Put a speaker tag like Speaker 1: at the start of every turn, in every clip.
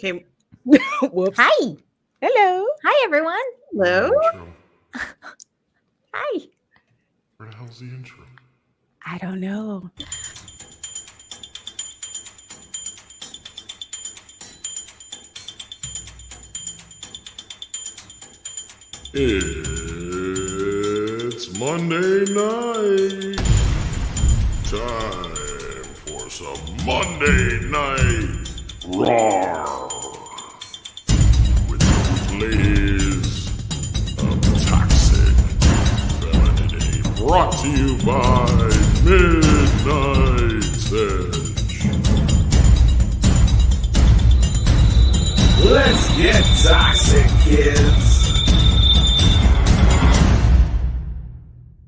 Speaker 1: Okay.
Speaker 2: Whoops.
Speaker 3: Hi.
Speaker 2: Hello.
Speaker 3: Hi, everyone.
Speaker 1: Hello.
Speaker 3: Hi.
Speaker 4: Where the hell's the intro?
Speaker 2: I don't know.
Speaker 4: It's Monday night. Time for some Monday Night Roar. With those ladies of toxic femininity. Brought to you by Midnight Edge.
Speaker 5: Let's get toxic, kids.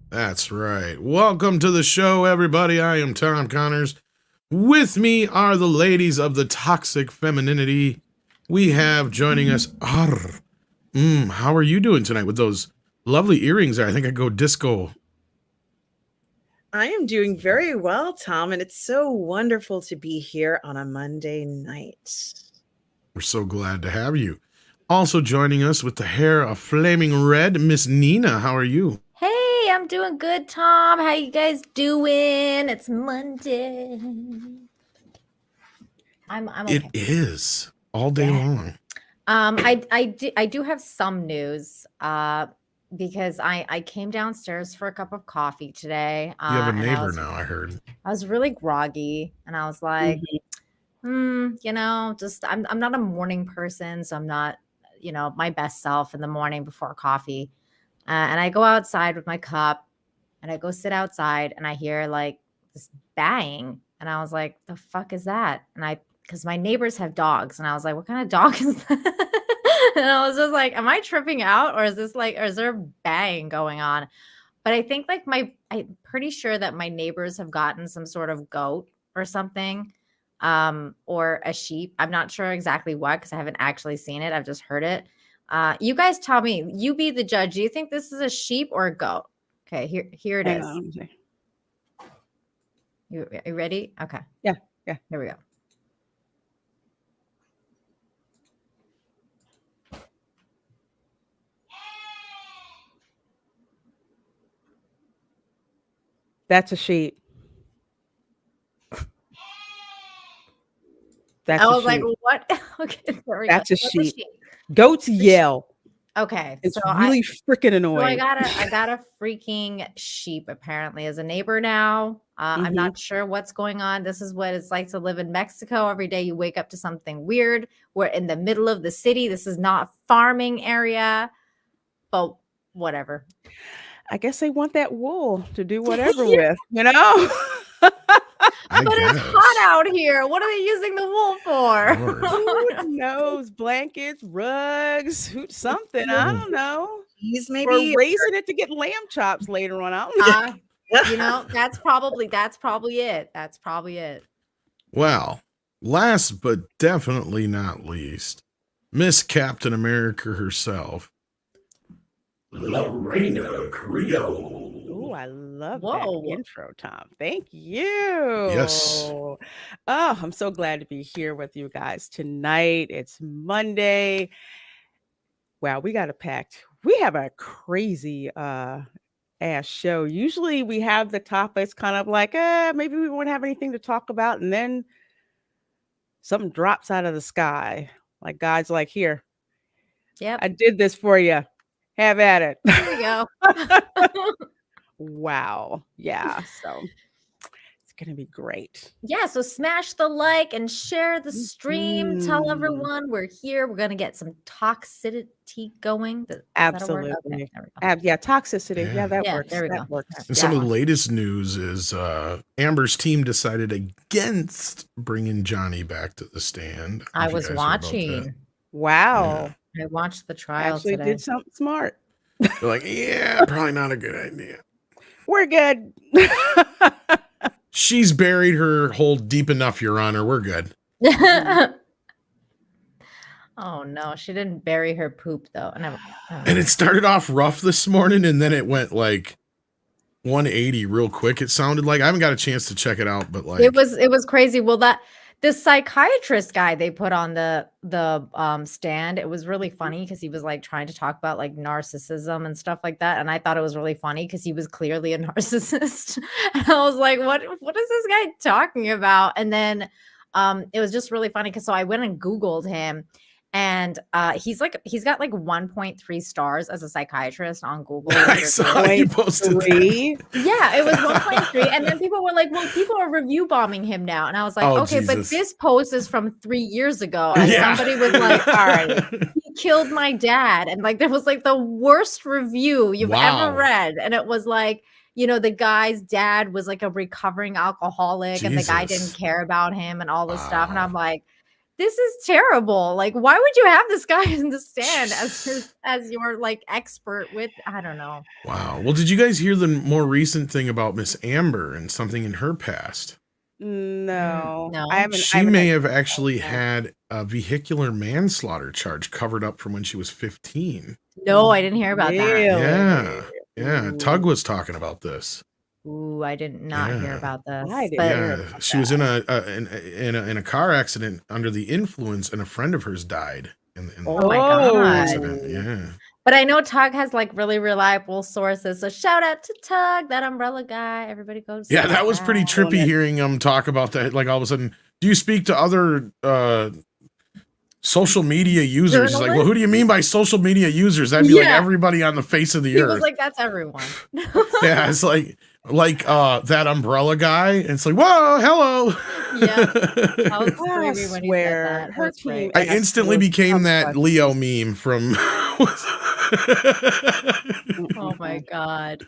Speaker 4: That's right. Welcome to the show, everybody. I am Tom Connors. With me are the ladies of the toxic femininity. We have joining us. How are you doing tonight with those lovely earrings there? I think I go disco.
Speaker 1: I am doing very well, Tom, and it's so wonderful to be here on a Monday night.
Speaker 4: We're so glad to have you. Also joining us with the hair of flaming red, Miss Nina. How are you?
Speaker 3: Hey, I'm doing good, Tom. How you guys doing? It's Monday. I'm okay.
Speaker 4: It is all day long.
Speaker 3: I do have some news. Because I came downstairs for a cup of coffee today.
Speaker 4: You have a neighbor now, I heard.
Speaker 3: I was really groggy, and I was like, just I'm not a morning person, so I'm not, my best self in the morning before coffee. And I go outside with my cup, and I go sit outside, and I hear like this bang, and I was like, "The fuck is that?" And because my neighbors have dogs, and I was like, "What kind of dog is that?" And I was just like, "Am I tripping out, or is there a bang going on?" But I think I'm pretty sure that my neighbors have gotten some sort of goat or something, or a sheep. I'm not sure exactly what because I haven't actually seen it. I've just heard it. You guys tell me, you be the judge. Do you think this is a sheep or a goat? Okay, here it is. You ready? Okay.
Speaker 2: Yeah.
Speaker 3: Here we go.
Speaker 2: That's a sheep.
Speaker 3: I was like, what? Okay, there we
Speaker 2: That's
Speaker 3: go.
Speaker 2: a sheep. Goats yell.
Speaker 3: Okay,
Speaker 2: It's really freaking annoying.
Speaker 3: So I got a freaking sheep apparently as a neighbor now. I'm not sure what's going on. This is what it's like to live in Mexico. Every day you wake up to something weird. We're in the middle of the city. This is not a farming area, but whatever.
Speaker 2: I guess they want that wool to do whatever with,
Speaker 3: But it's hot out here. What are they using the wool for?
Speaker 2: Who knows? Blankets, rugs, something. I don't know.
Speaker 1: Maybe
Speaker 2: or raising it to get lamb chops later on. I don't know.
Speaker 3: That's probably it. That's probably it.
Speaker 4: Well, last but definitely not least, Miss Captain America herself,
Speaker 5: Lorena Creel.
Speaker 2: Oh, I love
Speaker 3: Whoa.
Speaker 2: that intro, Tom. Thank you.
Speaker 4: Yes.
Speaker 2: Oh, I'm so glad to be here with you guys tonight. It's Monday. Wow, we got a packed. We have a crazy ass show. Usually we have the topics kind of like, maybe we won't have anything to talk about, and then something drops out of the sky. Like God's like, here.
Speaker 3: Yep.
Speaker 2: I did this for you. Have at it.
Speaker 3: There we go.
Speaker 2: Wow. Yeah. So it's going to be great.
Speaker 3: Yeah. So smash the like and share the stream. Tell everyone we're here. We're going to get some toxicity going.
Speaker 2: Absolutely.
Speaker 3: Okay,
Speaker 2: Yeah. Toxicity. Yeah, that works.
Speaker 3: There we
Speaker 2: that
Speaker 3: go.
Speaker 2: works.
Speaker 4: and some of the latest news is Amber's team decided against bringing Johnny back to the stand.
Speaker 3: I was watching.
Speaker 2: Wow.
Speaker 3: I watched the trial
Speaker 2: Actually
Speaker 3: today.
Speaker 2: did something smart.
Speaker 4: They're like, yeah, probably not a good idea.
Speaker 2: We're good.
Speaker 4: She's buried her hole deep enough, Your Honor. We're good.
Speaker 3: Oh no, she didn't bury her poop though.
Speaker 4: And it started off rough this morning, and then it went like 180 real quick. It sounded like I haven't got a chance to check it out, but like
Speaker 3: it was crazy. Well, The psychiatrist guy they put on the stand, it was really funny because he was like trying to talk about like narcissism and stuff like that, and I thought it was really funny because he was clearly a narcissist. And I was like, what is this guy talking about? And then it was just really funny because so I went and Googled him, and he's got like 1.3 stars as a psychiatrist on Google.
Speaker 4: I saw you posted that.
Speaker 3: Yeah, it was 1.3, and then people were like, "Well, people are review bombing him now," and I was like,
Speaker 4: Oh,
Speaker 3: "Okay, but
Speaker 4: Jesus.
Speaker 3: this post is from 3 years ago." And somebody was like, "All right, he killed my dad," and like there was like the worst review you've
Speaker 4: Wow.
Speaker 3: ever read, and it was like, you know, the guy's dad was like a recovering alcoholic, and the guy didn't
Speaker 4: Jesus.
Speaker 3: care about him and all this stuff, and
Speaker 4: Wow.
Speaker 3: I'm like, this is terrible. Like, why would you have this guy in the stand as your like expert with? I don't know.
Speaker 4: Wow. Well, did you guys hear the more recent thing about Miss Amber and something in her past?
Speaker 2: No,
Speaker 3: No.
Speaker 2: I haven't.
Speaker 4: She may have actually had a vehicular manslaughter charge covered up from when she was 15.
Speaker 3: No, I didn't hear about that.
Speaker 2: Really?
Speaker 4: Yeah. Yeah.
Speaker 2: Ooh.
Speaker 4: Tug was talking about this.
Speaker 3: Ooh, I did not hear
Speaker 4: Yeah.
Speaker 3: about this.
Speaker 2: I didn't
Speaker 3: But
Speaker 2: hear
Speaker 4: Yeah.
Speaker 2: about
Speaker 4: She was
Speaker 2: that.
Speaker 4: in a car accident under the influence, and a friend of hers died in
Speaker 3: oh my
Speaker 4: the
Speaker 3: god.
Speaker 4: accident. Yeah.
Speaker 3: But I know Tug has like really reliable sources. So shout out to Tug, that umbrella guy. Everybody goes.
Speaker 4: Yeah, that was pretty trippy hearing him talk about that. Like all of a sudden, do you speak to other social media users? He's like, well, who do you mean by social media users? That'd be like everybody on the face of the
Speaker 3: He
Speaker 4: earth.
Speaker 3: was like, that's everyone.
Speaker 4: Yeah, it's like that umbrella guy. And it's like, whoa, hello.
Speaker 3: Yeah. That was
Speaker 2: I
Speaker 3: creepy when he
Speaker 2: swear,
Speaker 3: said that.
Speaker 2: her
Speaker 3: That was great.
Speaker 2: team-
Speaker 4: I
Speaker 2: And I
Speaker 4: instantly
Speaker 2: still
Speaker 4: became
Speaker 2: have
Speaker 4: that
Speaker 2: questions.
Speaker 4: Leo meme from.
Speaker 3: Oh my god.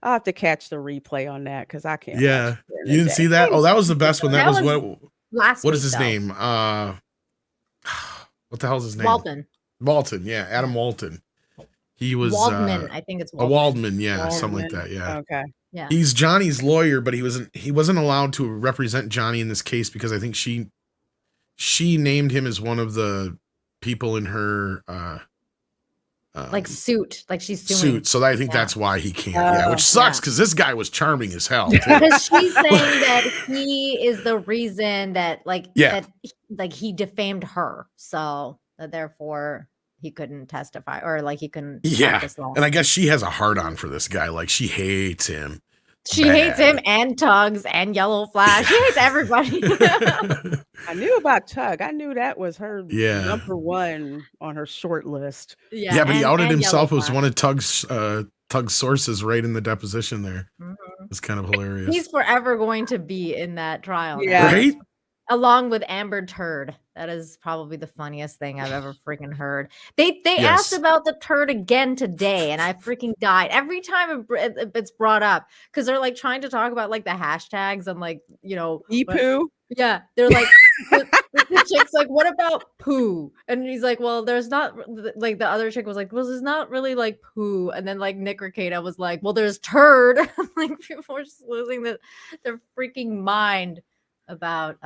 Speaker 2: I'll have to catch the replay on that because I can't.
Speaker 4: Yeah,
Speaker 2: watch it during
Speaker 4: you
Speaker 2: the
Speaker 4: didn't see
Speaker 2: day.
Speaker 4: that? Oh, that was the best one. That
Speaker 3: That
Speaker 4: was
Speaker 3: was Last
Speaker 4: what
Speaker 3: week,
Speaker 4: is his
Speaker 3: though.
Speaker 4: name? What the hell's his name? Walton, yeah, Adam Walton. He was
Speaker 3: Waldman. I think it's
Speaker 4: a
Speaker 3: Waldman.
Speaker 4: Waldman, yeah, something like that, yeah.
Speaker 2: Okay.
Speaker 3: Yeah.
Speaker 4: He's Johnny's lawyer, but he wasn't allowed to represent Johnny in this case because I think she named him as one of the people in her
Speaker 3: like suit. Like she's suing.
Speaker 4: suit. So I think that's why he can't. Yeah, which sucks because this guy was charming as hell. Too.
Speaker 3: Because she's saying that he is the reason that that he defamed her. So therefore he couldn't testify or like he couldn't practice law.
Speaker 4: And I guess she has a hard on for this guy. Like she hates him.
Speaker 3: She hates him and Tugs and Yellow Flash. She hates everybody.
Speaker 2: I knew about Tug. I knew that was her
Speaker 4: Yeah.
Speaker 2: number one on her short list.
Speaker 4: Yeah, but he outed himself as one of Tug's sources right in the deposition there.
Speaker 3: Mm-hmm.
Speaker 4: It's kind of hilarious.
Speaker 3: He's forever going to be in that trial.
Speaker 2: Yeah.
Speaker 4: Right?
Speaker 3: Along with Amber Turd. That is probably the funniest thing I've ever freaking heard. They asked about the turd again today, and I freaking died every time it's brought up because they're like trying to talk about like the hashtags and like
Speaker 2: E-poo.
Speaker 3: Yeah, they're like the chick's like, what about poo? And he's like, well, there's not like the other chick was like, well, there's not really like poo. And then like Nick Ricada was like, well, there's turd. Like people are just losing their freaking mind about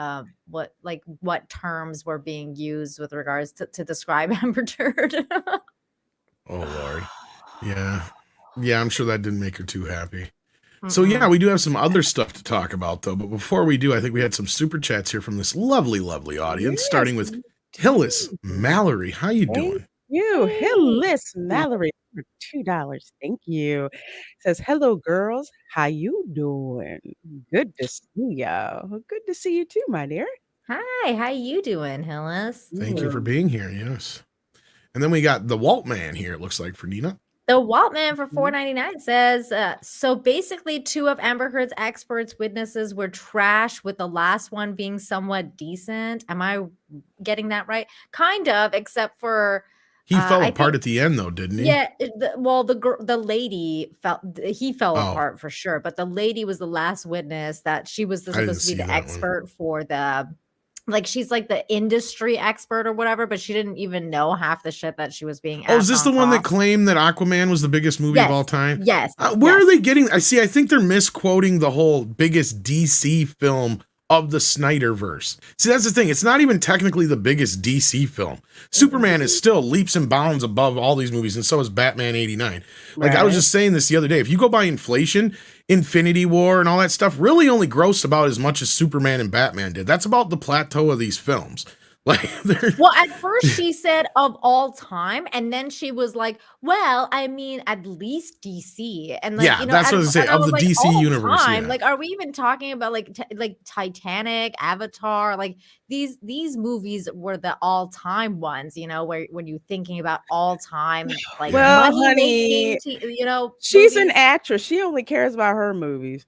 Speaker 3: what terms were being used with regards to describe Amber Turd.
Speaker 4: Oh Lord. Yeah, I'm sure that didn't make her too happy. So yeah, we do have some other stuff to talk about though. But before we do, I think we had some super chats here from this lovely, lovely audience, starting with Hillis Mallory. How you doing?
Speaker 2: You, Hillis Mallory, for $2. Thank you. Says, hello, girls. How you doing? Good to see y'all. Good to see you too, my dear.
Speaker 3: Hi, how you doing, Hillis?
Speaker 4: Thank you for being here. Yes. And then we got the Walt Man here, it looks like, for Nina.
Speaker 3: The Waltman for $4.99 says, so basically 2 of Amber Heard's experts witnesses were trash, with the last one being somewhat decent. Am I getting that right? Kind of, except for
Speaker 4: he fell apart at the end though, didn't he?
Speaker 3: Yeah, the lady fell apart for sure, but the lady was the last witness that she was supposed to be the expert for the she's like the industry expert or whatever, but she didn't even know half the shit that she was being asked.
Speaker 4: Oh, is this the one that claimed that Aquaman was the biggest movie of all time?
Speaker 3: Yes.
Speaker 4: Where are they getting? I think they're misquoting the whole biggest DC film of the Snyderverse. See, that's the thing. It's not even technically the biggest DC film. Superman is still leaps and bounds above all these movies, and so is Batman 89. Like, I was just saying this the other day. If you go by inflation, Infinity War and all that stuff really only grossed about as much as Superman and Batman did. That's about the plateau of these films. Like,
Speaker 3: well, at first she said of all time, and then she was like, "Well, I mean, at least DC." And like,
Speaker 4: yeah, that's what I was saying. Of the
Speaker 3: like,
Speaker 4: DC universe, yeah.
Speaker 3: Like, are we even talking about like Titanic, Avatar? Like these movies were the all time ones. You know, where when you're thinking about all time, like,
Speaker 2: well,
Speaker 3: honey,
Speaker 2: she's
Speaker 3: movies.
Speaker 2: an actress. She only cares about her movies.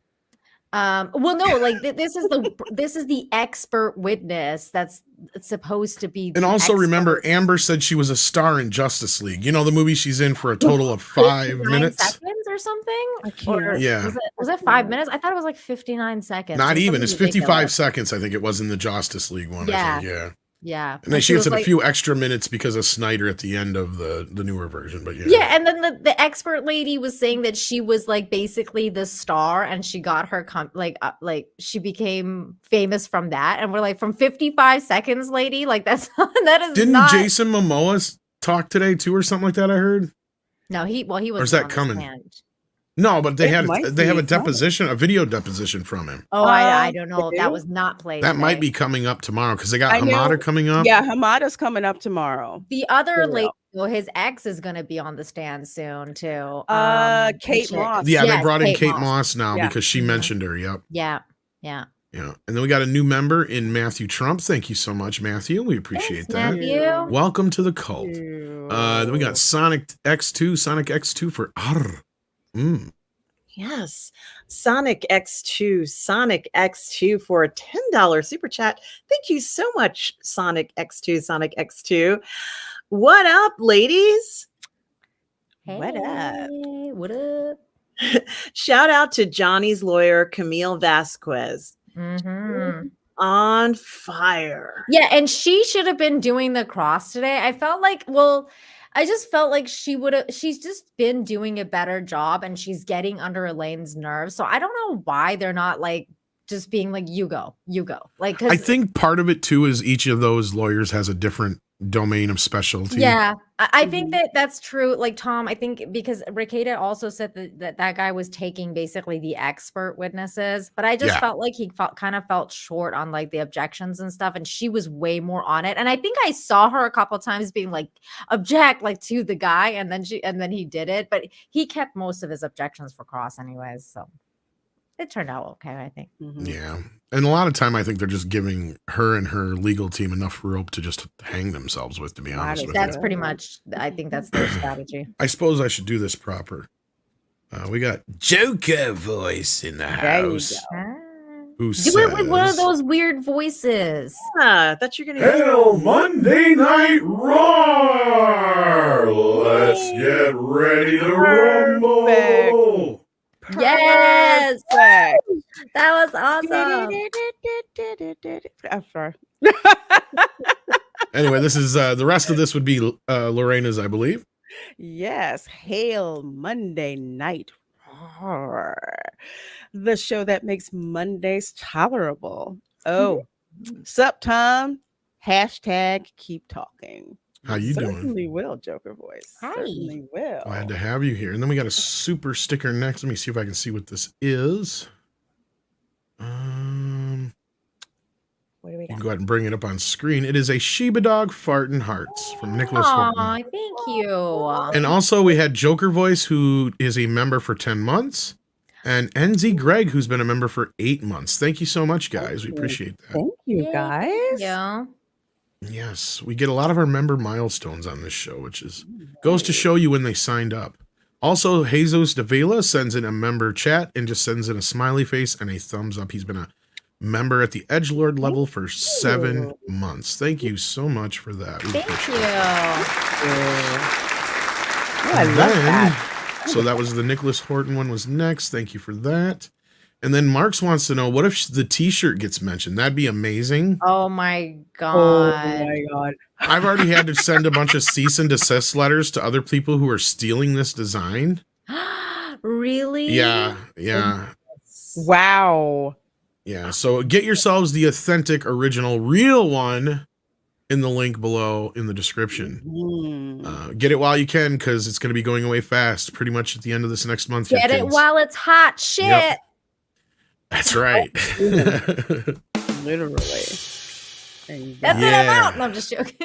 Speaker 3: Well, no, like this is the expert witness that's supposed to be.
Speaker 4: And also
Speaker 3: expert.
Speaker 4: remember, Amber said she was a star in Justice League. You know, the movie she's in for a total of 5 minutes.
Speaker 3: Seconds or something?
Speaker 2: I can't.
Speaker 4: Yeah.
Speaker 3: Was it 5 minutes? I thought it was like 59 seconds.
Speaker 4: Not even. It's 55
Speaker 3: ridiculous.
Speaker 4: seconds, I think it was in the Justice League one.
Speaker 3: Yeah.
Speaker 4: I think. Yeah.
Speaker 3: Yeah.
Speaker 4: And then she gets a few extra minutes because of Snyder at the end of the newer version. But yeah.
Speaker 3: Yeah, and then the expert lady was saying that she was like basically the star, and she got her like she became famous from that. And we're like, from 55 seconds, lady, like that is.
Speaker 4: Didn't
Speaker 3: not...
Speaker 4: Jason Momoa talk today too, or something like that? I heard.
Speaker 3: No, he was.
Speaker 4: Or is that coming? No, but they have a deposition, a video deposition from him.
Speaker 3: Oh, I don't know. That was not played.
Speaker 4: That
Speaker 3: today.
Speaker 4: might be coming up tomorrow because they got Hamada coming up.
Speaker 2: Yeah, Hamada's coming up tomorrow.
Speaker 3: The other lady, his ex is going to be on the stand soon too.
Speaker 2: Kate Moss.
Speaker 4: Yeah, they brought in Kate Moss now because she mentioned her. Yep.
Speaker 3: Yeah.
Speaker 4: Yeah. And then we got a new member in Matthew Trump. Thank you so much, Matthew. We appreciate that.
Speaker 3: Matthew.
Speaker 4: Welcome to the cult. Then we got Sonic X2 for Arr.
Speaker 1: Yes. Sonic X2 for a $10 super chat. Thank you so much, Sonic X2. What up, ladies?
Speaker 3: Hey,
Speaker 2: what up?
Speaker 3: What up?
Speaker 1: Shout out to Johnny's lawyer, Camille Vasquez. On fire.
Speaker 3: Yeah, and she should have been doing the cross today. I just felt like she's just been doing a better job, and she's getting under Elaine's nerves. So I don't know why they're not like just being like, you go. Like,
Speaker 4: I think part of it too is each of those lawyers has a different domain of specialty.
Speaker 3: Yeah, I think that's true. Like, Tom, I think because Ricada also said that guy was taking basically the expert witnesses, but I just felt like he kind of felt short on like the objections and stuff, and she was way more on it. And I think I saw her a couple of times being like, object, like, to the guy, and then he did it, but he kept most of his objections for cross anyways, so it turned out okay, I think.
Speaker 4: Yeah. And a lot of time, I think they're just giving her and her legal team enough rope to just hang themselves with, to be honest with you.
Speaker 3: That's pretty much, I think that's their strategy.
Speaker 4: I suppose I should do this proper. We got Joker voice in the house. Who
Speaker 3: do it with one of those weird voices.
Speaker 1: Yeah, that you're going to
Speaker 5: Hell Monday Night Roar! Let's get ready to rumble!
Speaker 3: Yes! That was awesome.
Speaker 2: I'm sorry.
Speaker 4: Anyway, this is the rest of this would be Lorena's, I believe.
Speaker 2: Yes. Hail Monday Night Roar. The show that makes Mondays tolerable. Oh, sup, Tom? Hashtag keep talking.
Speaker 4: How you doing?
Speaker 2: Certainly will, Joker voice.
Speaker 3: Hi.
Speaker 2: Certainly will.
Speaker 4: Glad to have you here. And then we got a super sticker next. Let me see if I can see what this is.
Speaker 2: What do we
Speaker 4: You
Speaker 2: got?
Speaker 4: can go ahead and bring it up on screen. It is a Sheba Dog Fartin' Hearts from Nicholas Horton.
Speaker 3: Aw, thank you.
Speaker 4: And also we had Joker Voice, who is a member for 10 months. And NZ Greg, who's been a member for 8 months. Thank you so much, guys. We appreciate that.
Speaker 2: Thank you, guys.
Speaker 3: Yeah.
Speaker 4: Yes, we get a lot of our member milestones on this show, which is goes to show you when they signed up. Also, Jesus Davila sends in a member chat and just sends in a smiley face and a thumbs up. He's been a member at the Edgelord level for 7 months. Thank you so much for that. We
Speaker 3: Thank
Speaker 4: appreciate
Speaker 3: you.
Speaker 2: Oh, I love that.
Speaker 4: So that was the Nicholas Horton one was next. Thank you for that. And then Marks wants to know, what if the t-shirt gets mentioned? That'd be amazing.
Speaker 3: Oh my god.
Speaker 2: Oh my god.
Speaker 4: I've already had to send a bunch of cease and desist letters to other people who are stealing this design.
Speaker 3: Really?
Speaker 4: Yeah.
Speaker 2: Wow.
Speaker 4: Yeah, so get yourselves the authentic, original, real one in the link below in the description. Get it while you can, because it's going to be going away fast. Pretty much at the end of this next month.
Speaker 3: Get it while it's hot. Shit.
Speaker 4: Yep. That's right.
Speaker 2: Literally.
Speaker 3: That's it. I'm out. No, I'm just joking.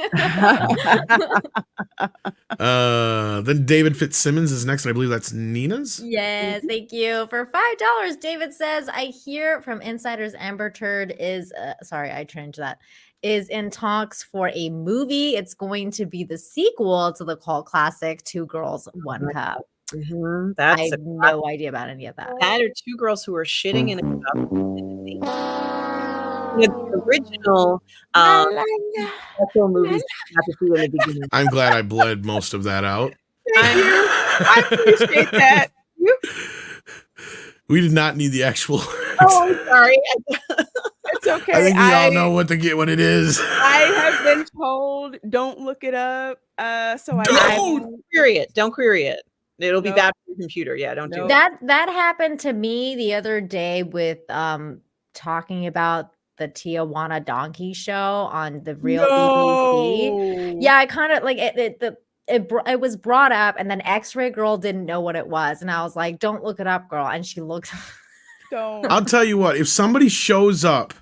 Speaker 4: Then David Fitzsimmons is next, and I believe that's Nina's.
Speaker 3: Yes, thank you. For $5, David says, I hear from insiders Amber Turd is, sorry, I changed that, is in talks for a movie. It's going to be the sequel to the cult classic, Two Girls, One Cup.
Speaker 1: Mm-hmm.
Speaker 3: I have no idea about any of that.
Speaker 1: That are two girls who are shitting in a cup. The original movies have to see in the beginning.
Speaker 4: I'm glad I bled most of that out.
Speaker 2: Thank you. I appreciate that.
Speaker 4: We did not need the actual.
Speaker 1: Oh, I'm sorry.
Speaker 2: It's okay.
Speaker 4: I think we all know what it is.
Speaker 2: I have been told don't look it up. So
Speaker 1: Don't query it. Don't query it. It'll be bad for your computer. Yeah, don't do
Speaker 3: that. That happened to me the other day with talking about the Tijuana Donkey Show on the real BBC. Yeah, I kind of like it was brought up, and then X-Ray Girl didn't know what it was, and I was like, "Don't look it up, girl." And she looked.
Speaker 4: I'll tell you what. If somebody shows up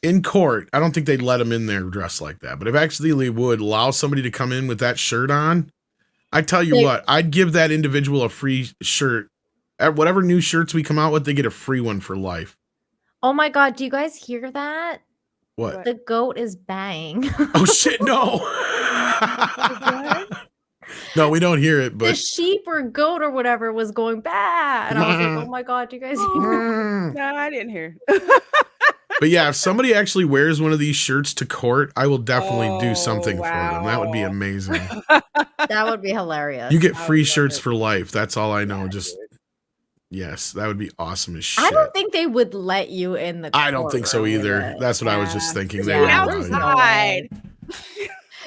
Speaker 4: in court, I don't think they'd let them in there dressed like that. But if actually they would allow somebody to come in with that shirt on, I tell you what, I'd give that individual a free shirt. At whatever new shirts we come out with, they get a free one for life.
Speaker 3: Oh my God, do you guys hear that?
Speaker 4: What?
Speaker 3: The goat is baying.
Speaker 4: Oh shit, no. No, we don't hear it, but
Speaker 3: the sheep or goat or whatever was going bad. And I was like, oh my God, do you guys hear?
Speaker 2: No, I didn't hear.
Speaker 4: But yeah, if somebody actually wears one of these shirts to court, I will definitely do something for them. That would be amazing.
Speaker 3: That would be hilarious.
Speaker 4: You get free shirts for life. That's all I know. Just yes, that would be awesome as shit.
Speaker 3: I don't think they would let you in the.
Speaker 4: I don't think so either. That's what I was just thinking. They
Speaker 2: would
Speaker 3: outside.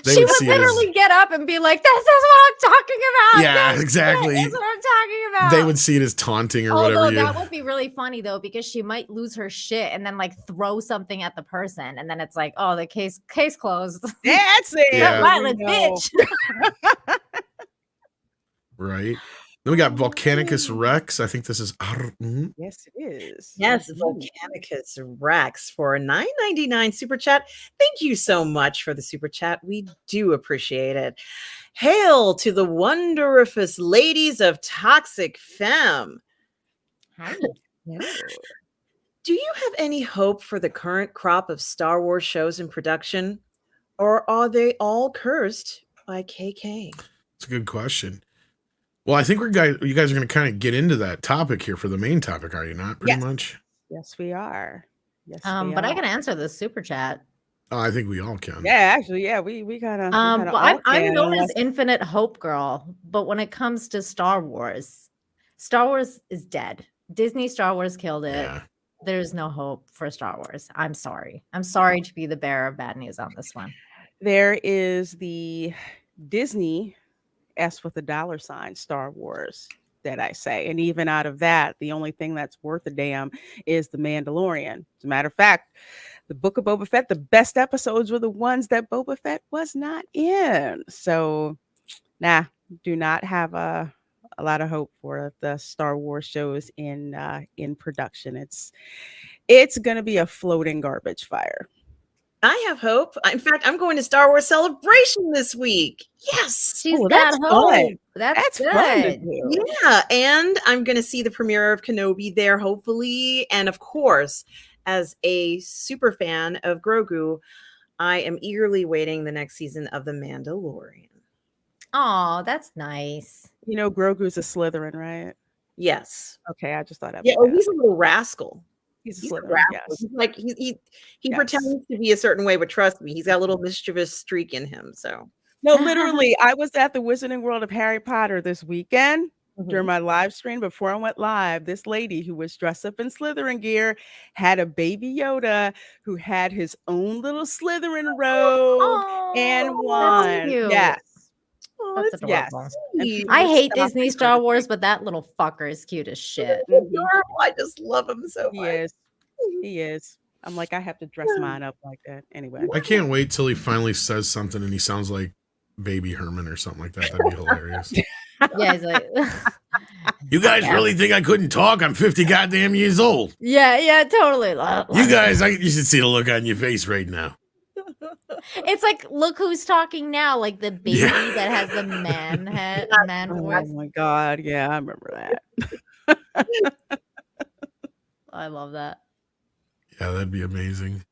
Speaker 4: They
Speaker 3: she
Speaker 4: would
Speaker 3: would literally get up and be like, "This is what I'm talking about."
Speaker 4: Yeah, exactly.
Speaker 3: This is what I'm talking about.
Speaker 4: They would see it as taunting or whatever.
Speaker 3: That would be really funny though, because she might lose her shit and then like throw something at the person, and then it's like, "Oh, the case closed."
Speaker 2: That's it.
Speaker 4: Yeah.
Speaker 3: Violent bitch.
Speaker 4: Right. Then we got Volcanicus Rex. I think this is.
Speaker 2: Yes, it is.
Speaker 1: Yes, Volcanicus Rex for $9.99 super chat. Thank you so much for the super chat. We do appreciate it. Hail to the wondrous ladies of Toxic Femme.
Speaker 3: Hi.
Speaker 1: Do you have any hope for the current crop of Star Wars shows in production, or are they all cursed by KK?
Speaker 4: It's a good question. Well, I think you guys are going to kind of get into that topic here for the main topic, are you not? Pretty much.
Speaker 2: Yes, we are. Yes,
Speaker 3: but I can answer the super chat.
Speaker 4: Oh, I think we all can.
Speaker 2: Yeah, actually, yeah, we gotta.
Speaker 3: Well, I'm known as Infinite Hope Girl, but when it comes to Star Wars is dead. Disney Star Wars killed it. Yeah. There's no hope for Star Wars. I'm sorry. I'm sorry to be the bearer of bad news on this one.
Speaker 2: There is the Disney S with a $sign Star Wars that I say, and even out of that, the only thing that's worth a damn is The Mandalorian. As a matter of fact, the Book of Boba Fett, the best episodes were the ones that Boba Fett was not in. So, do not have a lot of hope for the Star Wars shows in production. It's gonna be a floating garbage fire.
Speaker 1: I have hope. In fact, I'm going to Star Wars Celebration this week. Yes.
Speaker 3: She's got hope.
Speaker 2: Fun.
Speaker 3: That's good.
Speaker 2: Fun.
Speaker 1: Yeah. And I'm going to see the premiere of Kenobi there, hopefully. And of course, as a super fan of Grogu, I am eagerly waiting the next season of The Mandalorian.
Speaker 3: Oh, that's nice.
Speaker 2: You know, Grogu's a Slytherin, right?
Speaker 1: Yes.
Speaker 2: Okay, I just thought
Speaker 1: he's a little rascal. He's a rascal.
Speaker 2: Yes.
Speaker 1: He's like he pretends to be a certain way, but trust me, he's got a little mischievous streak in him. So
Speaker 2: no, literally, I was at the Wizarding World of Harry Potter this weekend during my live stream. Before I went live, this lady who was dressed up in Slytherin gear had a baby Yoda who had his own little Slytherin robe and wand. Yes.
Speaker 3: That's adorable. Yes. I hate Disney Star Wars, but that little fucker is cute as shit.
Speaker 1: Adorable. I just love him so much.
Speaker 2: Yes. He is. I'm like, I have to dress mine up like that. Anyway.
Speaker 4: I can't wait till he finally says something and he sounds like Baby Herman or something like that. That'd be hilarious.
Speaker 3: Yeah, he's like,
Speaker 4: You guys really think I couldn't talk? I'm 50 goddamn years old.
Speaker 3: yeah, totally.
Speaker 4: You guys, you should see the look on your face right now.
Speaker 3: It's like, look who's talking now, like the baby
Speaker 4: Yeah.
Speaker 3: that has the man voice.
Speaker 2: Oh my God. Yeah, I remember that.
Speaker 3: I love that.
Speaker 4: Yeah, that'd be amazing.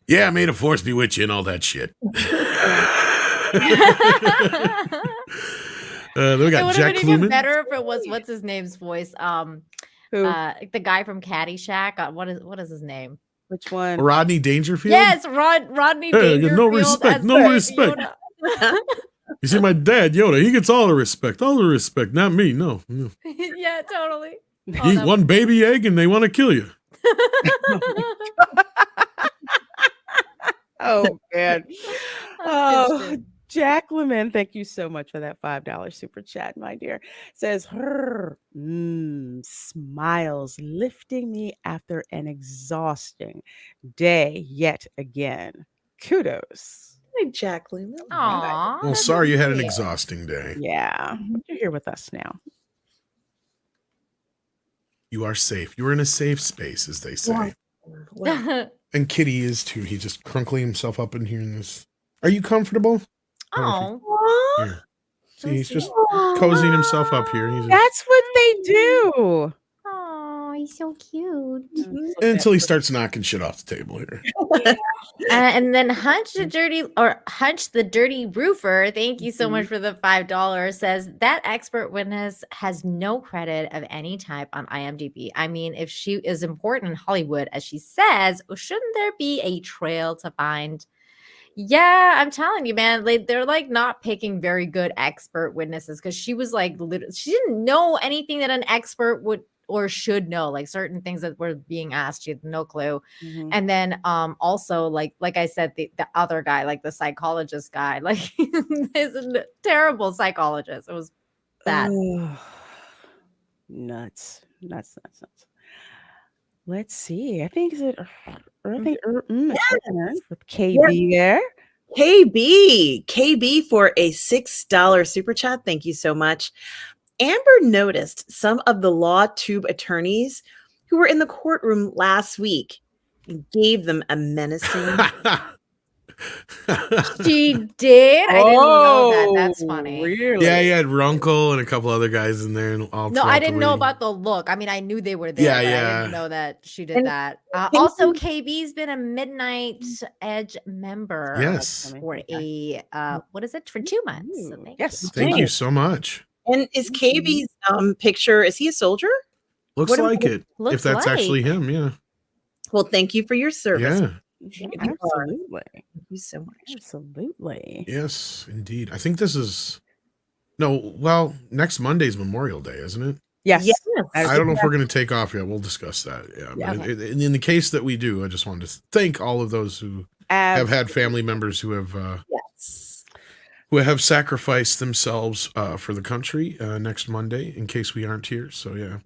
Speaker 4: Yeah, may the force be with you and all that shit. Then we
Speaker 3: It
Speaker 4: got
Speaker 3: would have
Speaker 4: Jack
Speaker 3: been even
Speaker 4: Kluman.
Speaker 3: better if it was what's his name's voice.
Speaker 2: Who?
Speaker 3: The guy from Caddyshack. What is his name?
Speaker 2: Which one?
Speaker 4: Rodney Dangerfield.
Speaker 3: Yes, Rodney
Speaker 4: Hey,
Speaker 3: Dangerfield.
Speaker 4: no respect,
Speaker 3: as
Speaker 4: no
Speaker 3: Baby
Speaker 4: respect.
Speaker 3: Yoda.
Speaker 4: You see, my dad Yoda, he gets all the respect, not me. No, no.
Speaker 3: Yeah, totally.
Speaker 4: Eat one baby egg and they want to kill you.
Speaker 2: Oh man.
Speaker 3: That's
Speaker 2: Oh,
Speaker 3: good.
Speaker 2: Jacqueline, thank you so much for that $5 super chat, my dear. Says smiles lifting me after an exhausting day yet again. Kudos.
Speaker 1: Hi, Jacqueline.
Speaker 3: Aw,
Speaker 4: Well,
Speaker 3: that's
Speaker 4: sorry you had an
Speaker 3: sweet.
Speaker 4: exhausting day.
Speaker 2: Yeah, but you're here with us now.
Speaker 4: You are safe. You're in a safe space, as they say.
Speaker 1: Yeah. Well,
Speaker 4: And Kitty is too. He's just crunkling himself up in here in this. Are you comfortable?
Speaker 3: Oh,
Speaker 4: Here. See, he's just cozying himself up here. He's just,
Speaker 2: That's what they do.
Speaker 3: oh, he's so cute.
Speaker 4: until he starts knocking shit off the table here.
Speaker 3: And then Hunch the Dirty Roofer, thank you so much for the $5, says that expert witness has no credit of any type on IMDb. I mean, if she is important in Hollywood, as she says, shouldn't there be a trail to find? Yeah, I'm telling you, man, they're like not picking very good expert witnesses because she was like, she didn't know anything that an expert would or should know, like certain things that were being asked. She had no clue.
Speaker 2: Mhm.
Speaker 3: And then also like I said, the other guy, like the psychologist guy, like is a terrible psychologist. It was bad.
Speaker 2: Nuts. Let's see. I think is it early with KB there.
Speaker 1: KB for a $6 super chat. Thank you so much. Amber noticed some of the law tube attorneys who were in the courtroom last week and gave them a menacing.
Speaker 3: She did. I didn't know that. That's funny.
Speaker 2: Really?
Speaker 4: Yeah, he had Runkle and a couple other guys in there. And all
Speaker 3: No,
Speaker 4: throughout
Speaker 3: I
Speaker 4: the
Speaker 3: didn't know
Speaker 4: week.
Speaker 3: about the look. I mean, I knew they were there.
Speaker 4: Yeah,
Speaker 3: but I
Speaker 4: yeah.
Speaker 3: didn't know that she did
Speaker 1: And
Speaker 3: that.
Speaker 1: thank
Speaker 3: Also,
Speaker 1: you.
Speaker 3: KB's been a Midnight Edge member.
Speaker 4: Yes.
Speaker 3: For a what is it? For 2 months. So
Speaker 2: Ooh,
Speaker 3: thank
Speaker 2: yes.
Speaker 3: you.
Speaker 4: Thank you so much.
Speaker 1: And is KB's picture, is he a soldier?
Speaker 4: Looks
Speaker 1: What do-
Speaker 4: like it.
Speaker 3: Looks
Speaker 4: If that's actually
Speaker 3: like.
Speaker 4: him, yeah.
Speaker 1: Well, thank you for your service.
Speaker 4: Yeah.
Speaker 2: Absolutely.
Speaker 1: Thank you so much.
Speaker 2: Absolutely.
Speaker 4: Yes, indeed. I think this is next Monday's Memorial Day, isn't it?
Speaker 2: Yes.
Speaker 1: Yes.
Speaker 4: I don't know if we're going to take off yet. We'll discuss that. Yeah.
Speaker 2: Yeah.
Speaker 4: But in the case that we do, I just wanted to thank all of those who have had family members who have
Speaker 1: Yes.
Speaker 4: who have sacrificed themselves for the country next Monday in case we aren't here. So yeah.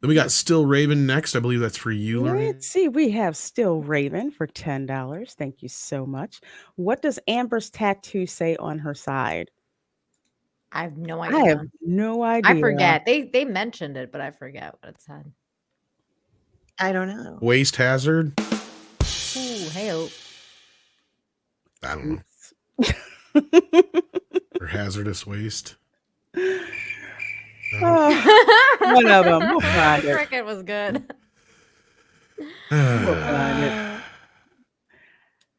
Speaker 4: Then we got Still Raven next. I believe that's for you, Lorraine.
Speaker 2: Let's see. We have Still Raven for $10. Thank you so much. What does Amber's tattoo say on her side?
Speaker 3: I have no
Speaker 2: I
Speaker 3: idea.
Speaker 2: have no idea.
Speaker 3: I forget. They mentioned it, but I forget what it said.
Speaker 1: I don't know.
Speaker 4: Waste hazard.
Speaker 3: Ooh, hey.
Speaker 4: I don't know. Or hazardous waste.
Speaker 2: Oh, one of them. We'll find it.
Speaker 3: Cricket was good.
Speaker 2: We'll find it.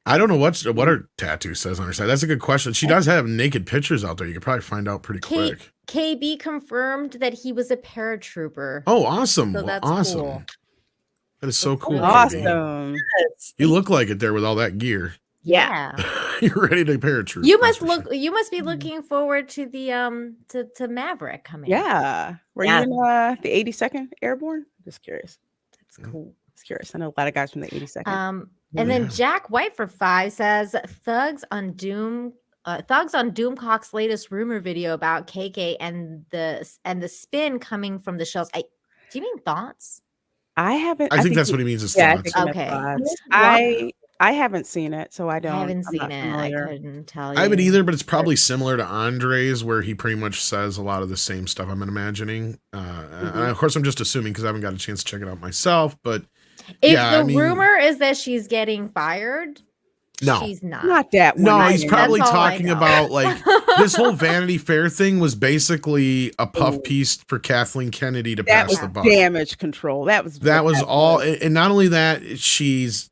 Speaker 4: I don't know what her tattoo says on her side. That's a good question. She does have naked pictures out there. You could probably find out pretty quick.
Speaker 3: KB confirmed that he was a paratrooper.
Speaker 4: Oh, awesome.
Speaker 3: So that's
Speaker 4: awesome.
Speaker 3: cool.
Speaker 4: That is so
Speaker 3: That's
Speaker 4: cool.
Speaker 3: really
Speaker 4: KB.
Speaker 2: Awesome.
Speaker 1: Yes.
Speaker 4: You look like it there with all that gear.
Speaker 1: Yeah.
Speaker 4: You're ready to paratroop.
Speaker 3: You
Speaker 4: that's
Speaker 3: must
Speaker 4: for sure.
Speaker 3: you must be looking forward to the to Maverick coming.
Speaker 2: Yeah. Were
Speaker 1: Yeah.
Speaker 2: you in the 82nd Airborne? Just curious.
Speaker 3: That's cool.
Speaker 2: Just curious. I know a lot of guys from the 82nd.
Speaker 3: And
Speaker 4: Yeah.
Speaker 3: then Jack White for 5 says Thugs on Doomcock's latest rumor video about KK and the spin coming from the shells. Do you mean thoughts?
Speaker 2: I haven't.
Speaker 4: I think that's what he means. His
Speaker 2: Yeah, I
Speaker 4: thoughts.
Speaker 2: think
Speaker 3: Okay.
Speaker 2: thoughts.
Speaker 1: Why?
Speaker 2: I haven't seen it, so I don't.
Speaker 3: I haven't
Speaker 2: I'm
Speaker 3: seen
Speaker 2: not
Speaker 3: it.
Speaker 2: familiar.
Speaker 3: I couldn't tell you.
Speaker 4: I haven't either, but it's probably similar to Andre's, where he pretty much says a lot of the same stuff. I'm imagining. And of course, I'm just assuming because I haven't got a chance to check it out myself. But
Speaker 3: If
Speaker 4: yeah,
Speaker 3: the
Speaker 4: I mean,
Speaker 3: rumor is that she's getting fired,
Speaker 4: no,
Speaker 3: she's not.
Speaker 2: Not that one.
Speaker 4: no, he's
Speaker 2: either.
Speaker 4: probably
Speaker 3: That's all I
Speaker 4: talking
Speaker 3: know.
Speaker 4: about like this whole Vanity Fair thing was basically a puff piece for Kathleen Kennedy to
Speaker 2: That
Speaker 4: pass
Speaker 2: was
Speaker 4: the buck.
Speaker 2: damage control. That was
Speaker 4: all, and not only that, she's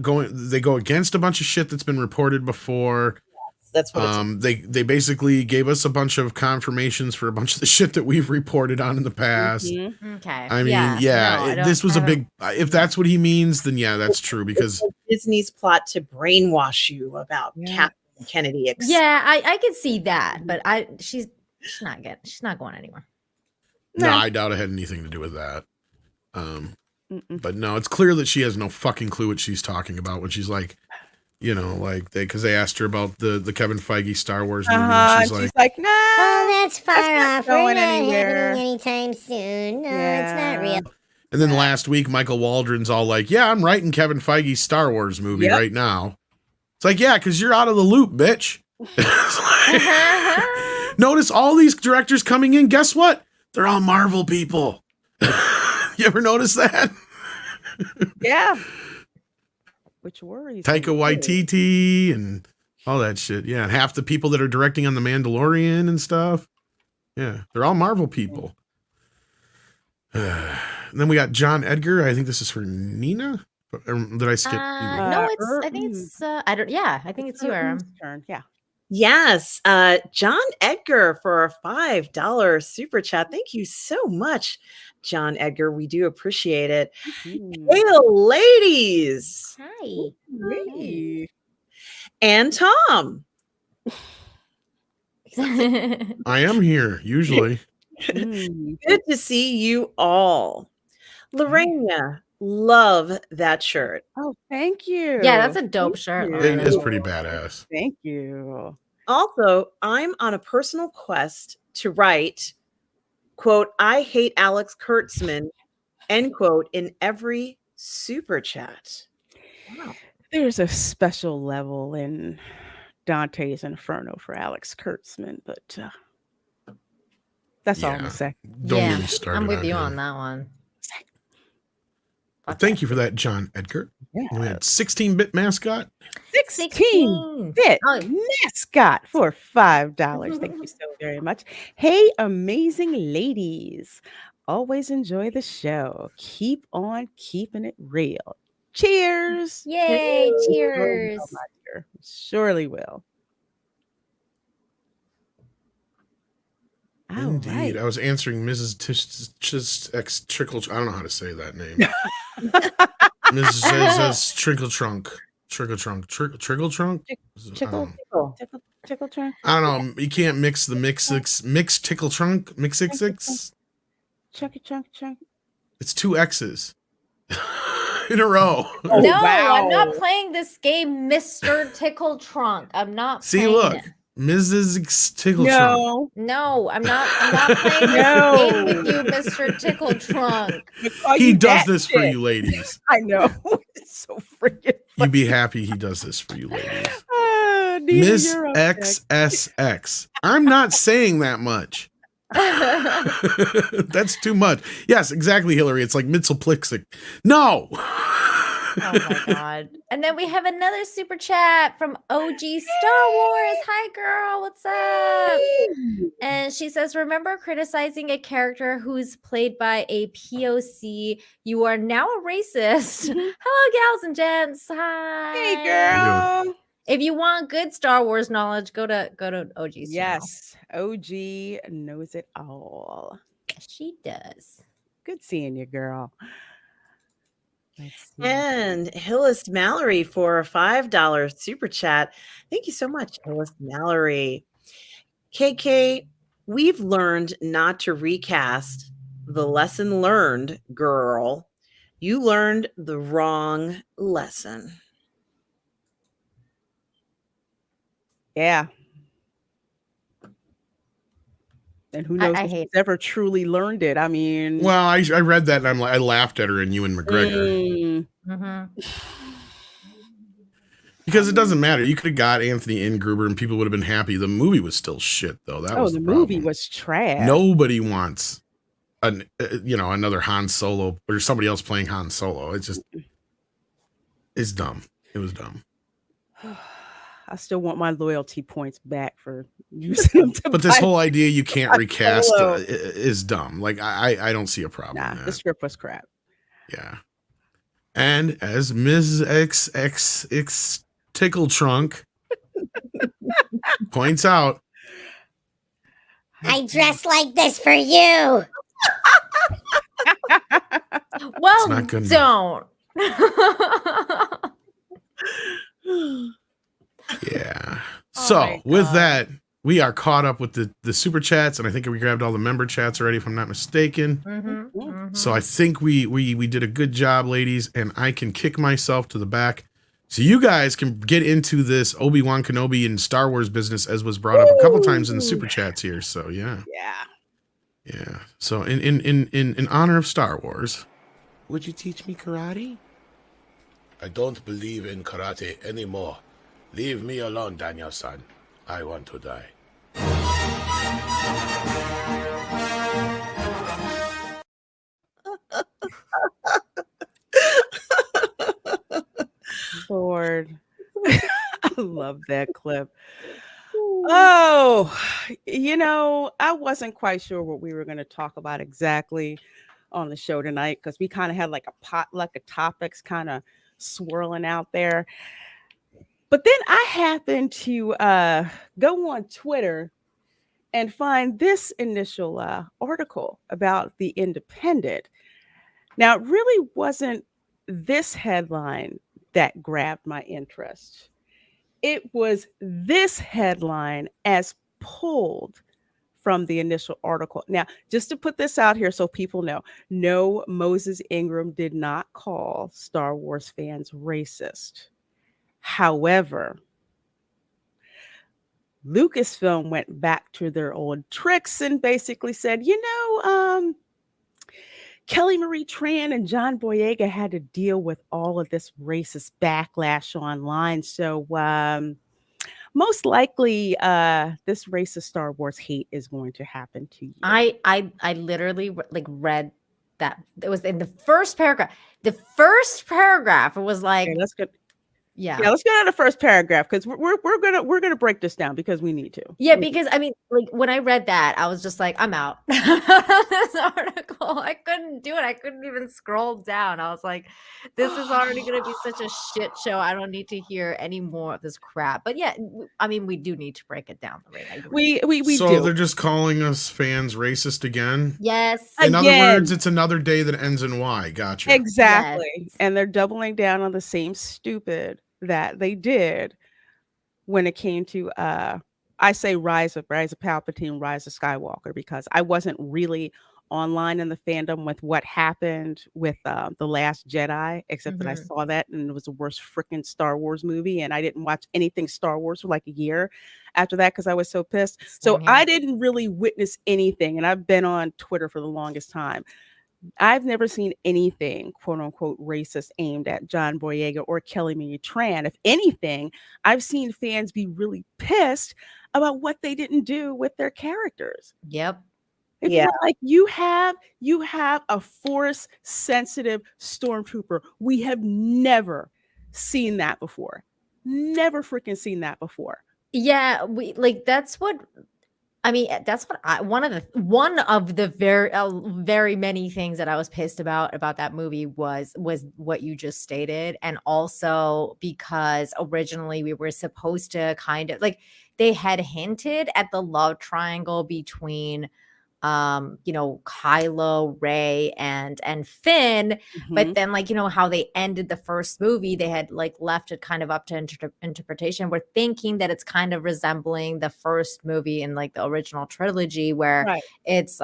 Speaker 4: going. They go against a bunch of shit that's been reported before.
Speaker 1: That's what it's.
Speaker 4: They basically gave us a bunch of confirmations for a bunch of the shit that we've reported on in the past.
Speaker 2: Mhm.
Speaker 3: Okay.
Speaker 4: I mean, this was a big. If that's what he means, then yeah, that's true because
Speaker 1: Disney's plot to brainwash you about Kathleen Kennedy.
Speaker 3: Yeah, I could see that, but she's not going anywhere.
Speaker 4: no, I doubt it had anything to do with that. But no, it's clear that she has no fucking clue what she's talking about when she's like, you know, like because they asked her about the Kevin Feige Star Wars movie, and she's like,
Speaker 2: no,
Speaker 6: Oh, that's far off. We're
Speaker 2: going
Speaker 6: not
Speaker 2: anywhere.
Speaker 6: happening anytime soon. No,
Speaker 2: Yeah.
Speaker 6: it's not real.
Speaker 4: and then last week Michael Waldron's all like, yeah, I'm writing Kevin Feige's Star Wars movie
Speaker 2: Yep.
Speaker 4: right now. It's like, yeah, because you're out of the loop, bitch. Notice all these directors coming in. Guess what? They're all Marvel people. You ever notice that?
Speaker 2: Yeah. Which worries
Speaker 4: Taika
Speaker 2: me.
Speaker 4: Waititi and all that shit. Yeah, and half the people that are directing on The Mandalorian and stuff. Yeah, they're all Marvel people. And then we got John Edgar. I think this is for Nina. Did I skip? either?
Speaker 3: No, I think it's I don't. Yeah, I think it's you, Aram.
Speaker 2: Turn. Yeah.
Speaker 1: Yes, John Edgar for a $5 super chat. Thank you so much, John Edgar. We do appreciate it. Hail, ladies,
Speaker 3: Hi.
Speaker 2: Hey.
Speaker 1: and Tom.
Speaker 4: I am here usually.
Speaker 1: Good to see you all. Lorena, love that shirt.
Speaker 2: Oh, thank you.
Speaker 3: Yeah, that's a dope shirt.
Speaker 2: you.
Speaker 4: It is
Speaker 3: Lorena.
Speaker 4: pretty badass.
Speaker 2: Thank you.
Speaker 1: Also, I'm on a personal quest to write, quote, I hate Alex Kurtzman, end quote, in every super chat. Wow.
Speaker 2: There's a special level in Dante's Inferno for Alex Kurtzman, but that's all I'm
Speaker 4: Yeah.
Speaker 2: gonna say.
Speaker 4: Don't
Speaker 3: Yeah,
Speaker 4: get me started.
Speaker 3: I'm with you
Speaker 4: him.
Speaker 3: on that one.
Speaker 4: But thank you for that, John Edgar.
Speaker 2: Yeah.
Speaker 4: We had 16-bit mascot.
Speaker 2: 16 bit
Speaker 3: Oh.
Speaker 2: mascot for $5. Thank you so very much. Hey, amazing ladies. Always enjoy the show. Keep on keeping it real. Cheers.
Speaker 3: Yay,
Speaker 2: Oh,
Speaker 3: cheers.
Speaker 2: my dear. Surely will. All
Speaker 4: Indeed.
Speaker 2: right.
Speaker 4: I was answering Mrs. X Trickle. I don't know how to say that name. Mrs. Trickle Trunk. Trickle Trunk. Trickle Trunk?
Speaker 2: Tickle, tickle turn.
Speaker 4: I don't know. You can't mix the mix tickle trunk. Mix six.
Speaker 2: Chunky chunk chunk.
Speaker 4: It's 2 X's in a row.
Speaker 2: Oh,
Speaker 3: No,
Speaker 2: wow.
Speaker 3: I'm not playing this game, Mr. Tickle Trunk. I'm not
Speaker 4: See,
Speaker 3: playing
Speaker 4: look.
Speaker 3: it.
Speaker 4: Mrs. Tickle Trunk.
Speaker 2: No.
Speaker 3: No, I'm not playing this
Speaker 2: No.
Speaker 3: game with you, Mr. Tickle Trunk.
Speaker 4: He does this for you, ladies.
Speaker 2: I know. It's so freaking
Speaker 4: You be happy he does this for you, ladies.
Speaker 2: Nina,
Speaker 4: Miss
Speaker 2: you're up next.
Speaker 4: XSX. I'm not saying that much. That's too much. Yes, exactly, Hillary. It's like Mitzelplixig. No.
Speaker 3: Oh my god. And then we have another super chat from OG Star Wars. Hi girl, what's up? And she says, remember criticizing a character who's played by a POC. You are now a racist. Hello, gals and gents. Hi.
Speaker 2: Hey, girl.
Speaker 3: If you want good Star Wars knowledge, go to OG's channel.
Speaker 2: Yes, OG knows it all.
Speaker 3: Yes, she does.
Speaker 2: Good seeing you, girl. Let's see.
Speaker 1: And Hillis Mallory for a $5 super chat. Thank you so much, Hillis Mallory. KK, we've learned not to recast the lesson learned, girl. You learned the wrong lesson.
Speaker 2: Yeah. And who knows
Speaker 3: I
Speaker 2: if
Speaker 3: hate
Speaker 2: she's ever truly learned it. I mean,
Speaker 4: Well, I read that and I laughed at her and Ewan McGregor.
Speaker 3: Mhm.
Speaker 4: Because it doesn't matter. You could have got Anthony Ingruber and people would have been happy. The movie was still shit, though. That was
Speaker 2: the
Speaker 4: the
Speaker 2: movie
Speaker 4: problem.
Speaker 2: was trash.
Speaker 4: Nobody wants another Han Solo or somebody else playing Han Solo. It's dumb. It was dumb.
Speaker 2: I still want my loyalty points back for using them to
Speaker 4: But this
Speaker 2: buy
Speaker 4: whole idea you can't recast
Speaker 2: Solo.
Speaker 4: is dumb. Like I don't see a problem
Speaker 2: Nah,
Speaker 4: with
Speaker 2: the
Speaker 4: that.
Speaker 2: script was crap.
Speaker 4: Yeah. And as Ms. XXX Tickle Trunk points out,
Speaker 6: I dress like this for you.
Speaker 3: Well,
Speaker 4: not good enough.
Speaker 3: don't.
Speaker 4: yeah.
Speaker 3: Oh
Speaker 4: So
Speaker 3: my
Speaker 4: with
Speaker 3: God.
Speaker 4: that, we are caught up with the super chats, and I think we grabbed all the member chats already, if I'm not mistaken.
Speaker 3: Mhm, mhm.
Speaker 4: So I think we did a good job, ladies, and I can kick myself to the back. So you guys can get into this Obi-Wan Kenobi and Star Wars business, as was brought up a couple times in the super chats here. So yeah. So in honor of Star Wars, would you teach me karate?
Speaker 5: I don't believe in karate anymore. Leave me alone, Daniel-san. I want to die.
Speaker 2: Lord. I love that clip. Oh, I wasn't quite sure what we were going to talk about exactly on the show tonight because we kind of had like a potluck of topics kind of swirling out there. But then I happened to go on Twitter and find this initial article about The Independent. Now, it really wasn't this headline that grabbed my interest. It was this headline as pulled from the initial article. Now, just to put this out here so people know, no, Moses Ingram did not call Star Wars fans racist. However, Lucasfilm went back to their old tricks and basically said, Kelly Marie Tran and John Boyega had to deal with all of this racist backlash online. So most likely this racist Star Wars hate is going to happen to you.
Speaker 3: I literally read that. It was in the first paragraph. The first paragraph, it was like,
Speaker 2: Okay, let's go.
Speaker 3: yeah,
Speaker 2: let's get to the first paragraph because we're gonna break this down because we need to.
Speaker 3: yeah, because I mean, like when I read that, I was just like, I'm out. This article, I couldn't do it. I couldn't even scroll down. I was like, this is already going to be such a shit show. I don't need to hear any more of this crap. But yeah, I mean, we do need to break it down.
Speaker 2: We
Speaker 4: so
Speaker 2: do.
Speaker 4: they're just calling us fans racist again?
Speaker 3: Yes.
Speaker 4: In other words, it's another day that ends in Y. Gotcha.
Speaker 2: Exactly.
Speaker 3: Yes.
Speaker 2: And they're doubling down on the same stupid that they did when it came to I say Rise of Palpatine, Rise of Skywalker, because I wasn't really online in the fandom with what happened with The Last Jedi, except that I saw that and it was the worst freaking Star Wars movie, and I didn't watch anything Star Wars for like a year after that because I was so pissed. So I didn't really witness anything, and I've been on Twitter for the longest time. I've never seen anything quote unquote racist aimed at John Boyega or Kelly Marie Tran. If anything, I've seen fans be really pissed about what they didn't do with their characters.
Speaker 3: Yep.
Speaker 2: It's like you have a force sensitive stormtrooper. We have never seen that before. Never freaking seen that before.
Speaker 3: Yeah, that's what I mean, that's what one of the very many things that I was pissed about that movie was what you just stated, and also because originally we were supposed to kind of like they had hinted at the love triangle between Kylo, Rey, and Finn, but then how they ended the first movie, they had left it kind of up to interpretation. We're thinking that it's kind of resembling the first movie in the original trilogy, where it's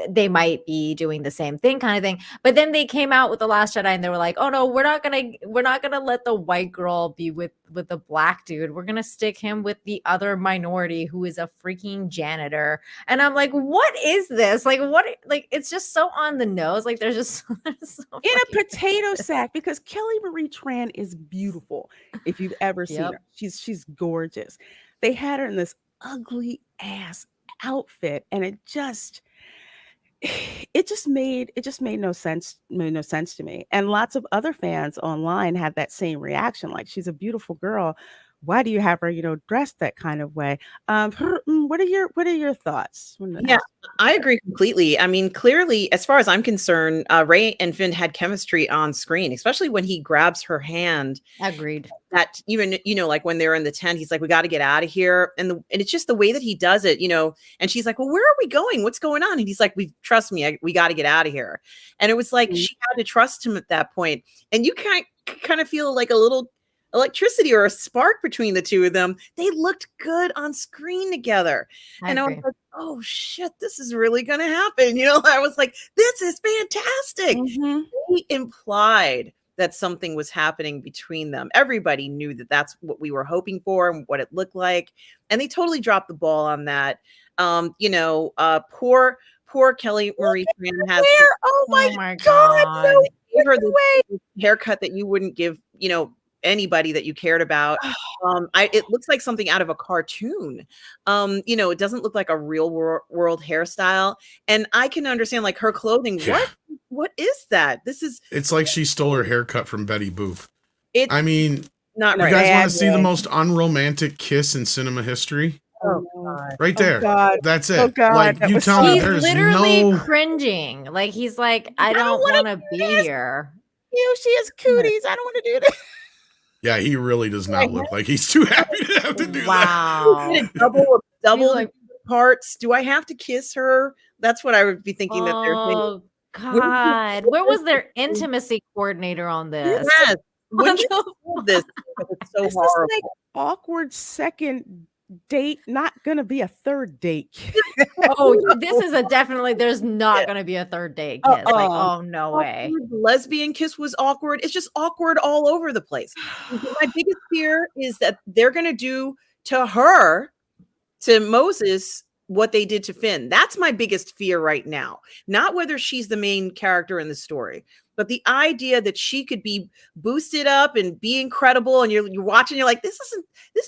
Speaker 3: they might be doing the same thing kind of thing. But then they came out with The Last Jedi and they were like, oh no, we're not gonna let the white girl be with the black dude. We're gonna stick him with the other minority who is a freaking janitor. And I'm like, what is this? Like, what? Like, it's just so on the nose. Like, there's just so
Speaker 2: in a potato sack, because Kelly Marie Tran is beautiful. If you've ever seen
Speaker 3: Yep.
Speaker 2: her, she's gorgeous. They had her in this ugly ass outfit, and it just made no sense to me. And lots of other fans online had that same reaction, like, she's a beautiful girl, why do you have her dressed that kind of way? What are your thoughts?
Speaker 1: Yeah, I agree completely. I mean, clearly, as far as I'm concerned, Ray and Finn had chemistry on screen, especially when he grabs her hand.
Speaker 3: Agreed.
Speaker 1: That even, like when they're in the tent, he's like, we got to get out of here. And it's just the way that he does it, and she's like, well, where are we going? What's going on? And he's like, trust me, we got to get out of here. And it was like, she had to trust him at that point. And you kind of feel like a little electricity or a spark between the two of them. They looked good on screen together. And I was like, oh shit, this is really going to happen. I was like, this is fantastic. He implied that something was happening between them. Everybody knew that that's what we were hoping for and what it looked like. And they totally dropped the ball on that. Poor Kelly Marie Tran has.
Speaker 3: Oh my God.
Speaker 1: No, gave her the haircut that you wouldn't give, anybody that you cared about. It looks like something out of a cartoon. It doesn't look like a real world hairstyle. And I can understand, like, her clothing.
Speaker 4: Yeah.
Speaker 1: What is that?
Speaker 4: It's like she stole her haircut from Betty Boop.
Speaker 1: It's
Speaker 4: I mean,
Speaker 1: not
Speaker 4: you
Speaker 1: right.
Speaker 4: guys want to see the most unromantic kiss in cinema history?
Speaker 1: Oh God.
Speaker 4: Right there.
Speaker 2: God.
Speaker 4: That's it.
Speaker 2: Oh, God.
Speaker 4: Like,
Speaker 2: That
Speaker 4: you
Speaker 2: was
Speaker 4: tell me
Speaker 3: He's
Speaker 4: there's
Speaker 3: literally
Speaker 4: no.
Speaker 3: cringing. Like, he's like, I don't want to be here.
Speaker 2: She has cooties. I don't want to do that.
Speaker 4: Yeah, he really does not look like he's too happy to have to do that.
Speaker 3: Wow.
Speaker 1: Double
Speaker 3: like-
Speaker 1: parts. Do I have to kiss her? That's what I would be thinking that they're thinking.
Speaker 3: Oh God. Where was their intimacy coordinator on this?
Speaker 1: Yes. When you do this, it's so
Speaker 2: This is
Speaker 1: horrible.
Speaker 2: like awkward second date, not gonna be a third date.
Speaker 3: Oh, this is definitely, there's not going to be a third date kiss. Like, oh, no way.
Speaker 1: The lesbian kiss was awkward. It's just awkward all over the place. My biggest fear is that they're going to do to Moses, what they did to Finn. That's my biggest fear right now. Not whether she's the main character in the story, but the idea that she could be boosted up and be incredible. And you're watching, you're like, this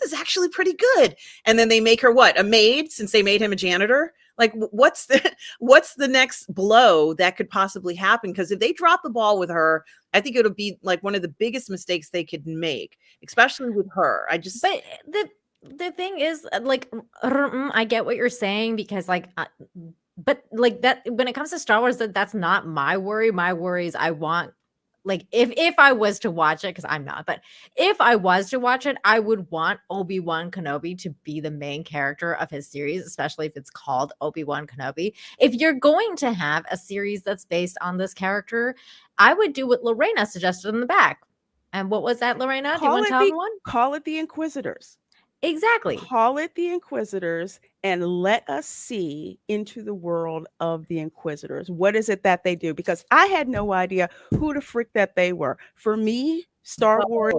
Speaker 1: is actually pretty good. And then they make her what? A maid, since they made him a janitor. Like, what's the next blow that could possibly happen? Because if they drop the ball with her, I think it'll be like one of the biggest mistakes they could make, especially with her.
Speaker 3: But the thing is, like, I get what you're saying, because like, but like that, when it comes to Star Wars, that's not my worry. My worry is I want, like, if I was to watch it, because I'm not, but if I was to watch it, I would want Obi-Wan Kenobi to be the main character of his series, especially if it's called Obi-Wan Kenobi. If you're going to have a series that's based on this character, I would do what Lorena suggested in the back. And what was that, Lorena? Do you want to tell everyone?
Speaker 2: Call it the Inquisitors.
Speaker 3: Exactly.
Speaker 2: Call it the Inquisitors and let us see into the world of the Inquisitors. What is it that they do? Because I had no idea who the frick that they were. For me, Star Wars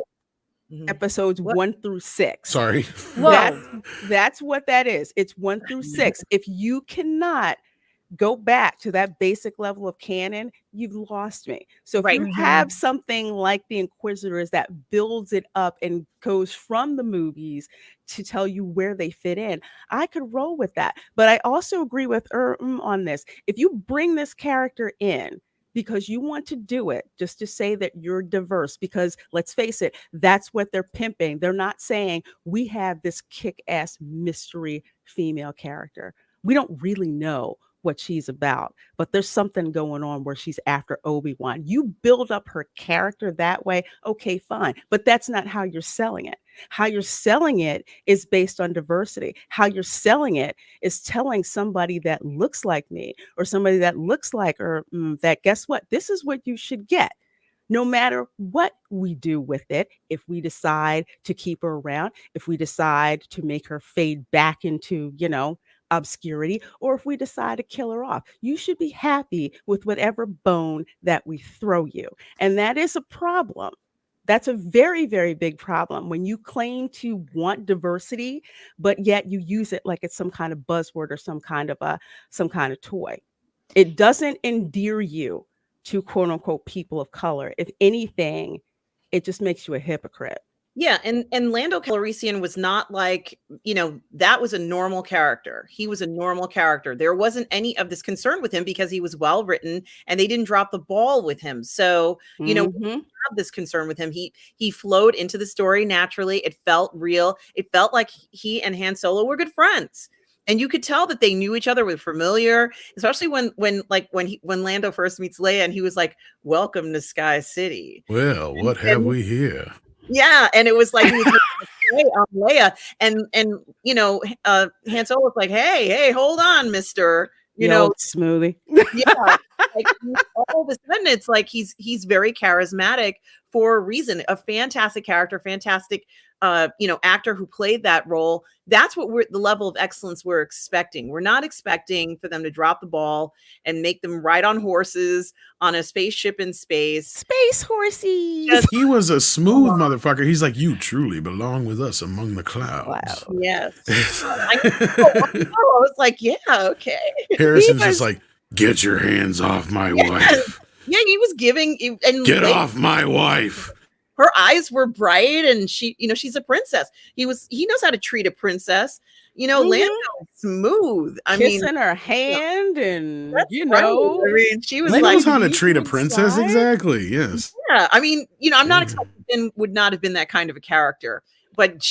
Speaker 2: episodes 1 through 6.
Speaker 4: Sorry.
Speaker 2: That's what that is. It's 1 through 6. If you cannot go back to that basic level of canon, you've lost me. So if you have something like the Inquisitors that builds it up and goes from the movies to tell you where they fit in, I could roll with that. But I also agree with on this. If you bring this character in because you want to do it just to say that you're diverse, because let's face it, that's what they're pimping. They're not saying we have this kick-ass mystery female character. We don't really know what she's about, but there's something going on where she's after Obi-Wan. You build up her character that way, okay, fine, but that's not how you're selling it. How you're selling it is based on diversity. How you're selling it is telling somebody that looks like me or somebody that looks like her that, guess what, this is what you should get. No matter what we do with it, if we decide to keep her around, if we decide to make her fade back into, obscurity, or if we decide to kill her off. You should be happy with whatever bone that we throw you. And that is a problem. That's a very, very big problem when you claim to want diversity, but yet you use it like it's some kind of buzzword or some kind of toy. It doesn't endear you to quote unquote people of color. If anything, it just makes you a hypocrite.
Speaker 1: Yeah, and Lando Calrissian was not like, that was a normal character. He was a normal character. There wasn't any of this concern with him because he was well written and they didn't drop the ball with him. So, we have this concern with him. He flowed into the story naturally. It felt real. It felt like he and Han Solo were good friends. And you could tell that they knew each other, were familiar, especially when Lando first meets Leia and he was like, "Welcome to Sky City."
Speaker 4: Well, what have we here?
Speaker 1: Yeah, and it was like he was on Leia, and Han Solo was like, "Hey, hold on, Mister."
Speaker 2: Smoothie.
Speaker 1: Yeah, like all of a sudden, it's like he's very charismatic for a reason. A fantastic character, fantastic, actor who played that role. That's what the level of excellence we're expecting. We're not expecting for them to drop the ball and make them ride on horses on a spaceship in space.
Speaker 2: Space horses.
Speaker 4: He was a smooth motherfucker. He's like, "You truly belong with us among the clouds."
Speaker 2: Wow.
Speaker 1: Yes. I was like, yeah, okay.
Speaker 4: Harrison's just like, "Get your hands off my wife."
Speaker 1: Yeah, he was giving. And
Speaker 4: Get off my wife.
Speaker 1: Her eyes were bright, and she's a princess. He knows how to treat a princess. Lando is smooth.
Speaker 2: Kissing her hand, and
Speaker 1: right. She was
Speaker 4: he
Speaker 1: like,
Speaker 4: knows how to treat a princess. Exactly. Yes.
Speaker 1: Yeah. I'm not expecting Ben would not have been that kind of a character. But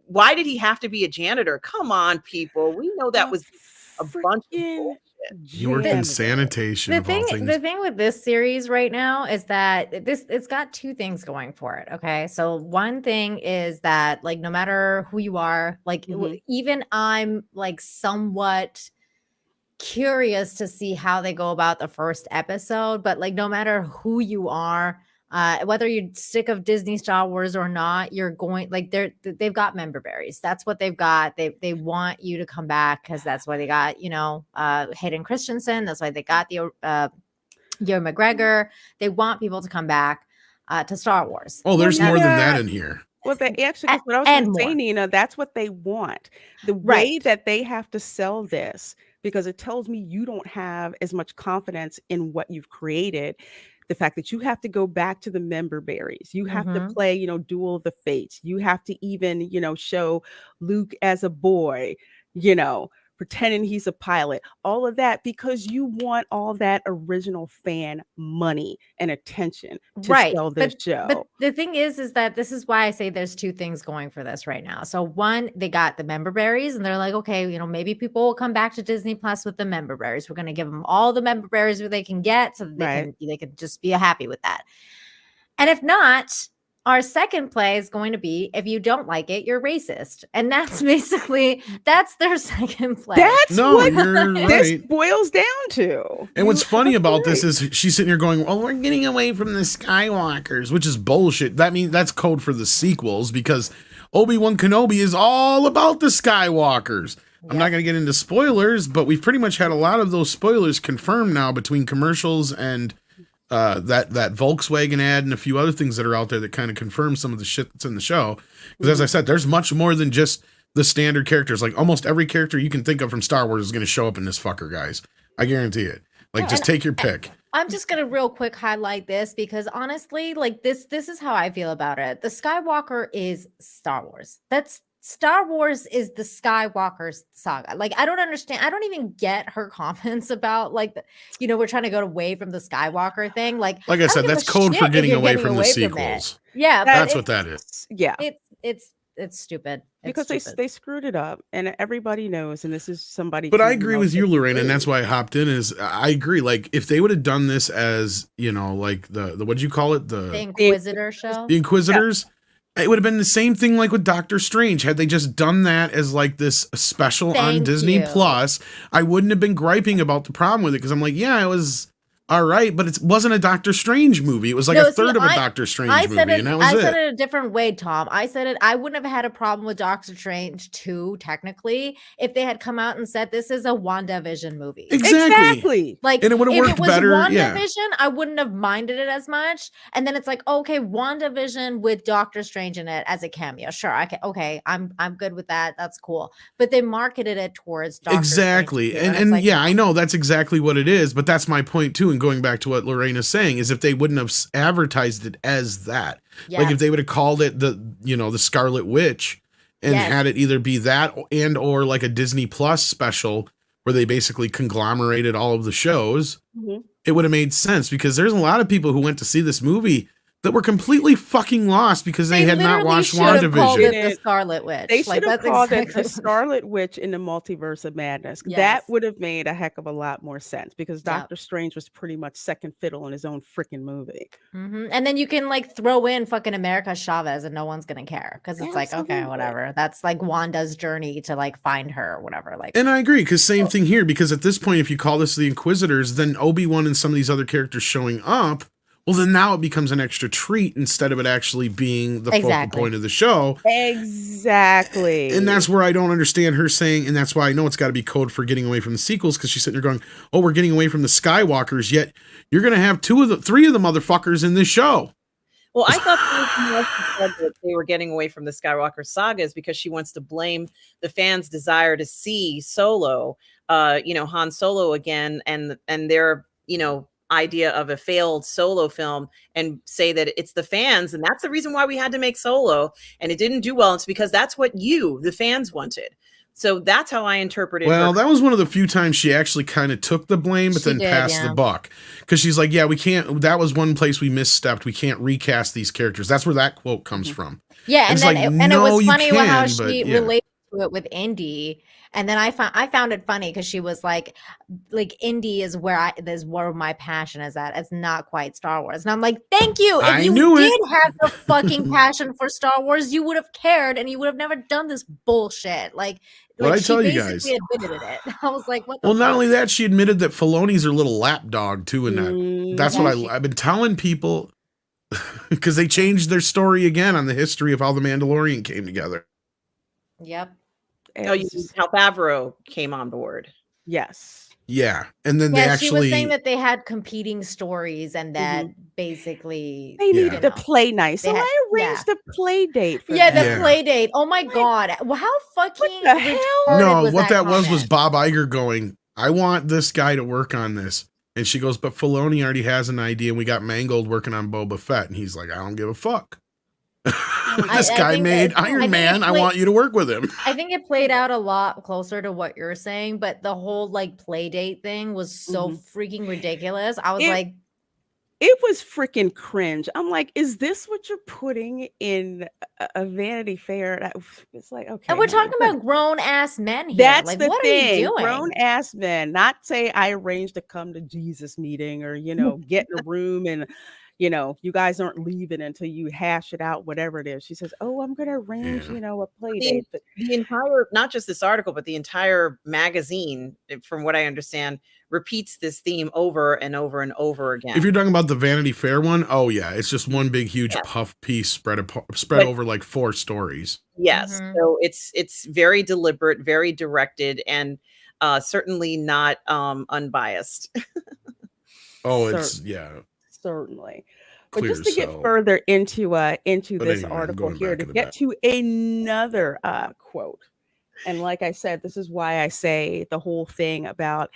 Speaker 1: why did he have to be a janitor? Come on, people. We know that was a bunch of bullshit.
Speaker 4: He worked in sanitation.
Speaker 3: The thing with this series right now is that it's got two things going for it. Okay, so one thing is that, like, no matter who you are, like, even I'm like somewhat curious to see how they go about the first episode, but like, no matter who you are, whether you're sick of Disney Star Wars or not, you're going, like, they've got member berries. That's what they've got. They want you to come back because that's why they got, Hayden Christensen. That's why they got the Ewan McGregor. They want people to come back to Star Wars.
Speaker 4: Oh, there's more than that in here.
Speaker 2: Well, they actually, that's what I was saying, Nina. That's what they want. The way that they have to sell this, because it tells me you don't have as much confidence in what you've created. The fact that you have to go back to the member berries, you have to play, Duel of the Fates. You have to even, show Luke as a boy, pretending he's a pilot, all of that, because you want all that original fan money and attention to sell this show.
Speaker 3: But the thing is that this is why I say there's two things going for this right now. So one, they got the member berries and they're like, okay, maybe people will come back to Disney Plus with the member berries. We're going to give them all the member berries that they can get so that they can just be happy with that. And if not, our second play is going to be, if you don't like it, you're racist. And that's that's their second play.
Speaker 2: That's what
Speaker 4: this
Speaker 2: boils down to.
Speaker 4: And what's funny about this is she's sitting here going, "Well, we're getting away from the Skywalkers," which is bullshit. That means that's code for the sequels, because Obi-Wan Kenobi is all about the Skywalkers. I'm not going to get into spoilers, but we've pretty much had a lot of those spoilers confirmed now between commercials and that Volkswagen ad and a few other things that are out there that kind of confirm some of the shit that's in the show. Because as I said, there's much more than just the standard characters. Like, almost every character you can think of from Star Wars is going to show up in this fucker, guys. I guarantee it. Like, just take your pick.
Speaker 3: I'm just going to real quick highlight this because honestly, like, this is how I feel about it. The Skywalker is Star Wars. Star Wars is the Skywalker saga. Like, I don't understand. I don't even get her comments about, like, we're trying to go away from the Skywalker thing. Like
Speaker 4: I said, that's code for getting away from the sequels.
Speaker 3: Yeah,
Speaker 4: that's what that is.
Speaker 2: Yeah,
Speaker 3: it's stupid.
Speaker 2: Because they screwed it up, and everybody knows. And this is somebody.
Speaker 4: But I agree with you, Lorraine, and that's why I hopped in. I agree. Like, if they would have done this as like the what did you call it, the
Speaker 3: Inquisitor show,
Speaker 4: the Inquisitors. Yeah. It would have been the same thing like with Doctor Strange. Had they just done that as like this special on Disney Plus, I wouldn't have been griping about the problem with it, because I'm like, yeah, it was all right, but it wasn't a Doctor Strange movie. It was like
Speaker 3: No,
Speaker 4: a third
Speaker 3: see,
Speaker 4: of a Doctor Strange
Speaker 3: I said
Speaker 4: movie,
Speaker 3: it.
Speaker 4: and that was
Speaker 3: I said
Speaker 4: it.
Speaker 3: it a different way, Tom. I said it. I wouldn't have had a problem with Doctor Strange 2, technically, if they had come out and said this is a WandaVision movie.
Speaker 4: Exactly.
Speaker 3: Like,
Speaker 4: And it would have
Speaker 3: if
Speaker 4: worked
Speaker 3: it was
Speaker 4: better.
Speaker 3: WandaVision, I wouldn't have minded it as much. And then it's like, okay, WandaVision with Doctor Strange in it as a cameo. Sure, I'm good with that. That's cool. But they marketed it towards Doctor
Speaker 4: Exactly.
Speaker 3: Strange 2,
Speaker 4: And
Speaker 3: it's like,
Speaker 4: yeah, I know that's exactly what it is, but that's my point too. And going back to what Lorena's saying is if they wouldn't have advertised it as that, like if they would have called it the Scarlet Witch and had it either be that and or like a Disney Plus special where they basically conglomerated all of the shows, it would have made sense because there's a lot of people who went to see this movie that were completely fucking lost because they had not watched WandaVision.
Speaker 3: The Scarlet Witch.
Speaker 2: They should have called it the Scarlet Witch in the Multiverse of Madness.
Speaker 3: Yes.
Speaker 2: That would have made a heck of a lot more sense because Doctor Strange was pretty much second fiddle in his own freaking movie.
Speaker 3: And then you can like throw in fucking America Chavez and no one's gonna care because it's like, okay, whatever. That's like Wanda's journey to like find her or whatever. Like,
Speaker 4: and I agree because same thing here because at this point, if you call this the Inquisitors, then Obi-Wan and some of these other characters showing up. Well, then now it becomes an extra treat instead of it actually being the focal point of the show.
Speaker 2: Exactly.
Speaker 4: And that's where I don't understand her saying, and that's why I know it's got to be code for getting away from the sequels, because she's sitting there going, oh, we're getting away from the Skywalkers, yet you're going to have 3 of the motherfuckers in this show.
Speaker 1: Well, I thought that they were getting away from the Skywalker sagas because she wants to blame the fans' desire to see Solo, Han Solo again, and their, idea of a failed Solo film and say that it's the fans and that's the reason why we had to make Solo and it didn't do well. It's because that's what the fans wanted. So that's how I interpreted.
Speaker 4: Well, that was one of the few times she actually kind of took the blame, but then passed the buck because she's like, yeah, we can't. That was one place we misstepped. We can't recast these characters. That's where that quote comes from.
Speaker 3: Yeah,
Speaker 4: and
Speaker 3: then it was funny how she related to it with Indy. And then I found it funny because she was like Indy is where my passion is at. It's not quite Star Wars. And I'm like, thank you. If you did have the fucking passion for Star Wars, you would have cared and you would have never done this bullshit. Like
Speaker 4: I tell you guys,
Speaker 3: admitted it. I was like, what the
Speaker 4: fuck? Not only that, she admitted that Filoni's her little lapdog too, and that's what I've been telling people because they changed their story again on the history of how the Mandalorian came together.
Speaker 3: Yep.
Speaker 1: How Favreau came on board.
Speaker 2: Yes.
Speaker 4: Yeah. And then they actually...
Speaker 3: she was saying that they had competing stories and that basically...
Speaker 2: They needed to play nice. So I arranged a play date for them.
Speaker 3: The play date. Oh my God. Well, how fucking...
Speaker 2: What the hell?
Speaker 4: No, what that was Bob Iger going, I want this guy to work on this. And she goes, but Filoni already has an idea and we got Mangold working on Boba Fett. And he's like, I don't give a fuck. This guy made Iron Man. I want you to work with him.
Speaker 3: I think it played out a lot closer to what you're saying, but the whole like play date thing was so freaking ridiculous. I was like,
Speaker 2: it was freaking cringe. I'm like, is this what you're putting in a Vanity Fair? It's like, okay.
Speaker 3: And we're talking about grown ass men here.
Speaker 2: That's
Speaker 3: like,
Speaker 2: the
Speaker 3: what
Speaker 2: thing.
Speaker 3: Are you doing?
Speaker 2: Grown ass men. Not say I arranged to come to Jesus meeting or get in a room and. You guys aren't leaving until you hash it out, whatever it is. She says, oh, I'm going to arrange, a play date.
Speaker 1: The entire, not just this article, but the entire magazine, from what I understand, repeats this theme over and over and over again.
Speaker 4: If you're talking about the Vanity Fair one, oh yeah, it's just one big, huge puff piece spread over like 4 stories.
Speaker 1: Yes. So it's very deliberate, very directed, and certainly not unbiased.
Speaker 2: Certainly. But just to get further into this article here, to get to another quote. And like I said, this is why I say the whole thing about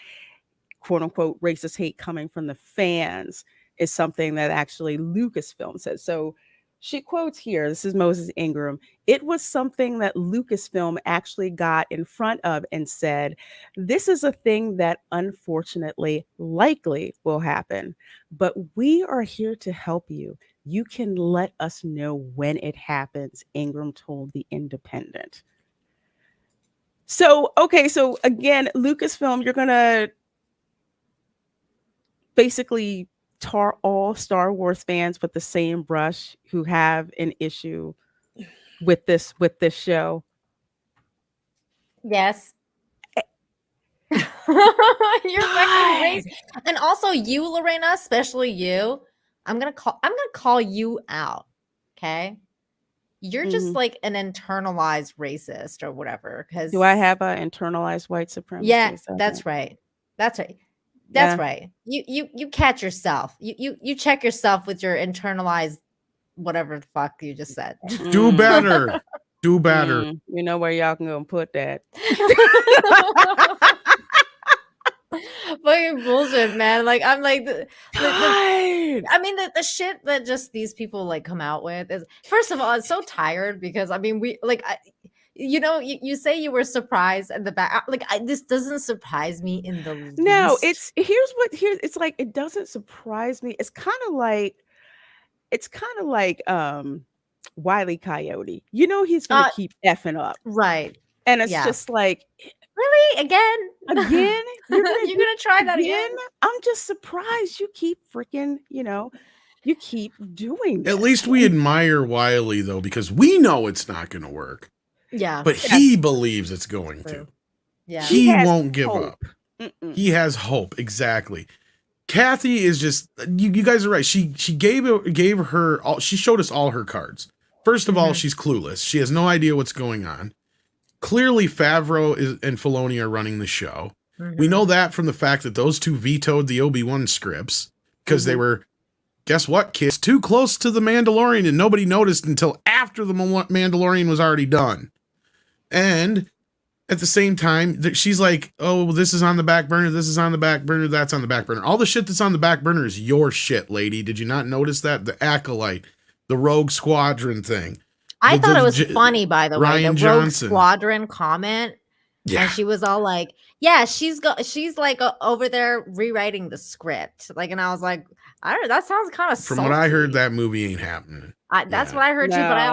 Speaker 2: quote unquote racist hate coming from the fans is something that actually Lucasfilm says. So she quotes here, this is Moses Ingram. It was something that Lucasfilm actually got in front of and said, this is a thing that unfortunately likely will happen, but we are here to help you. You can let us know when it happens, Ingram told The Independent. So, okay, so again, Lucasfilm, you're going to basically tar all Star Wars fans with the same brush who have an issue with this show.
Speaker 3: Yes. You're fucking racist. And also you, Lorena, especially you. I'm gonna call you out. Okay. You're just like an internalized racist or whatever. Because
Speaker 2: Do I have an internalized white supremacy?
Speaker 3: yeah, that's right. That's right. That's right. You catch yourself. You check yourself with your internalized whatever the fuck you just said.
Speaker 4: Do better. Do better.
Speaker 2: You know where y'all can go and put that.
Speaker 3: Fucking bullshit, man. Like I'm like I mean the shit that just these people like come out with is, first of all, it's so tired because I mean we like you say you were surprised at the back, like this doesn't surprise me in the least.
Speaker 2: No, it's like it doesn't surprise me. It's kind of like Wile E. Coyote. You know he's gonna keep effing up,
Speaker 3: right?
Speaker 2: And it's just like,
Speaker 3: really, again,
Speaker 2: you're
Speaker 3: gonna try that again?
Speaker 2: I'm just surprised you keep freaking, you keep doing this.
Speaker 4: At least we admire Wiley though, because we know it's not going to work.
Speaker 3: Yeah,
Speaker 4: but he believes it's going to.
Speaker 3: Yeah,
Speaker 4: he won't give up. He has hope. Exactly. Kathy is just, you guys are right. She gave her all, she showed us all her cards. First of all, she's clueless. She has no idea what's going on. Clearly, Favreau and Filoni are running the show. We know that from the fact that those two vetoed the Obi-Wan scripts because they were, guess what, kids, too close to the Mandalorian, and nobody noticed until after the Mandalorian was already done. And at the same time, she's like, oh, this is on the back burner, this is on the back burner, that's on the back burner. All the shit that's on the back burner is your shit, lady. Did you not notice that? The Acolyte, the Rogue Squadron thing.
Speaker 3: I thought it was funny, by the way, the Rogue Squadron comment.
Speaker 4: Yeah.
Speaker 3: And she was all like, yeah, she's like over there rewriting the script. Like, and I was like, I don't know, that sounds kind of
Speaker 4: From
Speaker 3: salty.
Speaker 4: what I heard, that movie ain't happening.
Speaker 3: That's what I heard too, but I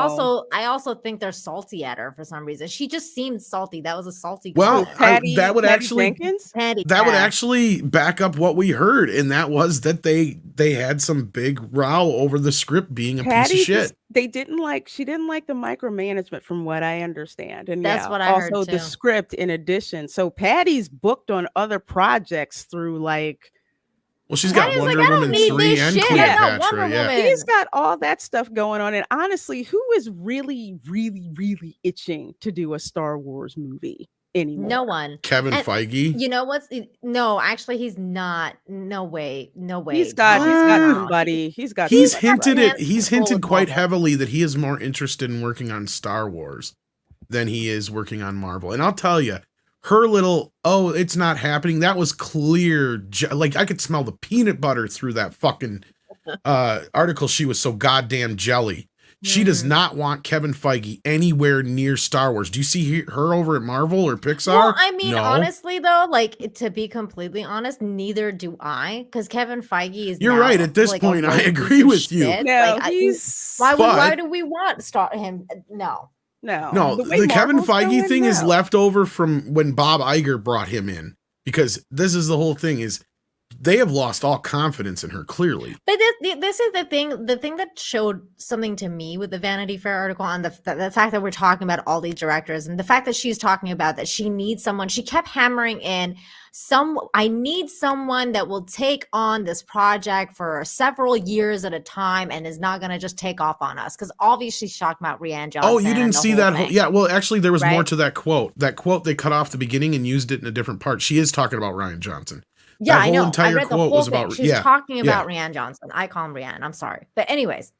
Speaker 3: also think they're salty at her for some reason. She just seemed salty. That was a salty comment.
Speaker 4: That would actually
Speaker 3: would
Speaker 4: actually back up what we heard, and that was that they had some big row over the script being a piece of shit.
Speaker 2: She didn't like the micromanagement, from what I understand, and
Speaker 3: that's what I heard too.
Speaker 2: Also the script in addition. So Patty's booked on other projects through like.
Speaker 4: Well, she's got Wonder Woman 3 and Cleopatra. Yeah,
Speaker 2: he's got all that stuff going on. And honestly, who is really, really, really itching to do a Star Wars movie anymore?
Speaker 3: No one.
Speaker 4: Kevin Feige.
Speaker 3: You know what's? No, actually, he's not. No way.
Speaker 2: He's got somebody.
Speaker 4: He's hinted quite heavily that he is more interested in working on Star Wars than he is working on Marvel. And I'll tell you, her little, oh, it's not happening, that was clear. Like, I could smell the peanut butter through that fucking article. She was so goddamn jelly. She does not want Kevin Feige anywhere near Star Wars. Do you see her over at Marvel or Pixar?
Speaker 3: Well, I mean, honestly, though, like, to be completely honest, neither do I. Because Kevin Feige is.
Speaker 4: You're right. At this point, I agree with you.
Speaker 2: No,
Speaker 3: like, why do we want him?
Speaker 4: No, the Kevin Feige thing is left over from when Bob Iger brought him in, because this is the whole thing is they have lost all confidence in her, clearly.
Speaker 3: But this is the thing that showed something to me with the Vanity Fair article on the fact that we're talking about all these directors, and the fact that she's talking about that she needs someone. She kept hammering in I need someone that will take on this project for several years at a time and is not going to just take off on us. Because obviously she's talking about Rian Johnson.
Speaker 4: Oh, you didn't see that? Yeah, well, actually, there was more to that quote. That quote they cut off the beginning and used it in a different part. She is talking about Rian Johnson.
Speaker 3: Yeah, I know.
Speaker 4: Entire
Speaker 3: I read the
Speaker 4: quote
Speaker 3: whole
Speaker 4: was
Speaker 3: thing.
Speaker 4: about.
Speaker 3: She's talking about Rian Johnson. I call him Rian. I'm sorry, but anyways,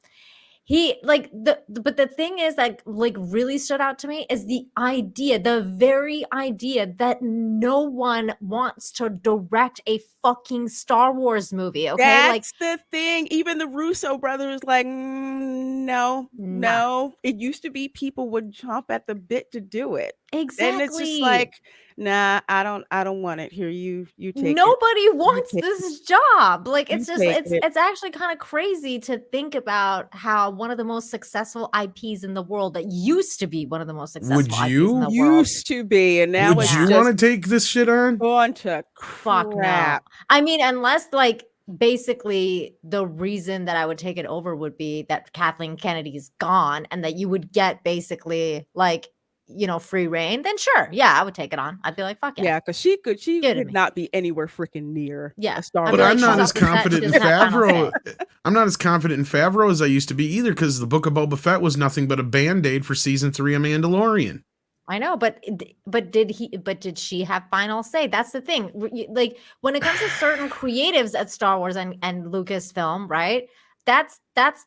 Speaker 3: he like but the thing is that like really stood out to me is the very idea that no one wants to direct a fucking Star Wars movie. Okay,
Speaker 2: that's the thing. Even the Russo brothers, like, no. It used to be people would jump at the bit to do it.
Speaker 3: Exactly,
Speaker 2: and it's just like, nah, I don't want it. Here, you take.
Speaker 3: Nobody wants this job. Like, it's just it's actually kind of crazy to think about how one of the most successful IPs in the world that used to be one of the most successful IPs in the world.
Speaker 2: Used to be, and now
Speaker 4: would you want to take this shit on?
Speaker 2: On to
Speaker 3: fuck no. I mean, unless like basically the reason that I would take it over would be that Kathleen Kennedy is gone and that you would get basically like free reign, then sure, yeah, I would take it on. I'd be like, fuck yeah.
Speaker 2: Yeah, because she could
Speaker 3: me.
Speaker 2: not be anywhere freaking near
Speaker 3: Yeah,
Speaker 2: a Star
Speaker 3: I'd
Speaker 4: But
Speaker 3: be
Speaker 2: Wars.
Speaker 3: like,
Speaker 4: I'm
Speaker 3: she's
Speaker 4: not
Speaker 3: off
Speaker 4: as
Speaker 3: the set,
Speaker 4: confident
Speaker 3: she
Speaker 4: in
Speaker 3: doesn't have final
Speaker 4: Favreau.
Speaker 3: say.
Speaker 4: I'm not as confident in Favreau as I used to be either, because the Book of Boba Fett was nothing but a band-aid for season 3 of Mandalorian.
Speaker 3: I know, but did she have final say? That's the thing. Like when it comes to certain creatives at Star Wars and Lucasfilm, right? That's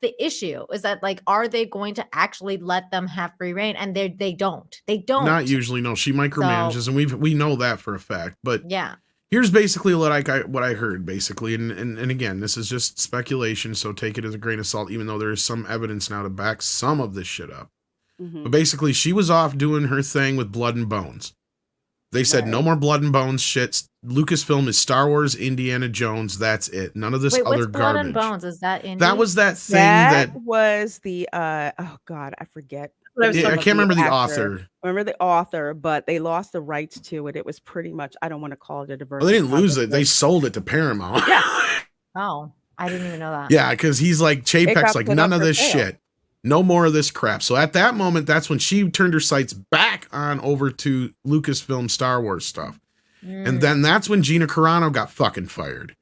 Speaker 3: the issue. Is that like, are they going to actually let them have free reign? And they don't. They don't.
Speaker 4: Not usually, no. She micromanages, and we know that for a fact. But
Speaker 3: Yeah.
Speaker 4: here's basically what I heard, basically, and again, this is just speculation, so take it as a grain of salt, even though there is some evidence now to back some of this shit up.
Speaker 2: Mhm.
Speaker 4: But basically, she was off doing her thing with Blood and Bones. They said no more Blood and Bones shit. Lucasfilm is Star Wars, Indiana Jones. That's it. None of this
Speaker 3: Wait,
Speaker 4: other
Speaker 3: what's Blood
Speaker 4: garbage.
Speaker 3: and Bones? Is that indie?
Speaker 4: That was that thing
Speaker 2: That
Speaker 4: that
Speaker 2: was the oh god, I forget.
Speaker 1: What I was
Speaker 2: the
Speaker 4: yeah, I
Speaker 2: name
Speaker 1: talking
Speaker 2: of
Speaker 4: can't remember the
Speaker 2: actor.
Speaker 4: author.
Speaker 2: Remember the author, but they lost the rights to it. It was pretty much, I don't want to call it a diversion.
Speaker 4: Well, they didn't lose it.
Speaker 2: project,
Speaker 4: They
Speaker 2: but
Speaker 4: sold it to Paramount.
Speaker 2: Yeah.
Speaker 3: Oh, I didn't even know that.
Speaker 4: Yeah, because he's like,
Speaker 2: got
Speaker 4: Chapek's like,
Speaker 2: put
Speaker 4: none
Speaker 2: up
Speaker 4: of
Speaker 2: for
Speaker 4: this
Speaker 2: sale.
Speaker 4: shit. No more of this crap. So at that moment, that's when she turned her sights back on over to Lucasfilm Star Wars stuff. And then that's when Gina Carano got fucking fired.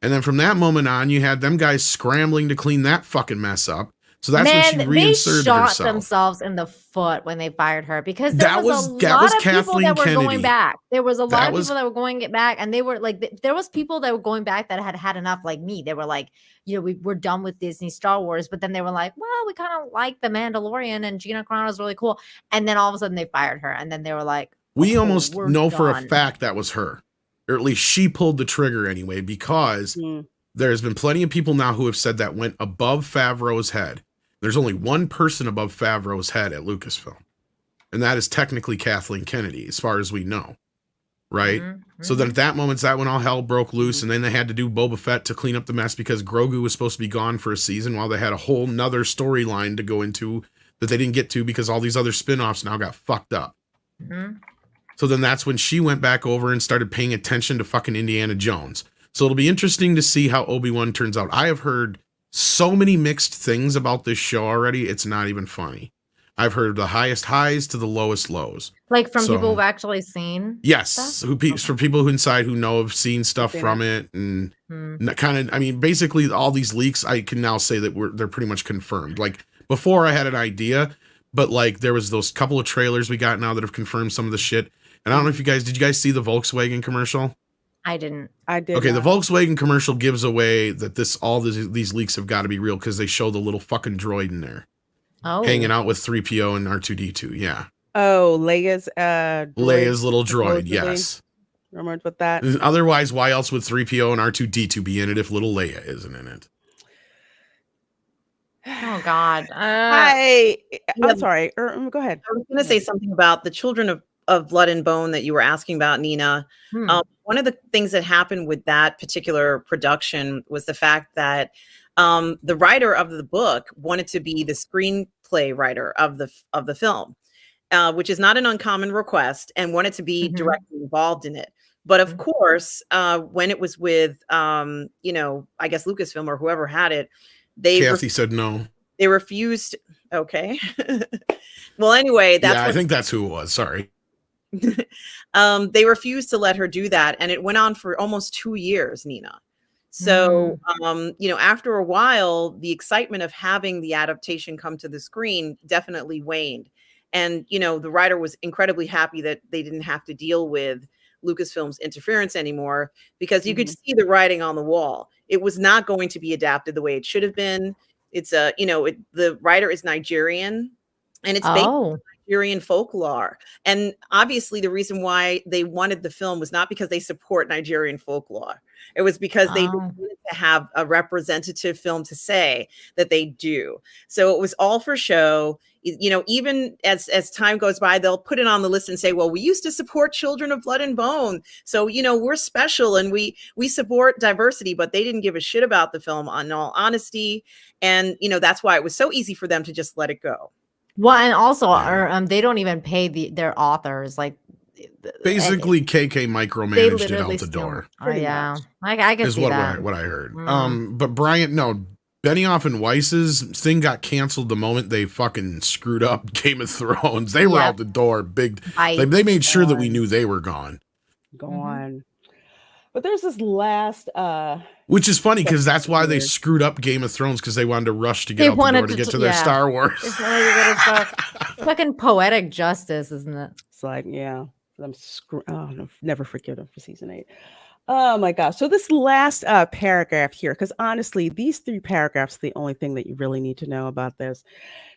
Speaker 4: And then from that moment on, you had them guys scrambling to clean that fucking mess up. So that's when she
Speaker 3: they
Speaker 4: reinserted
Speaker 3: shot
Speaker 4: herself.
Speaker 3: themselves in the foot when they fired her, because there
Speaker 4: That
Speaker 3: was a
Speaker 4: was- that
Speaker 3: lot
Speaker 4: was
Speaker 3: of people
Speaker 4: Kathleen
Speaker 3: that were
Speaker 4: Kennedy.
Speaker 3: going back. There was a lot
Speaker 4: That
Speaker 3: of
Speaker 4: was-
Speaker 3: people that were going it back, and they were like, there was people that were going back that had had enough, like me. They were like, we're done with Disney Star Wars, but then they were like, well, we kind of like The Mandalorian, and Gina Carano's really cool. And then all of a sudden they fired her, and then they were like,
Speaker 4: We
Speaker 3: "Oh,
Speaker 4: almost
Speaker 3: we're
Speaker 4: know for a
Speaker 3: done."
Speaker 4: fact that was her. Or at least she pulled the trigger anyway, because
Speaker 2: Mm.
Speaker 4: there's been plenty of people now who have said that went above Favreau's head. There's only one person above Favreau's head at Lucasfilm, and that is technically Kathleen Kennedy, as far as we know, right?
Speaker 3: Mhm,
Speaker 4: So then at that moment, that when all hell broke loose, and then they had to do Boba Fett to clean up the mess, because Grogu was supposed to be gone for a season while they had a whole nother storyline to go into that they didn't get to because all these other spin-offs now got fucked up.
Speaker 3: mhm.
Speaker 4: So then that's when she went back over and started paying attention to fucking Indiana Jones. So it'll be interesting to see how Obi-Wan turns out. I have heard so many mixed things about this show already, it's not even funny. I've heard the highest highs to the lowest lows.
Speaker 3: Like from
Speaker 4: So-
Speaker 3: people who've actually seen.
Speaker 4: Yes,
Speaker 3: Stuff?
Speaker 4: for people who inside who know have seen stuff
Speaker 2: Seen
Speaker 4: from it, and
Speaker 3: Hmm.
Speaker 4: kind of, I mean, basically all these leaks, I can now say that they're pretty much confirmed. Like before, I had an idea, but like there was those couple of trailers we got now that have confirmed some of the shit. And I don't know if did you guys see the Volkswagen commercial?
Speaker 3: I didn't.
Speaker 2: I did.
Speaker 4: Okay, the
Speaker 2: not.
Speaker 4: Volkswagen commercial gives away that these leaks have got to be real, because they show the little fucking droid in there
Speaker 3: Oh,
Speaker 4: hanging out with 3PO and R2D2. Yeah,
Speaker 2: Oh, Leia's
Speaker 4: Leia's little droid.
Speaker 2: supposedly.
Speaker 4: Yes.
Speaker 2: Remember with that?
Speaker 4: Otherwise, why else would 3PO and R2D2 be in it if little Leia isn't in it?
Speaker 3: Oh God.
Speaker 2: I'm
Speaker 1: Yeah.
Speaker 2: sorry. Go ahead.
Speaker 1: I was going to say something about the children of Blood and Bone that you were asking about, Nina.
Speaker 3: Hmm.
Speaker 1: One of the things that happened with that particular production was the fact that the writer of the book wanted to be the screenplay writer of the film, which is not an uncommon request, and wanted to be
Speaker 3: Mhm.
Speaker 1: directly involved in it. But of
Speaker 3: Mhm.
Speaker 1: course, when it was with, I guess Lucasfilm or whoever had it,
Speaker 4: Kathy said no.
Speaker 1: they refused. Okay. Well, anyway, that's
Speaker 4: Yeah, I
Speaker 1: what
Speaker 4: think that's who it was. Sorry.
Speaker 1: they refused to let her do that, and it went on for almost 2 years, Nina. So after a while, the excitement of having the adaptation come to the screen definitely waned, and the writer was incredibly happy that they didn't have to deal with Lucasfilm's interference anymore, because you could see the writing on the wall. It was not going to be adapted the way it should have been. It's the writer is Nigerian, and it's based
Speaker 3: Oh.
Speaker 1: Nigerian folklore. And obviously the reason why they wanted the film was not because they support Nigerian folklore. It was because they
Speaker 3: Oh.
Speaker 1: wanted to have a representative film to say that they do. So it was all for show. Even as time goes by, they'll put it on the list and say, well, we used to support Children of Blood and Bone. So, we're special and we support diversity, but they didn't give a shit about the film, in all honesty. And, that's why it was so easy for them to just let it go.
Speaker 3: Well, and also,
Speaker 4: Yeah.
Speaker 3: they don't even pay their authors. Like,
Speaker 4: Basically, KK
Speaker 3: they
Speaker 4: micromanaged it
Speaker 3: literally
Speaker 4: out the
Speaker 3: steal-
Speaker 4: door.
Speaker 3: Oh
Speaker 2: Pretty
Speaker 3: yeah,
Speaker 2: much.
Speaker 3: I can
Speaker 4: Is
Speaker 3: see
Speaker 4: what
Speaker 3: that.
Speaker 4: I heard.
Speaker 3: Mm.
Speaker 4: But Brian, no, Benioff and Weiss's thing got canceled the moment they fucking screwed up Game of Thrones. They were out the door big. They made sure that we knew they were gone.
Speaker 2: Gone. But there's this last
Speaker 4: which is funny because that's why they screwed up Game of Thrones, because they wanted to rush to get out the door to get to their Star Wars.
Speaker 3: Fucking poetic justice, isn't it?
Speaker 2: It's like, yeah, I'm never forgive them for season 8. Oh my gosh. So this last paragraph here, because honestly, these 3 paragraphs are the only thing that you really need to know about this.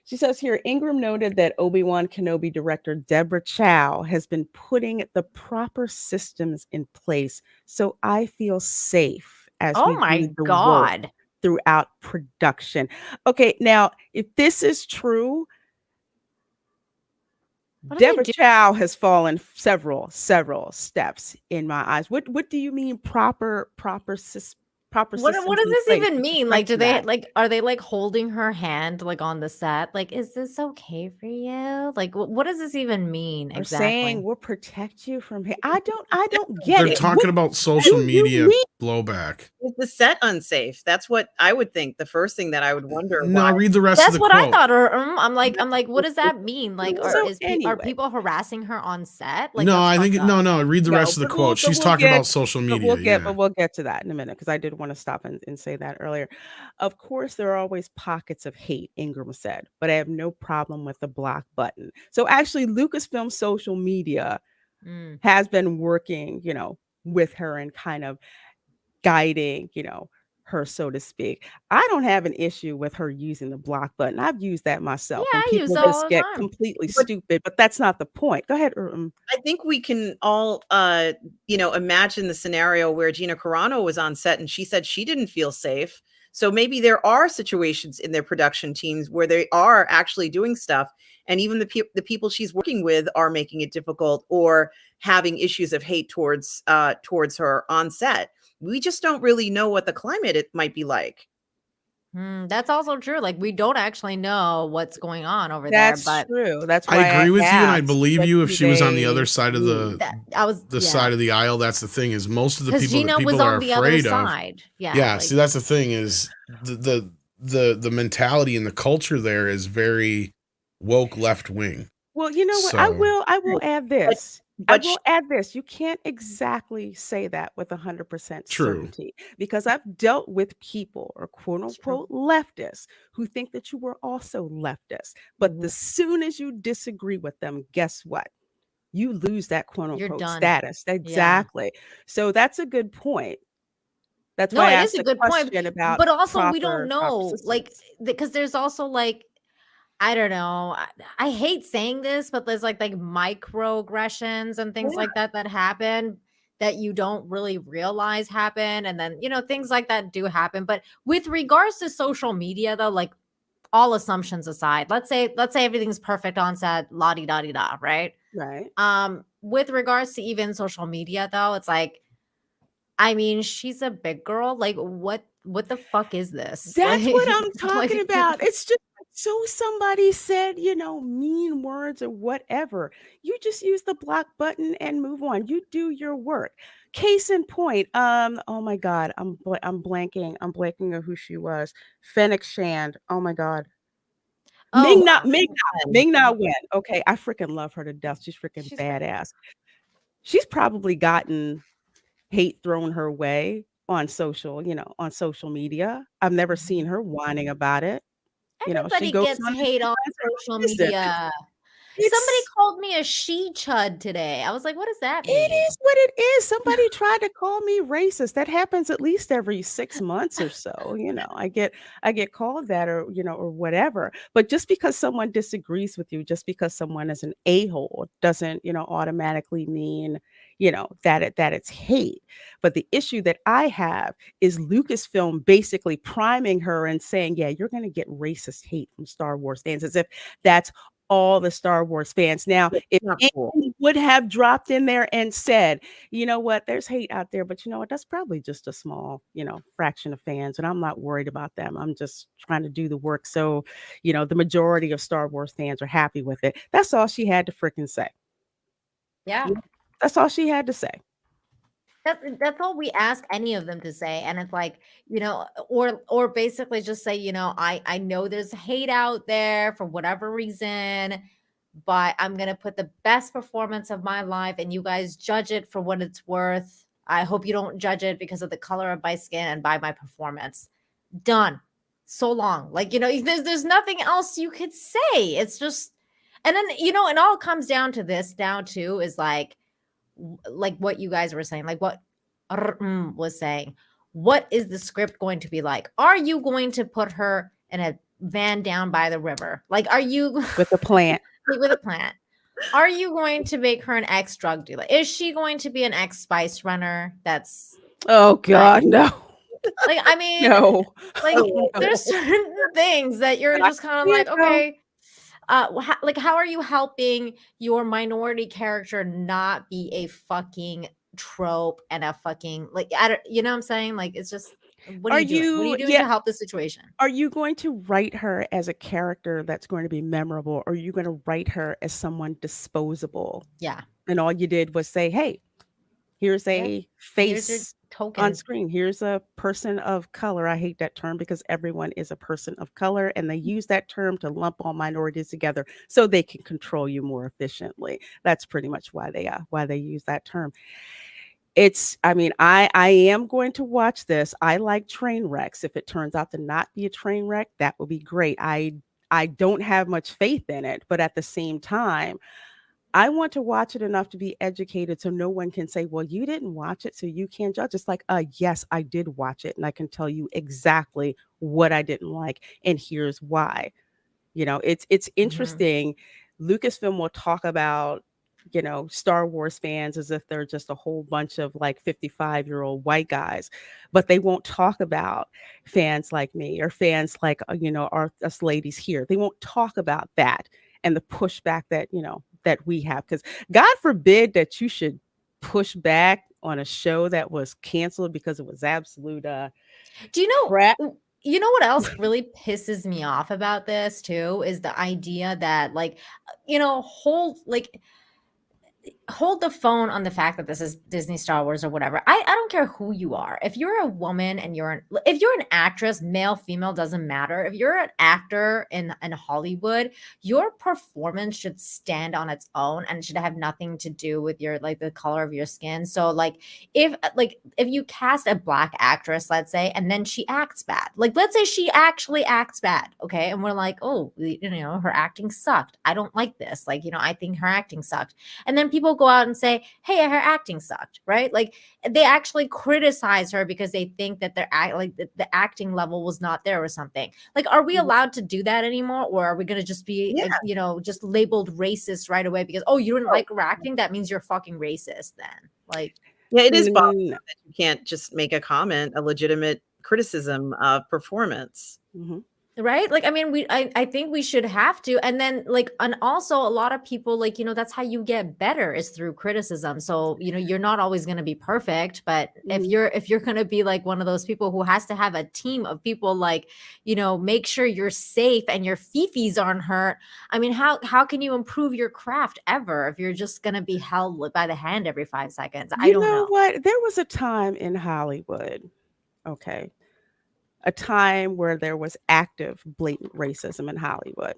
Speaker 2: She says here, Ingram noted that Obi-Wan Kenobi director Deborah Chow has been putting the proper systems in place, so I feel safe as we do the work throughout production. Okay, now, if this is true, Deborah Chow has fallen several steps in my eyes. What do you mean proper systems? What
Speaker 3: does this even mean? Like, do they are they like holding her hand like on the set? Like, is this okay for you? Like, what does this even mean exactly?
Speaker 2: Saying we'll protect you from here. I don't get it.
Speaker 4: They're talking about social media blowback.
Speaker 1: Is the set unsafe? That's what I would think. The first thing that I would wonder.
Speaker 4: No, read the rest of the quote.
Speaker 3: That's what I thought. Or I'm like, what does that mean? Like, are people harassing her on set? Like,
Speaker 4: no, I think no. Read the rest of the quote. She's talking about social media.
Speaker 2: But we'll get to that in a minute, because I did want to stop and say that earlier. Of course, there are always pockets of hate, Ingram said, but I have no problem with the block button. So actually, Lucasfilm social media has been working, with her and kind of guiding, her, so to speak. I don't have an issue with her using the block button. I've used that myself.
Speaker 3: Yeah,
Speaker 2: and people just get completely stupid, but that's not the point. Go ahead.
Speaker 1: I think we can all, imagine the scenario where Gina Carano was on set and she said she didn't feel safe. So maybe there are situations in their production teams where they are actually doing stuff, and even the people she's working with are making it difficult or having issues of hate towards her on set. We just don't really know what the climate it might be like.
Speaker 3: That's also true. like, we don't actually know what's going on over there. But
Speaker 2: true. That's why
Speaker 4: I agree with you, and I believe you if she was on the other side of side of the aisle. That's the thing, is most of the people
Speaker 3: Gina
Speaker 4: that people
Speaker 3: was
Speaker 4: are
Speaker 3: on the
Speaker 4: afraid
Speaker 3: other
Speaker 4: of.
Speaker 3: side.
Speaker 4: Yeah. See, that's the thing, is the mentality and the culture there is very woke left wing.
Speaker 2: Well, you know what? I will add this. I will add this. You can't exactly say that with 100% certainty, because I've dealt with people, or quote unquote leftists, who think that you were also leftist. But as soon as you disagree with them, guess what? You lose that quote unquote status. Exactly. So that's a good point. That's why I asked a good point about,
Speaker 3: but also we don't know, like, because there's also like, I don't know. I hate saying this, but there's like microaggressions and things like that happen that you don't really realize happen. And then, things like that do happen. But with regards to social media, though, like, all assumptions aside, let's say everything's perfect on set, la-di-da-di-da, right?
Speaker 2: Right.
Speaker 3: With regards to even social media, though, it's like, I mean, she's a big girl. Like, what the fuck is this?
Speaker 2: That's what I'm talking about. It's just, so somebody said, mean words or whatever. You just use the block button and move on. You do your work. Case in point. Oh my God, I'm blanking on who she was. Fennec Shand. Oh my God. Ming-Na Wen. Okay, I freaking love her to death. She's freaking badass. She's probably gotten hate thrown her way on social media. I've never seen her whining about it.
Speaker 3: Everybody gets hate on social media. Somebody called me a she-chud today. I was like, what does that mean?
Speaker 2: It is what it is. Somebody tried to call me racist. That happens at least every 6 months or so. I get called that, or whatever. But just because someone disagrees with you, just because someone is an a-hole, doesn't, automatically mean, that it's hate. But the issue that I have is Lucasfilm basically priming her and saying, yeah, you're going to get racist hate from Star Wars fans, as if that's all the Star Wars fans. Now, if anyone would have dropped in there and said, you know what, there's hate out there, but you know what, that's probably just a small, fraction of fans, and I'm not worried about them. I'm just trying to do the work so, the majority of Star Wars fans are happy with it. That's all she had to freaking say.
Speaker 3: Yeah.
Speaker 2: That's all she had to say.
Speaker 3: That's all we ask any of them to say, and it's like, or basically just say, I know there's hate out there for whatever reason, but I'm gonna put the best performance of my life, and you guys judge it for what it's worth. I hope you don't judge it because of the color of my skin and by my performance. Done. So long. Like, there's nothing else you could say. It's just, and then, it all comes down to this now too, is like what you guys were saying, like what was saying. What is the script going to be like? Are you going to put her in a van down by the river? Like, are you
Speaker 2: with a plant?
Speaker 3: with a plant? Are you going to make her an ex drug dealer? Is she going to be an ex spice runner? That's
Speaker 2: Oh God, no.
Speaker 3: like, I mean,
Speaker 2: No.
Speaker 3: like
Speaker 2: Oh, no.
Speaker 3: there's certain things that you're
Speaker 2: I
Speaker 3: just kind of
Speaker 2: can't
Speaker 3: like,
Speaker 2: go.
Speaker 3: okay, like how are you helping your minority character not be a fucking trope and a fucking like, I don't, you know what I'm saying? Like, it's just, what are
Speaker 2: Are
Speaker 3: you doing? What are
Speaker 2: you
Speaker 3: you doing
Speaker 2: yeah,
Speaker 3: to help the situation?
Speaker 2: are you going to write her as a character that's going to be memorable, or are you going to write her as someone disposable?
Speaker 3: Yeah.
Speaker 2: And all you did was say, hey, here's
Speaker 3: Yeah.
Speaker 2: a
Speaker 3: Here's your
Speaker 2: face
Speaker 3: token.
Speaker 2: on screen. Here's a person of color. I hate that term because everyone is a person of color, and they use that term to lump all minorities together so they can control you more efficiently. That's pretty much why they use that term. I am going to watch this. I like train wrecks. If it turns out to not be a train wreck, that would be great. I don't have much faith in it, but at the same time, I want to watch it enough to be educated so no one can say, well, you didn't watch it, so you can't judge. It's like, yes, I did watch it, and I can tell you exactly what I didn't like, and here's why. It's interesting. Lucasfilm will talk about, Star Wars fans as if they're just a whole bunch of like 55-year-old white guys, but they won't talk about fans like me or fans like, us ladies here. They won't talk about that and the pushback that we have. Because God forbid that you should push back on a show that was canceled because it was absolute
Speaker 3: Do you know
Speaker 2: crap.
Speaker 3: you know what else really pisses me off about this too is the idea that like, hold the phone on the fact that this is Disney, Star Wars, or whatever. I don't care who you are. If you're a woman and if you're an actress, male, female, doesn't matter. If you're an actor in Hollywood, your performance should stand on its own and should have nothing to do with your like the color of your skin. So if you cast a black actress, let's say, and then she acts bad, like let's say she actually acts bad, okay, and we're like, oh, her acting sucked. I don't like this. Like, I think her acting sucked. And then people go out and say, hey, her acting sucked, right? Like they actually criticize her because they think that the acting level was not there or something. Like, are we allowed to do that anymore? Or are we going to just be, just labeled racist right away because, oh, you didn't like her acting? That means you're fucking racist then. Like,
Speaker 1: yeah, it is bothersome that you can't just make a comment, a legitimate criticism of performance.
Speaker 2: Mm-hmm.
Speaker 3: Right? Like, I mean, I think we should have to. And then and also a lot of people that's how you get better is through criticism. So, you're not always going to be perfect, but if you're going to be like one of those people who has to have a team of people, like, make sure you're safe and your fifis aren't hurt. I mean, how can you improve your craft ever if you're just going to be held by the hand every 5 seconds? I don't know.
Speaker 2: What? There was a time in Hollywood, okay, a time where there was active, blatant racism in Hollywood,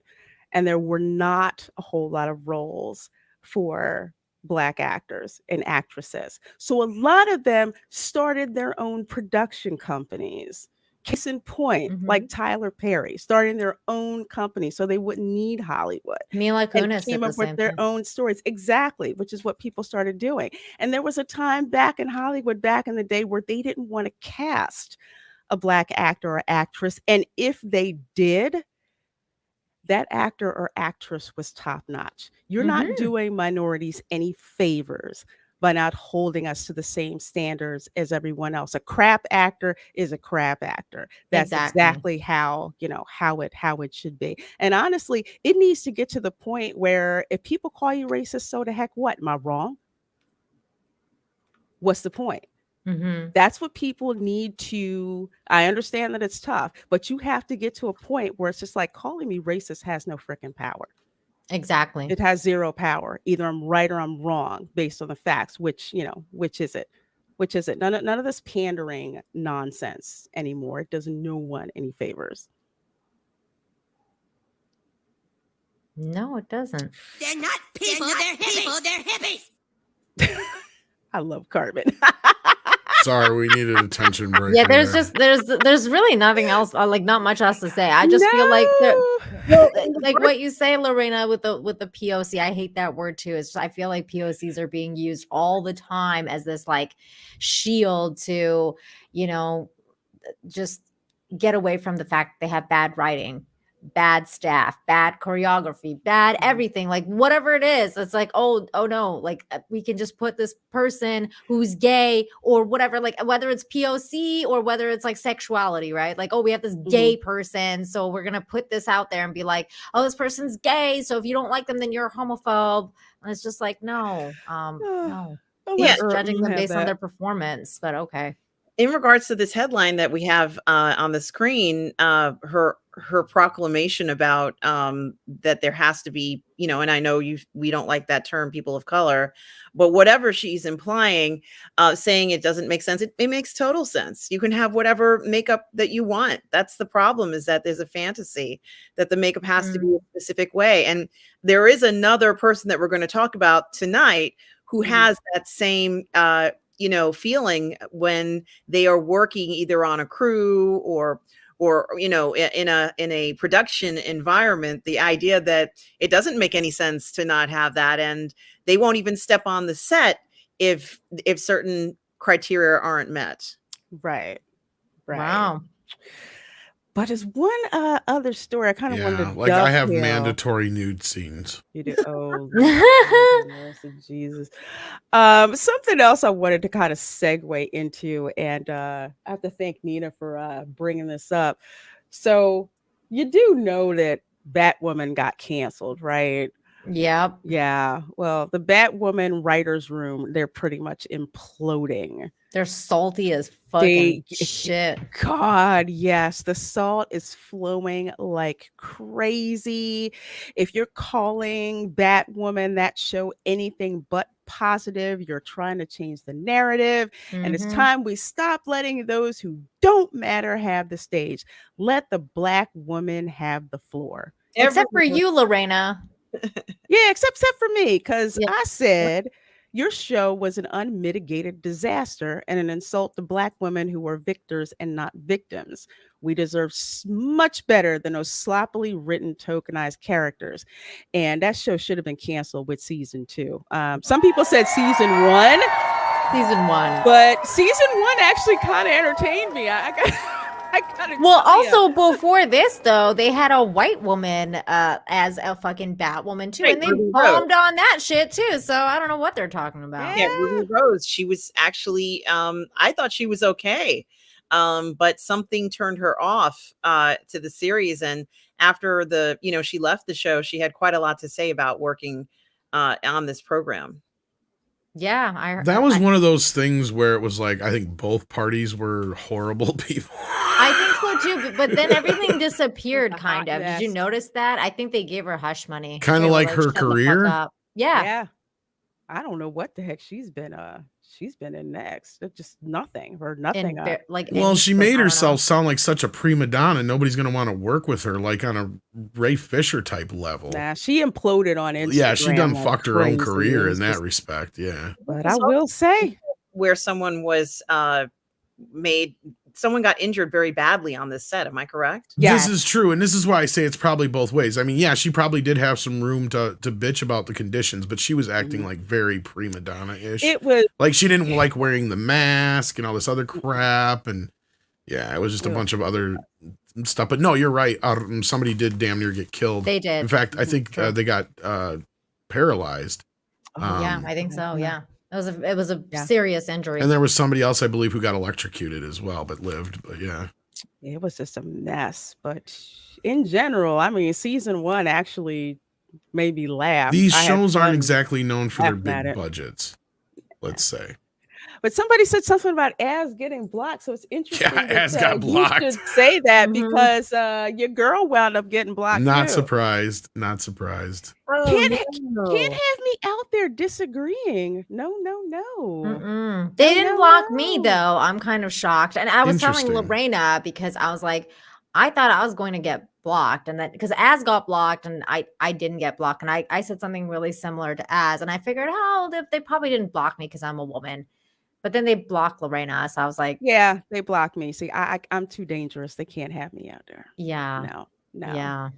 Speaker 2: and there were not a whole lot of roles for Black actors and actresses. So a lot of them started their own production companies. Case in point, like Tyler Perry, starting their own company so they wouldn't need Hollywood.
Speaker 3: Mila
Speaker 2: And
Speaker 3: Kunis
Speaker 2: came
Speaker 3: did
Speaker 2: up
Speaker 3: the
Speaker 2: with
Speaker 3: same
Speaker 2: their
Speaker 3: thing.
Speaker 2: own stories. Exactly, which is what people started doing. And there was a time back in Hollywood, back in the day, where they didn't want to cast a Black actor or actress. And if they did, that actor or actress was top notch. You're not doing minorities any favors by not holding us to the same standards as everyone else. A crap actor is a crap actor. That's exactly how it should be. And honestly, it needs to get to the point where if people call you racist, so the heck what? Am I wrong? What's the point? That's what people need to. I understand that it's tough, but you have to get to a point where it's just like, calling me racist has no freaking power.
Speaker 3: Exactly.
Speaker 2: It has zero power. Either I'm right or I'm wrong based on the facts. Which is it? which is it. None of this pandering nonsense anymore. It does no one any favors.
Speaker 3: No, it doesn't.
Speaker 6: They're not people, they're hippies.
Speaker 2: I love Carmen.
Speaker 4: Sorry, we needed attention break.
Speaker 3: Yeah, there's really nothing else, like not much else to say. I just feel like like what you say, Lorena, with the POC. I hate that word too. It's just, I feel like POCs are being used all the time as this like shield to, just get away from the fact they have bad writing, bad staff, bad choreography, bad everything, like whatever it is. It's like, oh no, like we can just put this person who's gay or whatever, like whether it's POC or whether it's like sexuality, right? Like, oh, we have this gay person, so we're gonna put this out there and be like, oh, this person's gay, so if you don't like them, then you're a homophobe. And it's just like, no, no.
Speaker 1: Yeah,
Speaker 3: Judging them based on their performance, but okay.
Speaker 1: In regards to this headline that we have on the screen, her proclamation about that there has to be, and I know we don't like that term, people of color, but whatever she's implying, saying it doesn't make sense, it makes total sense. You can have whatever makeup that you want. That's the problem, is that there's a fantasy that the makeup has to be a specific way. And there is another person that we're going to talk about tonight who has that same feeling when they are working either on a crew or in a production environment, the idea that it doesn't make any sense to not have that, and they won't even step on the set if certain criteria aren't met.
Speaker 2: Right.
Speaker 3: Wow.
Speaker 2: But there's one other story I kind of wanted to
Speaker 4: like I have
Speaker 2: dovetail.
Speaker 4: mandatory nude scenes.
Speaker 2: You do. Oh, Lord, Jesus. Something else I wanted to kind of segue into, and I have to thank Nina for bringing this up. So you do know that Batwoman got canceled, right?
Speaker 3: Yep.
Speaker 2: Yeah. Well, the Batwoman writers' room, they're pretty much imploding.
Speaker 3: They're salty as fucking shit.
Speaker 2: God, yes. The salt is flowing like crazy. If you're calling Batwoman, that show, anything but positive, you're trying to change the narrative. And it's time we stop letting those who don't matter have the stage. Let the Black woman have the floor.
Speaker 3: Except for you, Lorena.
Speaker 2: Yeah, except for me, because I said your show was an unmitigated disaster and an insult to Black women who are victors and not victims. We deserve much better than those sloppily written, tokenized characters. And that show should have been canceled with season 2. Some people said season 1.
Speaker 3: Season 1.
Speaker 2: But season 1 actually kind of entertained me.
Speaker 3: Also before this though, they had a white woman as a fucking Batwoman too, and they bombed on that shit too. So I don't know what they're talking about.
Speaker 1: Yeah, Ruby Rose. She was actually, I thought she was okay, but something turned her off to the series. And after she left the show, she had quite a lot to say about working on this program.
Speaker 3: Yeah,
Speaker 4: that was one of those things where it was like, I think both parties were horrible people.
Speaker 3: I think so too, but then everything disappeared kind of. Did you notice that? I think they gave her hush money.
Speaker 4: Kind of like her career.
Speaker 3: Yeah.
Speaker 2: I don't know what the heck she's been in next. It's just nothing or nothing.
Speaker 4: She made herself sound like such a prima donna. Nobody's going to want to work with her, like on a Ray Fisher type level.
Speaker 2: Nah, she imploded on Instagram.
Speaker 4: Yeah, she done fucked her own career in that respect. Yeah.
Speaker 2: But I will say,
Speaker 1: where someone was someone got injured very badly on this set. Am I correct?
Speaker 4: Yeah. This is true. And this is why I say it's probably both ways. I mean, yeah, she probably did have some room to bitch about the conditions, but she was acting like very prima donna-ish.
Speaker 2: It was
Speaker 4: like she didn't like wearing the mask and all this other crap. And yeah, it was just a bunch of other stuff. But no, you're right. Somebody did damn near get killed.
Speaker 3: They did.
Speaker 4: In fact, I think they got paralyzed.
Speaker 3: Yeah, I think so. Yeah. It was a serious injury.
Speaker 4: And there was somebody else, I believe, who got electrocuted as well, but lived. But yeah.
Speaker 2: It was just a mess. But in general, I mean, season 1 actually made me laugh.
Speaker 4: These shows aren't exactly known for their big budgets, let's say.
Speaker 2: But somebody said something about Az getting blocked, so it's interesting.
Speaker 4: Yeah,
Speaker 2: that,
Speaker 4: Az got
Speaker 2: You
Speaker 4: blocked.
Speaker 2: should say that
Speaker 3: Mhm.
Speaker 2: because your girl wound up getting blocked
Speaker 4: Not
Speaker 2: too.
Speaker 4: surprised. Not surprised.
Speaker 1: Oh,
Speaker 2: Can't
Speaker 1: no.
Speaker 2: have me out there disagreeing. No.
Speaker 3: Mm-mm. They
Speaker 2: No,
Speaker 3: didn't
Speaker 2: no,
Speaker 3: block me
Speaker 2: no.
Speaker 3: though. I'm kind of shocked. And I was telling
Speaker 4: Interesting.
Speaker 3: Lorena because I was like, I thought I was going to get blocked, and then because Az got blocked and I didn't get blocked, and I said something really similar to Az, and I figured, oh, they probably didn't block me because I'm a woman, but then they blocked Lorena, so I was like,
Speaker 2: Yeah, they blocked me. See, I'm too dangerous. They can't have me out there.
Speaker 3: yeah,
Speaker 2: No.
Speaker 3: yeah.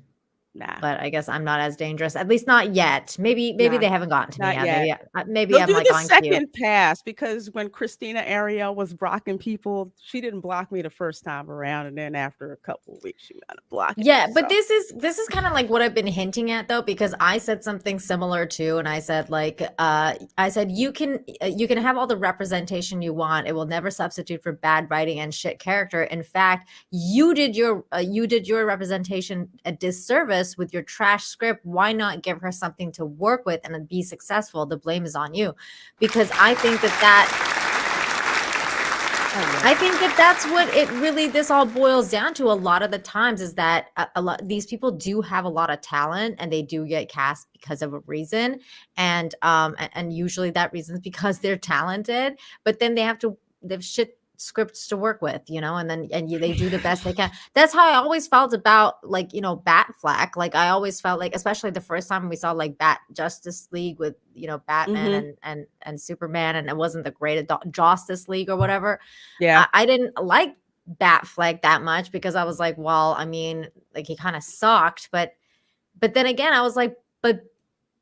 Speaker 2: Nah.
Speaker 3: But I guess I'm not as dangerous, at least not yet. Maybe
Speaker 2: Nah,
Speaker 3: they haven't gotten to me
Speaker 2: not
Speaker 3: yet.
Speaker 2: yet.
Speaker 3: Maybe
Speaker 2: They'll
Speaker 3: I'm
Speaker 2: do
Speaker 3: like
Speaker 2: the
Speaker 3: on cue.
Speaker 2: second pass because when Christina Ariel was blocking people, she didn't block me the first time around, and then after a couple of weeks, she wound up blocking.
Speaker 3: Yeah,
Speaker 2: me,
Speaker 3: but
Speaker 2: so.
Speaker 3: this is kind of like what I've been hinting at though, because I said something similar too, and I said like I said you can have all the representation you want. It will never substitute for bad writing and shit character. In fact, you did your representation a disservice with your trash script. Why not give her something to work with and be successful? The blame is on you, because I think that's what it really, this all boils down to a lot of the times, is that a lot, these people do have a lot of talent and they do get cast because of a reason. And usually that reason is because they're talented, but then they have shit scripts to work with, they do the best they can. That's how I always felt about Batfleck. Like I always felt like, especially the first time we saw like Bat Justice League with Batman and Superman, and it wasn't the great Justice League or whatever.
Speaker 2: Yeah.
Speaker 3: I didn't like Batfleck that much because I was like, well, I mean, like he kind of sucked, but then again, I was like, but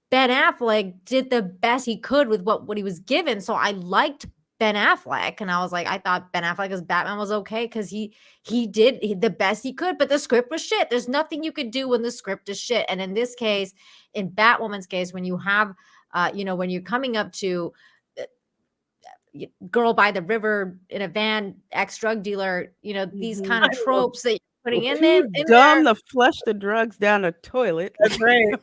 Speaker 3: Ben Affleck did the best he could with what he was given. So I liked Ben Affleck, and I was like, I thought Ben Affleck as Batman was okay because he did the best he could, but the script was shit. There's nothing you could do when the script is shit. And in this case, in Batwoman's case, when you have, when you're coming up to girl by the river in a van, ex-drug dealer, these kind of tropes that you're putting in
Speaker 2: Too
Speaker 3: there.
Speaker 2: dumb to flush the drugs down a toilet.
Speaker 1: That's right.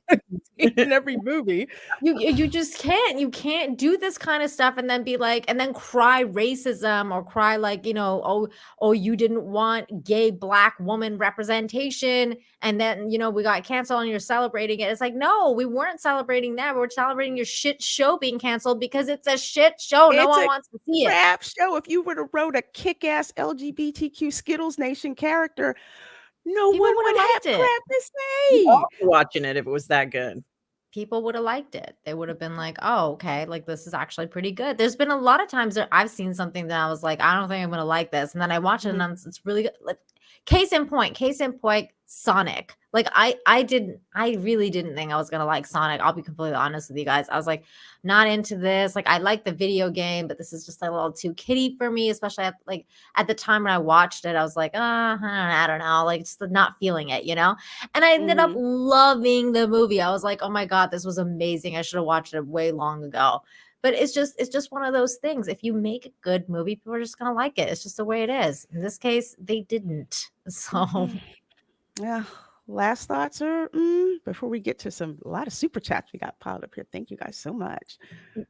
Speaker 2: In every movie.
Speaker 3: You just can't. You can't do this kind of stuff and then be like, and then cry racism or cry like, oh, you didn't want gay Black woman representation, and then we got canceled and you're celebrating it. It's like, no, we weren't celebrating that. We're celebrating your shit show being canceled because it's a shit show. No one wants to see it.
Speaker 2: Crap show. If you would have wrote a kick-ass LGBTQ Skittles Nation character, no
Speaker 3: People
Speaker 2: one
Speaker 3: would
Speaker 2: would
Speaker 3: have
Speaker 2: have
Speaker 3: liked it.
Speaker 2: crap to
Speaker 1: I'd
Speaker 2: say.
Speaker 1: be watching it if it was that good.
Speaker 3: People would have liked it. They would have been like, oh, okay, like this is actually pretty good. There's been a lot of times that I've seen something that I was like, I don't think I'm gonna like this, and then I watch it and it's really good. Like, case in point, Sonic. Like I really didn't think I was gonna like Sonic. I'll be completely honest with you guys. I was like, not into this. Like I like the video game, but this is just a little too kiddie for me, especially at the time when I watched it. I was like, I don't know, like just not feeling it, And I ended up loving the movie. I was like, oh my God, this was amazing. I should have watched it way long ago. But it's just one of those things. If you make a good movie, people are just gonna like it. It's just the way it is. In this case, they didn't. So
Speaker 2: yeah. Last thoughts are before we get to a lot of super chats we got piled up here. Thank you guys so much.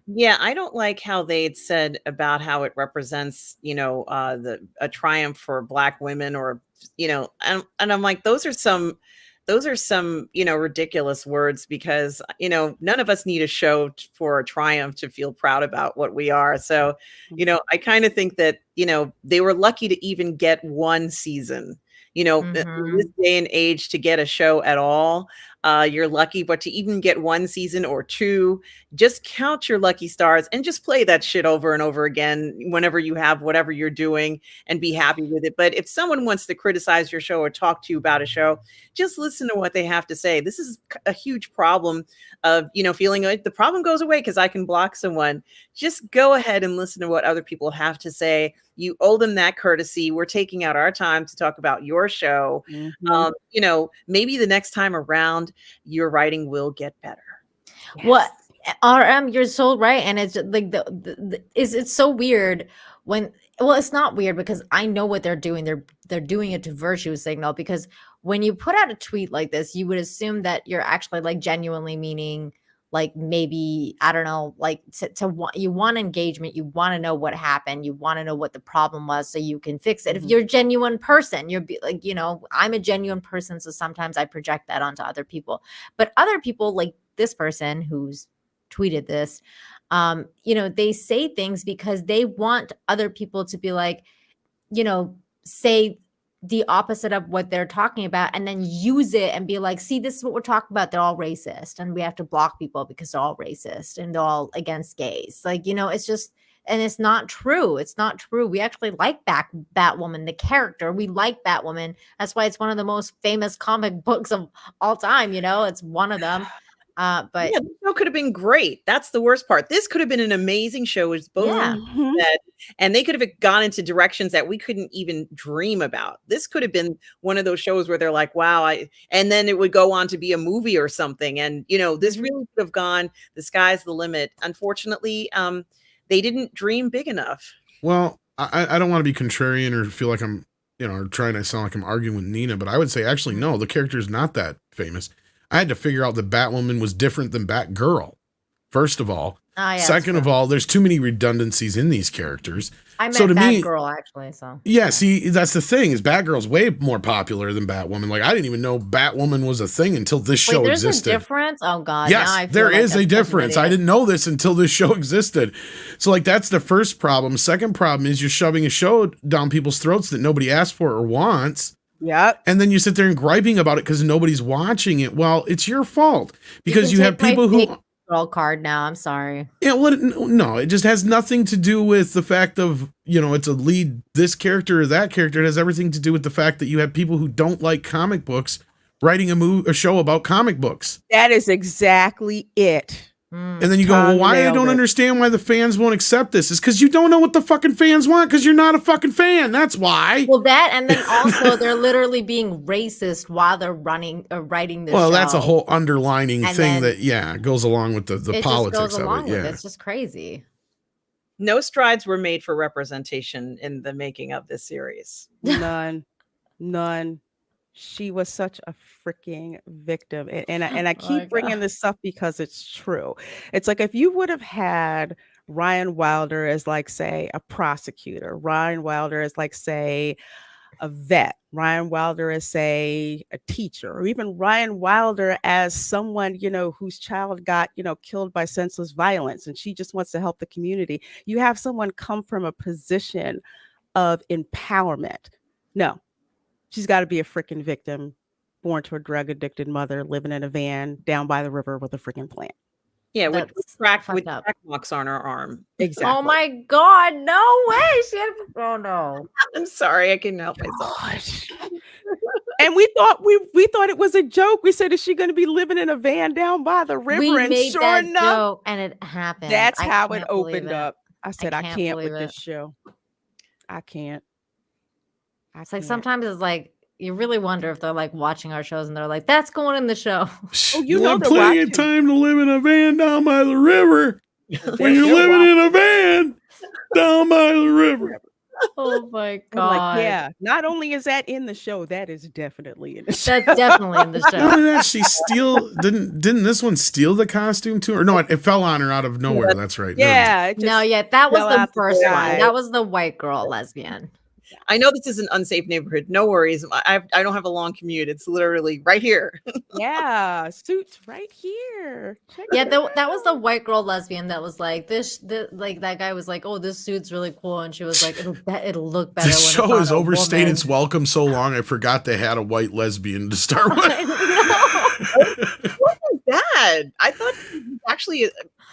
Speaker 1: Yeah, I don't like how they'd said about how it represents, a triumph for Black women, or and I'm like, those are some ridiculous words, because none of us need a show for a triumph to feel proud about what we are. So I kind of think that they were lucky to even get one season. In this day and age, to get a show at all, you're lucky. But to even get one season or two, just count your lucky stars and just play that shit over and over again whenever you have whatever you're doing, and be happy with it. But if someone wants to criticize your show or talk to you about a show, just listen to what they have to say. This is a huge problem of, feeling like the problem goes away because I can block someone. Just go ahead and listen to what other people have to say. You owe them that courtesy. We're taking out our time to talk about your show. Maybe the next time around, your writing will get better.
Speaker 3: Yes. What? RM, you're so right. And it's like it's so weird when, well, it's not weird because I know what they're doing. They're doing it to virtue signal, because when you put out a tweet like this, you would assume that you're actually like genuinely meaning like maybe, I don't know, like you want engagement, you want to know what happened, you want to know what the problem was so you can fix it. If you're a genuine person, you're like, I'm a genuine person, so sometimes I project that onto other people. But other people, like this person who's tweeted this, they say things because they want other people to be like, say the opposite of what they're talking about, and then use it and be like, see, this is what we're talking about. They're all racist and we have to block people because they're all racist and they're all against gays. Like, it's just, and it's not true. It's not true. We actually like Batwoman, the character. We like Batwoman. That's why it's one of the most famous comic books of all time. It's one of them. But
Speaker 1: yeah, the show could have been great. That's the worst part. This could have been an amazing show. It's both said, and they could have gone into directions that we couldn't even dream about. This could have been one of those shows where they're like, wow, and then it would go on to be a movie or something. And this really could have gone, the sky's the limit. Unfortunately, they didn't dream big enough.
Speaker 4: Well, I don't want to be contrarian or feel like I'm, or trying to sound like I'm arguing with Nina, but I would say actually, no, the character is not that famous. I had to figure out that Batwoman was different than Batgirl, first of all. Second of all, there's too many redundancies in these characters.
Speaker 3: I met Batgirl, actually. So
Speaker 4: yeah, see, that's the thing, is Batgirl's way more popular than Batwoman. Like, I didn't even know Batwoman was a thing until this show existed.
Speaker 3: There's a difference? Oh, God.
Speaker 4: Yes, there is a difference. I didn't know this until this show existed. So, like, that's the first problem. Second problem is you're shoving a show down people's throats that nobody asked for or wants.
Speaker 2: Yeah.
Speaker 4: And then you sit there and griping about it because nobody's watching it. Well, it's your fault because you have people who
Speaker 3: girl card now. I'm sorry.
Speaker 4: Yeah, well, no, it just has nothing to do with the fact of, it's a lead, this character or that character. It has everything to do with the fact that you have people who don't like comic books writing a show about comic books.
Speaker 2: That is exactly it.
Speaker 4: And then you go, well, why I don't understand why the fans won't accept this? Is because you don't know what the fucking fans want because you're not a fucking fan. That's why.
Speaker 3: Well, that, and then also they're literally being racist while they're writing the show.
Speaker 4: Well, that's a whole underlining thing that, goes along with the politics of it. Yeah.
Speaker 3: It's just crazy.
Speaker 1: No strides were made for representation in the making of this series.
Speaker 2: None. She was such a freaking victim. And I keep bringing this up because it's true. It's like if you would have had Ryan Wilder as, like, say, a prosecutor, Ryan Wilder as, like, say, a vet, Ryan Wilder as, say, a teacher, or even Ryan Wilder as someone, whose child got, killed by senseless violence and she just wants to help the community. You have someone come from a position of empowerment. No. She's got to be a freaking victim, born to a drug-addicted mother, living in a van down by the river with a freaking plant.
Speaker 1: Yeah, with crack marks on her arm.
Speaker 2: Exactly.
Speaker 3: Oh my God, no way! Oh no!
Speaker 1: I'm sorry, I couldn't help myself.
Speaker 2: And we thought it was a joke. We said, "Is she going to be living in a van down by the river?"
Speaker 3: We
Speaker 2: and
Speaker 3: made
Speaker 2: sure
Speaker 3: that
Speaker 2: enough,
Speaker 3: joke, and it happened.
Speaker 2: That's how it opened up. I said, "I can't with this show. I can't."
Speaker 3: It's like sometimes it's like you really wonder if they're like watching our shows and they're like, "That's going in the show."
Speaker 2: Oh, you know,
Speaker 4: plenty of time to live in a van down by the river. When you're living in a van down by the river.
Speaker 3: Oh my God!
Speaker 2: Like, yeah, not only is that in the show, that is definitely in the show.
Speaker 3: That's definitely in the show.
Speaker 4: Not only that, she didn't this one steal the costume too? Or no, it fell on her out of nowhere. That's right.
Speaker 2: Yeah.
Speaker 3: That was the first one. That was the white girl lesbian.
Speaker 1: I know this is an unsafe neighborhood. No worries. I don't have a long commute. It's literally right here.
Speaker 2: Yeah, suits right here.
Speaker 3: That was the white girl lesbian that was like like that guy was like, "Oh, this suit's really cool," and she was like, "It'll look better."
Speaker 4: This show has overstayed its welcome so long. I forgot they had a white lesbian to start with.
Speaker 1: It wasn't bad. I thought actually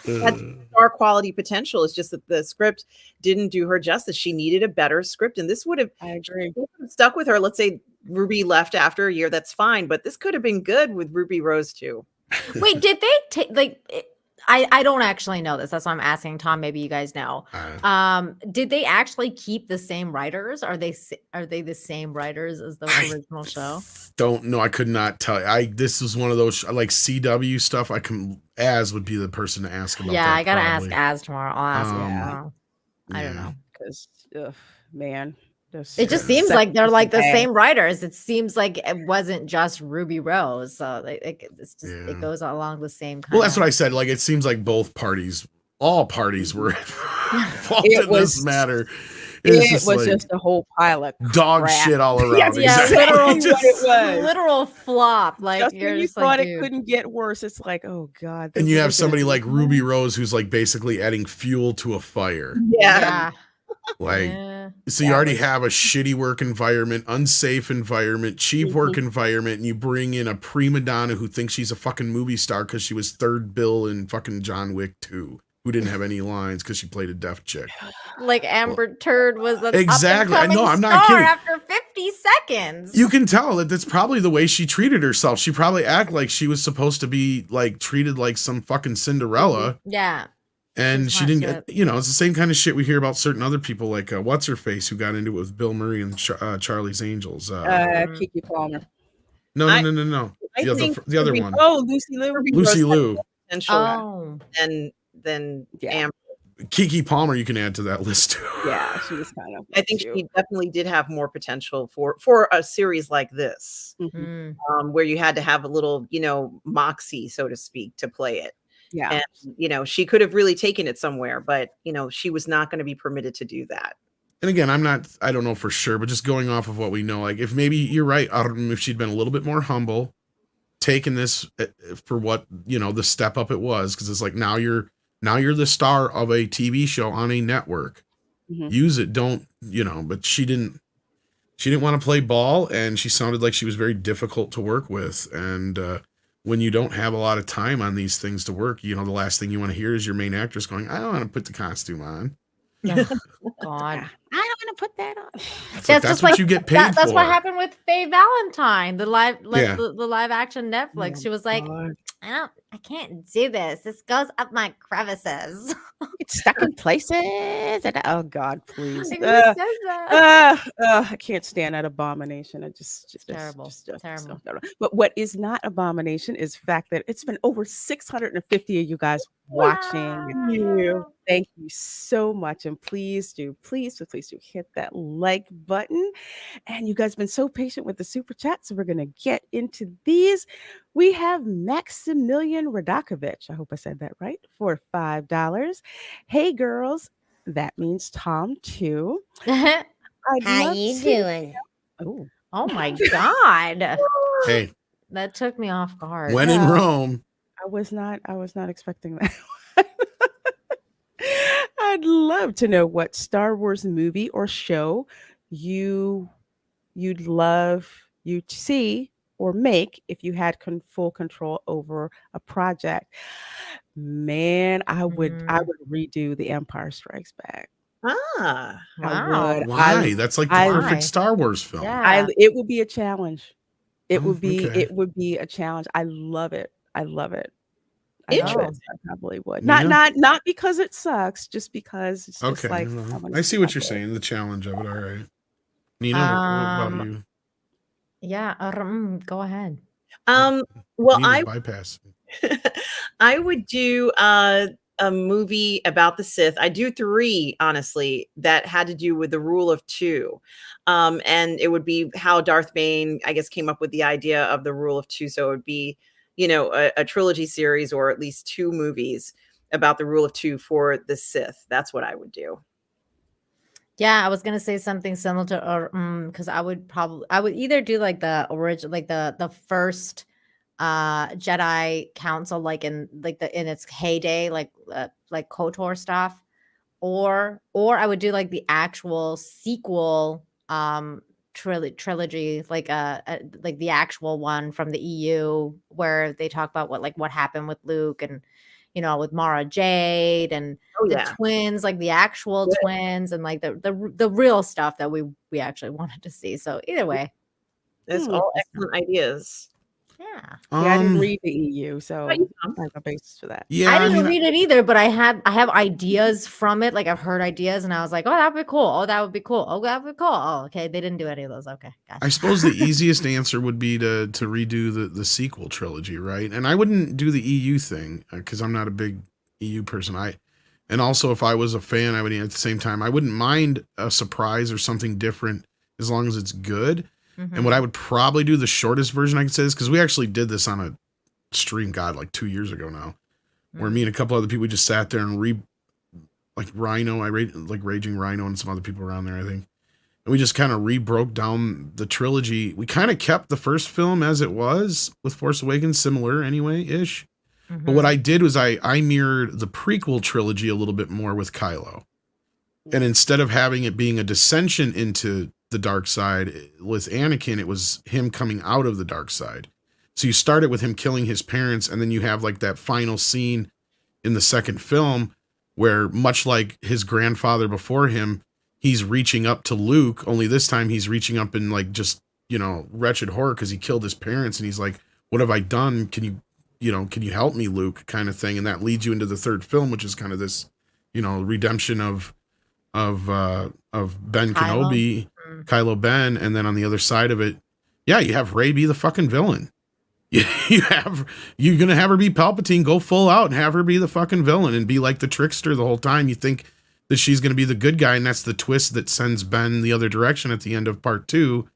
Speaker 1: had star quality potential. It's just that the script didn't do her justice. She needed a better script, and this would have stuck with her. Let's say Ruby left after a year, that's fine, but this could have been good with Ruby Rose too.
Speaker 3: Wait, did they take I don't actually know this. That's why I'm asking Tom. Maybe you guys know. Did they actually keep the same writers? Are they the same writers as the original show?
Speaker 4: Don't know. I could not tell. This is one of those like CW stuff. Az would be the person to ask about.
Speaker 3: Yeah,
Speaker 4: that,
Speaker 3: I gotta
Speaker 4: probably.
Speaker 3: ask Az tomorrow. I'll ask him tomorrow. I don't know
Speaker 2: because man.
Speaker 3: It just seems like they're like the same writers. It seems like it wasn't just Ruby Rose, so it's just it goes along the same kind.
Speaker 4: Well, that's what I said. Like, it seems like all parties were involved in this matter.
Speaker 2: It was just a whole pile of
Speaker 4: dog shit all around.
Speaker 3: Yeah,
Speaker 4: exactly.
Speaker 3: literal flop. Like,
Speaker 2: just when you thought it couldn't get worse, it's like, oh god.
Speaker 4: And you have somebody like Ruby Rose who's like basically adding fuel to a fire.
Speaker 1: Yeah.
Speaker 4: Like, so you already have a shitty work environment, unsafe environment, cheap work environment, and you bring in a prima donna who thinks she's a fucking movie star because she was third bill in fucking John Wick 2, who didn't have any lines because she played a deaf chick.
Speaker 3: Like Amber Turd was an
Speaker 4: exactly.
Speaker 3: No,
Speaker 4: I'm not kidding.
Speaker 3: After 50 seconds.
Speaker 4: You can tell that that's probably the way she treated herself. She probably acted like she was supposed to be like treated like some fucking Cinderella.
Speaker 3: Yeah.
Speaker 4: And she didn't get, it's the same kind of shit we hear about certain other people, like what's her face, who got into it with Bill Murray and Charlie's Angels.
Speaker 2: Keke Palmer.
Speaker 4: No. The other one.
Speaker 2: Oh, Lucy Liu.
Speaker 4: Lucy Liu.
Speaker 1: And then Amber.
Speaker 4: Keke Palmer, you can add to that list too.
Speaker 2: Yeah, she was kind of.
Speaker 1: I think she definitely did have more potential for a series like this, where you had to have a little, moxie, so to speak, to play it.
Speaker 2: Yeah.
Speaker 1: And, she could have really taken it somewhere, but, she was not going to be permitted to do that.
Speaker 4: And again, I don't know for sure, but just going off of what we know, like if maybe you're right, if she'd been a little bit more humble, taken this for what, the step up it was, because it's like, now you're the star of a TV show on a network. Use it. Don't, but she didn't want to play ball, and she sounded like she was very difficult to work with. And, when you don't have a lot of time on these things to work, the last thing you want to hear is your main actress going, I don't want to put the costume on.
Speaker 3: God.
Speaker 2: I don't want to put that on.
Speaker 4: That's what you get paid for.
Speaker 3: That's what happened with Faye Valentine, the live action Netflix. She was like, I can't do this. This goes up my crevices.
Speaker 2: It's stuck in places. And, oh God, please.
Speaker 3: I
Speaker 2: can't stand that abomination. It just
Speaker 3: terrible.
Speaker 2: Terrible. But what is not abomination is the fact that it's been over 650 of you guys watching. Thank you so much. And please do hit that like button. And you guys have been so patient with the super chat. So we're going to get into these. We have Maximilian Radakovich. I hope I said that right, for $5. Hey girls, that means Tom too.
Speaker 6: How you doing?
Speaker 3: Oh my God.
Speaker 4: Hey.
Speaker 3: That took me off guard.
Speaker 4: When in Rome.
Speaker 2: I was not expecting that. I'd love to know what Star Wars movie or show you'd love you to see or make if you had full control over a project. Man, I would redo The Empire Strikes Back.
Speaker 1: Ah,
Speaker 3: wow.
Speaker 4: Why? That's like the perfect Star Wars film.
Speaker 3: Yeah.
Speaker 2: It would be a challenge. It would be a challenge. I love it.
Speaker 1: Interesting.
Speaker 2: I probably would. Not because it sucks, just because it's just like
Speaker 4: I see what you're saying, the challenge of it. All right. Nina, what about you?
Speaker 3: Yeah, go ahead.
Speaker 1: Well,
Speaker 4: Nina's bypass.
Speaker 1: I would do a movie about the Sith. I do 3, honestly, that had to do with the rule of 2. And it would be how Darth Bane, I guess, came up with the idea of the rule of 2. So it would be, a trilogy series, or at least 2 movies about the rule of 2 for the Sith. That's what I would do.
Speaker 3: Yeah, I was gonna say something similar to, because I would either do like the original, like the first Jedi Council, like in its heyday, like KOTOR stuff, or I would do like the actual sequel trilogy, like the actual one from the EU, where they talk about what happened with Luke and with Mara Jade and the twins, like the actual twins, and like the real stuff that we actually wanted to see. So either way,
Speaker 1: it's all excellent ideas.
Speaker 3: Yeah.
Speaker 2: I didn't read the EU, so I have a basis for that.
Speaker 4: Yeah,
Speaker 3: I didn't read it either, but I have ideas from it. Like I've heard ideas, and I was like, "Oh, that would be cool. Oh, that would be cool. Oh, that would be cool." Oh, okay. They didn't do any of those. Okay, gotcha.
Speaker 4: I suppose the easiest answer would be to redo the sequel trilogy, right? And I wouldn't do the EU thing because I'm not a big EU person. And also, if I was a fan, I would, at the same time, I wouldn't mind a surprise or something different as long as it's good. And what I would probably do, the shortest version I could say this, because we actually did this on a stream, God, like 2 years ago now, where me and a couple other people, we just sat there and Rhino, Raging Rhino and some other people around there, I think. And we just kind of broke down the trilogy. We kind of kept the first film as it was with Force Awakens, similar anyway-ish. But what I did was I mirrored the prequel trilogy a little bit more with Kylo. And instead of having it being a dissension into the dark side with Anakin, it was him coming out of the dark side. So you started with him killing his parents, and then you have like that final scene in the second film where, much like his grandfather before him, he's reaching up to Luke, only this time he's reaching up in like just, wretched horror because he killed his parents, and he's like, what have I done? Can you help me, Luke, kind of thing. And that leads you into the third film, which is kind of this, redemption of Ben Kenobi, Kylo Ben. And then on the other side of it, yeah, you have Rey be the fucking villain. You're going to have her be Palpatine, go full out and have her be the fucking villain and be like the trickster the whole time. You think that she's going to be the good guy. And that's the twist that sends Ben the other direction at the end of part 2,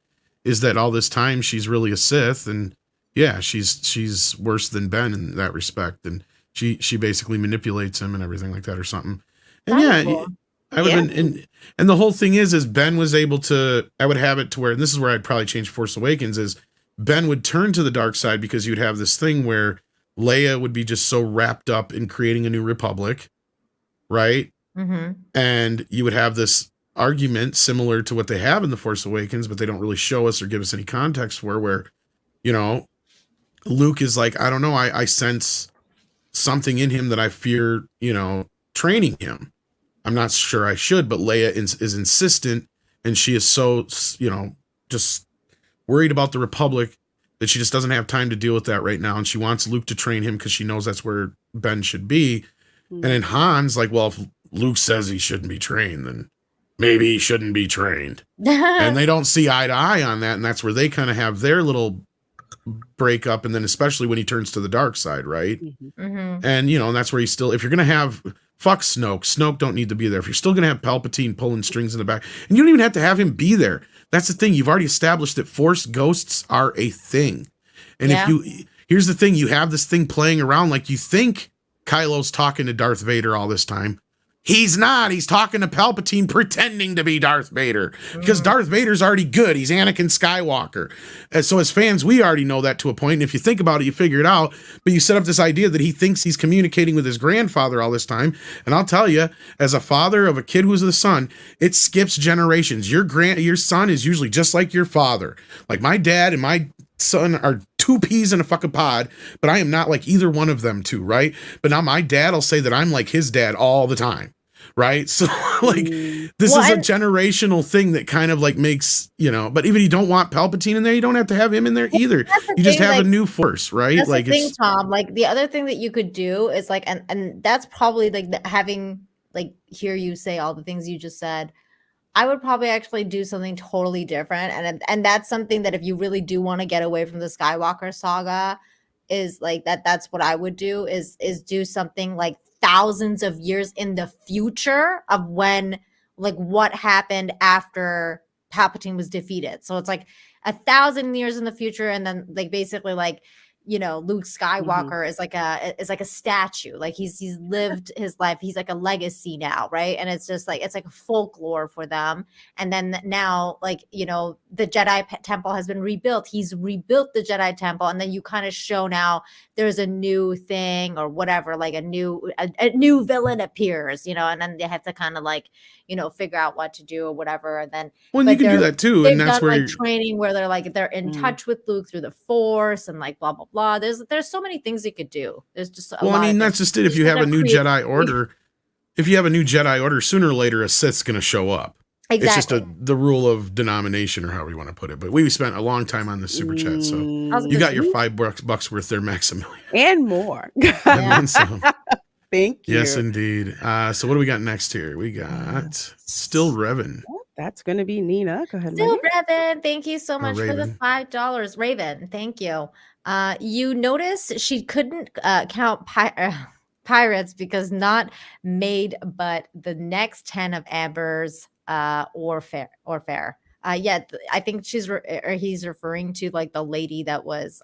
Speaker 4: is that all this time she's really a Sith. And yeah, she's worse than Ben in that respect. And she basically manipulates him and everything like that or something. And
Speaker 3: That's
Speaker 4: yeah,
Speaker 3: cool.
Speaker 4: I would have been, and the whole thing is Ben was able to, I would have it to where, and this is where I'd probably change Force Awakens, is Ben would turn to the dark side because you'd have this thing where Leia would be just so wrapped up in creating a new republic, right? And you would have this argument similar to what they have in the Force Awakens, but they don't really show us or give us any context for, where, Luke is like, I don't know, I sense something in him that I fear, training him. I'm not sure I should, but Leia is insistent, and she is so, just worried about the Republic that she just doesn't have time to deal with that right now. And she wants Luke to train him because she knows that's where Ben should be. And then Han's like, well, if Luke says he shouldn't be trained, then maybe he shouldn't be trained. And they don't see eye to eye on that. And that's where they kind of have their little breakup. And then especially when he turns to the dark side, right? And, and that's where he's still, if you're going to have, fuck Snoke don't need to be there. If you're still going to have Palpatine pulling strings in the back, and you don't even have to have him be there. That's the thing. You've already established that Force ghosts are a thing. And here's the thing, you have this thing playing around, like you think Kylo's talking to Darth Vader all this time. He's not. He's talking to Palpatine pretending to be Darth Vader, because Darth Vader's already good. He's Anakin Skywalker. And so as fans, we already know that to a point. And if you think about it, you figure it out. But you set up this idea that he thinks he's communicating with his grandfather all this time. And I'll tell you, as a father of a kid who's the son, it skips generations. Your son is usually just like your father. Like my dad and my son are two peas in a fucking pod, but I am not like either one of them two, right? But now my dad will say that I'm like his dad all the time, right? So like this is a generational thing that kind of like makes, but even you don't want Palpatine in there, you don't have to have him in there either. You just have a new Force, right?
Speaker 3: That's
Speaker 4: like
Speaker 3: the thing, Tom. Like the other thing that you could do is like, and that's probably like having like hear you say all the things you just said. I would probably actually do something totally different. And that's something that if you really do want to get away from the Skywalker saga, is like that's what I would do is do something like thousands of years in the future of when, like what happened after Palpatine was defeated. So it's like 1,000 years in the future. And then like basically like, Luke Skywalker is like a statue. Like he's lived his life. He's like a legacy now, right? And it's just like, it's like a folklore for them. And then now, like, the Jedi temple has been rebuilt. He's rebuilt the Jedi temple. And then you kind of show now there's a new thing or whatever, like a new villain appears, and then they have to kind of like, figure out what to do or whatever. And then
Speaker 4: you can do that too. And that's where
Speaker 3: like training where they're in touch with Luke through the Force and like blah blah blah. There's so many things you could do. There's just
Speaker 4: that's just it. If you have a new Jedi Order, sooner or later a Sith's going to show up. Exactly. It's just the rule of denomination, or however you want to put it. But we spent a long time on this super chat, so you got your $5 worth there, Maximilian,
Speaker 2: and more.
Speaker 4: And some.
Speaker 2: Thank you.
Speaker 4: Yes, indeed. So what do we got next here? We got Still Revin.
Speaker 2: That's going to be Nina. Go ahead.
Speaker 3: Still Revin. Thank you so much for the $5. Raven, thank you. You notice she couldn't count pirates because not MEAD, but the next 10 of Amber's or fair. I think or he's referring to like the lady that was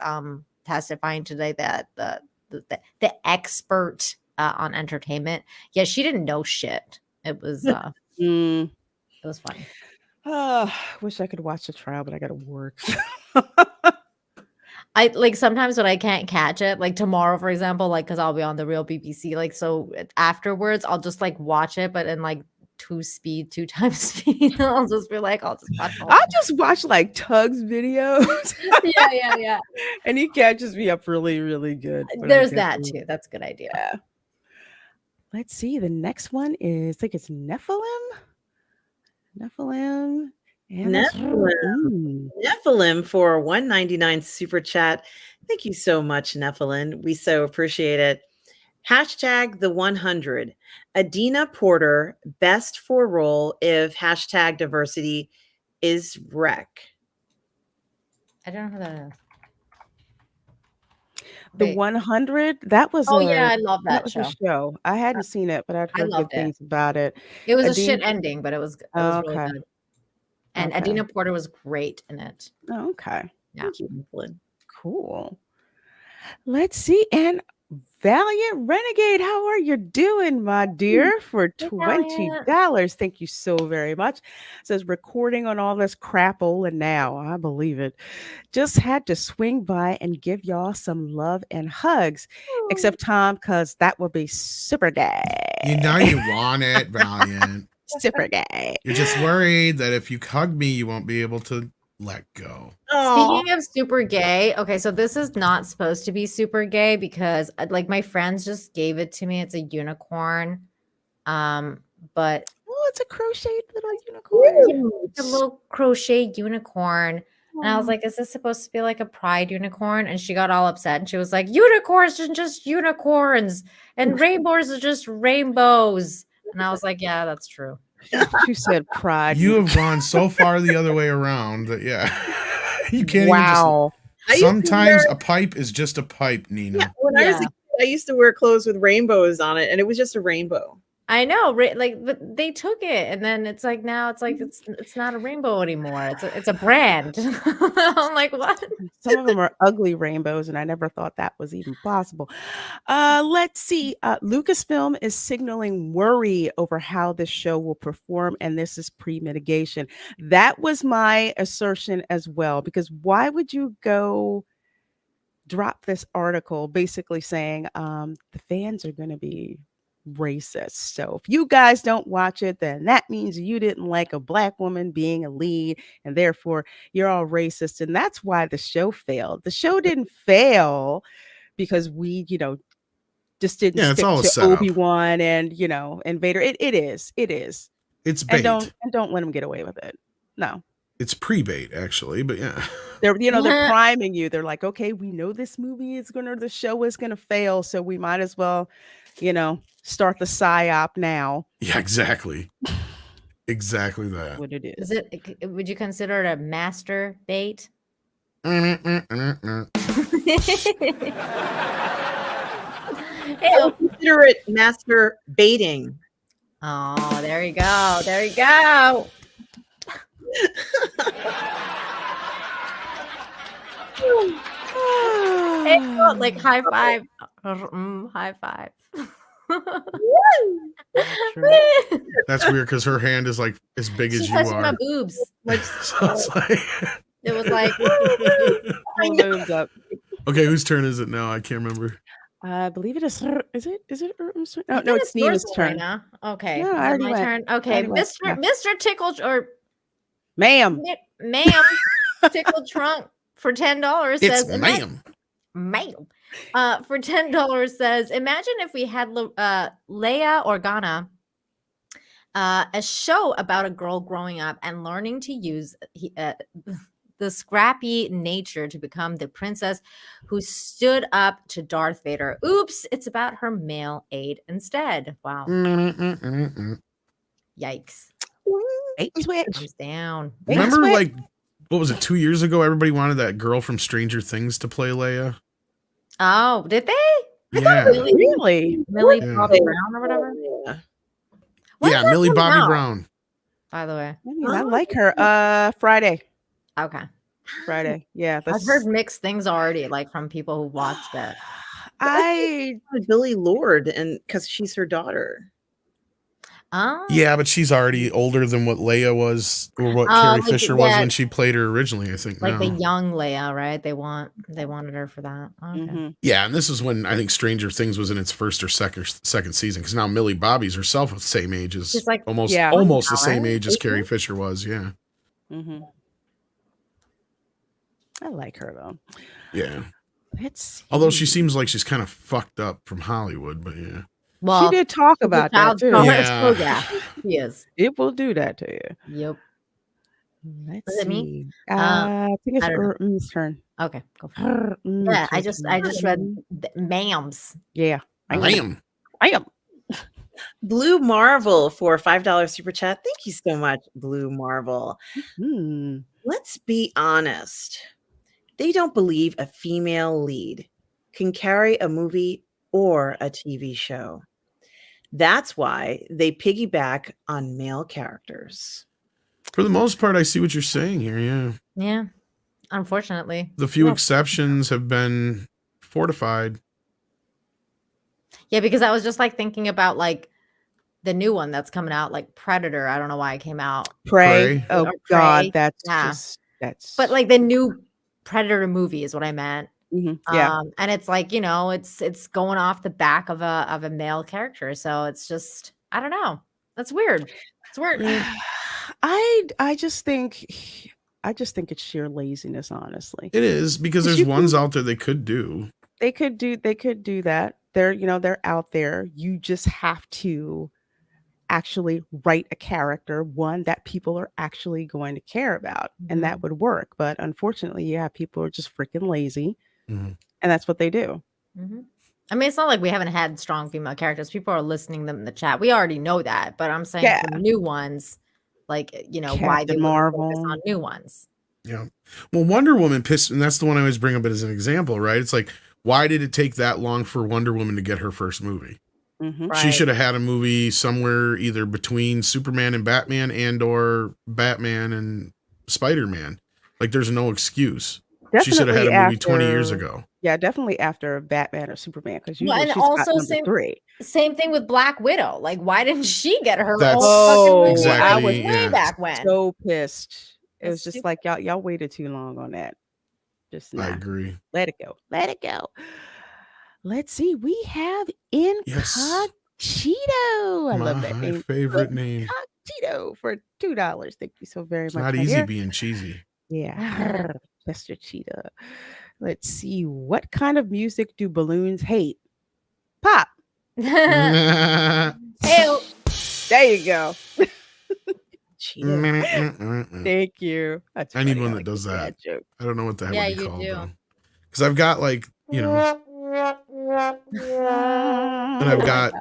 Speaker 3: testifying today, that the expert on entertainment. Yeah, she didn't know shit. It was it was funny.
Speaker 2: Wish I could watch the trial, but I gotta work.
Speaker 3: I like sometimes when I can't catch it, like tomorrow, for example, like because I'll be on the real BBC, like so afterwards I'll just like watch it, but in like two times speed. I'll just be like, I'll just watch.
Speaker 2: I'll just watch like Tug's videos.
Speaker 3: yeah.
Speaker 2: And he catches me up really, really good.
Speaker 3: There's that too. That's a good idea.
Speaker 2: Yeah. Let's see. The next one is, I think it's Nephilim. Nephilim
Speaker 1: for $1.99 super chat. Thank you so much, Nephilim. We so appreciate it. Hashtag the 100. Adina Porter, best for role if hashtag diversity is wreck.
Speaker 3: I don't know who that is.
Speaker 2: The 100, that was
Speaker 3: I love that
Speaker 2: show. I hadn't seen it, but I'd heard good things about it.
Speaker 3: It was a shit ending, but it was really
Speaker 2: okay.
Speaker 3: good. And Adina Porter was great in it.
Speaker 2: Oh, okay.
Speaker 3: Yeah.
Speaker 1: Thank you, Evelyn.
Speaker 2: Cool. Let's see. And Valiant Renegade, how are you doing, my dear? For $20. Thank you so very much. It says recording on all this crapola now. I believe it. Just had to swing by and give y'all some love and hugs. Except Tom, because that would be super gay.
Speaker 4: You know you want it, Valiant.
Speaker 2: Super gay.
Speaker 4: You're just worried that if you hug me, you won't be able to let go.
Speaker 3: Speaking of super gay, okay, so this is not supposed to be super gay because like my friends just gave it to me. It's a unicorn. But
Speaker 2: it's a crocheted little unicorn.
Speaker 3: It's a little crochet unicorn. And I was like, is this supposed to be like a pride unicorn? And she got all upset and she was like, unicorns are just unicorns and rainbows are just rainbows. And I was like, yeah, that's true.
Speaker 2: She said pride.
Speaker 4: You have gone so far the other way around that, you can't
Speaker 2: wow.
Speaker 4: even sometimes a pipe is just a pipe, Nina.
Speaker 1: Yeah, when I was a kid, I used to wear clothes with rainbows on it, and it was just a rainbow.
Speaker 3: I know, like, but they took it, and then it's like now it's like it's not a rainbow anymore. It's a brand. I'm like, what?
Speaker 2: Some of them are ugly rainbows, and I never thought that was even possible. Let's see. Lucasfilm is signaling worry over how this show will perform, and this is pre-mitigation. That was my assertion as well, because why would you go drop this article basically saying the fans are going to be racist? So if you guys don't watch it, then that means you didn't like a black woman being a lead, and therefore you're all racist. And that's why the show failed. The show didn't fail because we, just didn't stick to Obi-Wan and, and Vader. It is.
Speaker 4: It's bait.
Speaker 2: And don't let them get away with it. No.
Speaker 4: It's pre-bait, actually, but yeah.
Speaker 2: They're priming you. They're like, okay, we know this the show is gonna fail, so we might as well, start the psyop now.
Speaker 4: Yeah, exactly. Exactly that.
Speaker 2: What it is.
Speaker 3: Would you consider it a master bait?
Speaker 1: I'll consider it master baiting.
Speaker 3: Oh, there you go. There you go. Hey, like high five. High five.
Speaker 4: That's weird because her hand is like as big as you are.
Speaker 3: My boobs. Like,
Speaker 4: so it's like
Speaker 3: it was like
Speaker 2: boobs up.
Speaker 4: Okay, whose turn is it now? I can't remember.
Speaker 2: I believe it is. Is it? No, it's Nina's turn.
Speaker 3: Right, okay,
Speaker 2: yeah, I already
Speaker 3: my
Speaker 2: went.
Speaker 3: turn. Okay, Mr. Tickle or
Speaker 2: ma'am,
Speaker 3: Tickle Trunk for $10
Speaker 4: says,
Speaker 3: it's
Speaker 4: ma'am.
Speaker 3: For $10 says, imagine if we had Leia Organa, a show about a girl growing up and learning to use the scrappy nature to become the princess who stood up to Darth Vader. Oops, it's about her male aide instead. Wow. Yikes. Comes down.
Speaker 4: Remember, like, what was it, 2 years ago? Everybody wanted that girl from Stranger Things to play Leia.
Speaker 3: Oh, did they?
Speaker 4: Yeah.
Speaker 2: Really?
Speaker 3: Millie
Speaker 4: Yeah.
Speaker 3: Bobby Brown or whatever.
Speaker 1: Yeah.
Speaker 3: When's
Speaker 4: Yeah,
Speaker 3: that
Speaker 4: Millie
Speaker 3: coming
Speaker 4: Bobby
Speaker 3: out,
Speaker 4: Brown.
Speaker 3: by the way?
Speaker 2: I mean, I like her. Friday.
Speaker 3: Okay.
Speaker 2: Friday. Yeah.
Speaker 3: I've heard mixed things already, like from people who watched it.
Speaker 2: I
Speaker 1: Billy Lord, and because she's her daughter.
Speaker 3: Oh.
Speaker 4: Yeah, but she's already older than what Leia was, or what Carrie Fisher was when she played her originally. I think
Speaker 3: like the young Leia, right? They wanted her for that. Okay.
Speaker 4: Yeah, and this is when I think Stranger Things was in its first or second season, because now Millie Bobby's herself the same age as
Speaker 3: She's like
Speaker 4: almost the same age as Carrie Fisher was. Yeah.
Speaker 2: I like her though.
Speaker 4: Yeah.
Speaker 2: Let's see.
Speaker 4: Although she seems like she's kind of fucked up from Hollywood, but yeah.
Speaker 2: Well, she did talk about that too.
Speaker 3: Yeah. Yeah, she is.
Speaker 2: It will do that to you.
Speaker 3: Yep.
Speaker 2: Let's
Speaker 3: see.
Speaker 2: Me? I think it's M's turn.
Speaker 3: Okay, go for it. Yeah, I just read ma'ams.
Speaker 2: Yeah.
Speaker 4: Ma'am.
Speaker 1: Blue Marvel for a $5 super chat. Thank you so much, Blue Marvel. Let's be honest. They don't believe a female lead can carry a movie or a TV show. That's why they piggyback on male characters.
Speaker 4: For the most part, I see what you're saying here. Yeah.
Speaker 3: Yeah. Unfortunately.
Speaker 4: The few exceptions have been fortified.
Speaker 3: Yeah, because I was just like thinking about like the new one that's coming out, like Predator. I don't know why it came out.
Speaker 2: Prey. Oh God, that's
Speaker 3: But like the new Predator movie is what I meant.
Speaker 2: Yeah.
Speaker 3: And it's like, you know, it's going off the back of a male character. So it's just, I don't know. That's weird. It's weird.
Speaker 2: I just think it's sheer laziness, honestly.
Speaker 4: It is, because there's ones out there they could do.
Speaker 2: They could do that. They're out there. You just have to actually write a character, one that people are actually going to care about, and that would work. But unfortunately, you have people who are just freaking lazy, and that's what they do.
Speaker 3: I mean, it's not like we haven't had strong female characters. People are listening them in the chat. We already know that, but I'm saying for new ones, like, you know,
Speaker 2: Captain
Speaker 3: why they
Speaker 2: Marvel.
Speaker 3: focus on new ones.
Speaker 4: Yeah. Well, Wonder Woman pissed, and that's the one I always bring up as an example, right? It's like, why did it take that long for Wonder Woman to get her first movie? She should have had a movie somewhere either between Superman and Batman, and or Batman and Spider-Man. Like, there's no excuse. She should have had a movie 20 years ago.
Speaker 2: Yeah, definitely after Batman or Superman, because
Speaker 3: Well, and
Speaker 2: she's
Speaker 3: also
Speaker 2: got number 3.
Speaker 3: Same thing with Black Widow. Like, why didn't she get her
Speaker 4: That's-
Speaker 3: own fucking
Speaker 4: exactly,
Speaker 3: I was
Speaker 4: yeah.
Speaker 3: way back when.
Speaker 2: So pissed. It was
Speaker 3: That's
Speaker 2: just like y'all waited too long on that. Just
Speaker 4: I agree.
Speaker 2: let it go. Let it go. Let's see. We have Incognito. I love that
Speaker 4: My
Speaker 2: name.
Speaker 4: favorite name.
Speaker 2: Incognito for $2. Thank you so very
Speaker 4: It's
Speaker 2: much.
Speaker 4: not
Speaker 2: my
Speaker 4: easy
Speaker 2: dear.
Speaker 4: being cheesy.
Speaker 2: Yeah. Mr. Cheetah. Let's see. What kind of music do balloons hate? Pop.
Speaker 3: Hey,
Speaker 2: There you go.
Speaker 1: Cheetah.
Speaker 2: Thank you. That's
Speaker 4: I need
Speaker 2: funny.
Speaker 4: one
Speaker 2: like
Speaker 4: that does that.
Speaker 2: joke.
Speaker 4: I don't know what the hell
Speaker 3: Yeah,
Speaker 4: would be
Speaker 3: you
Speaker 4: called
Speaker 3: do.
Speaker 4: though. Because I've got, like, you know, and I've got,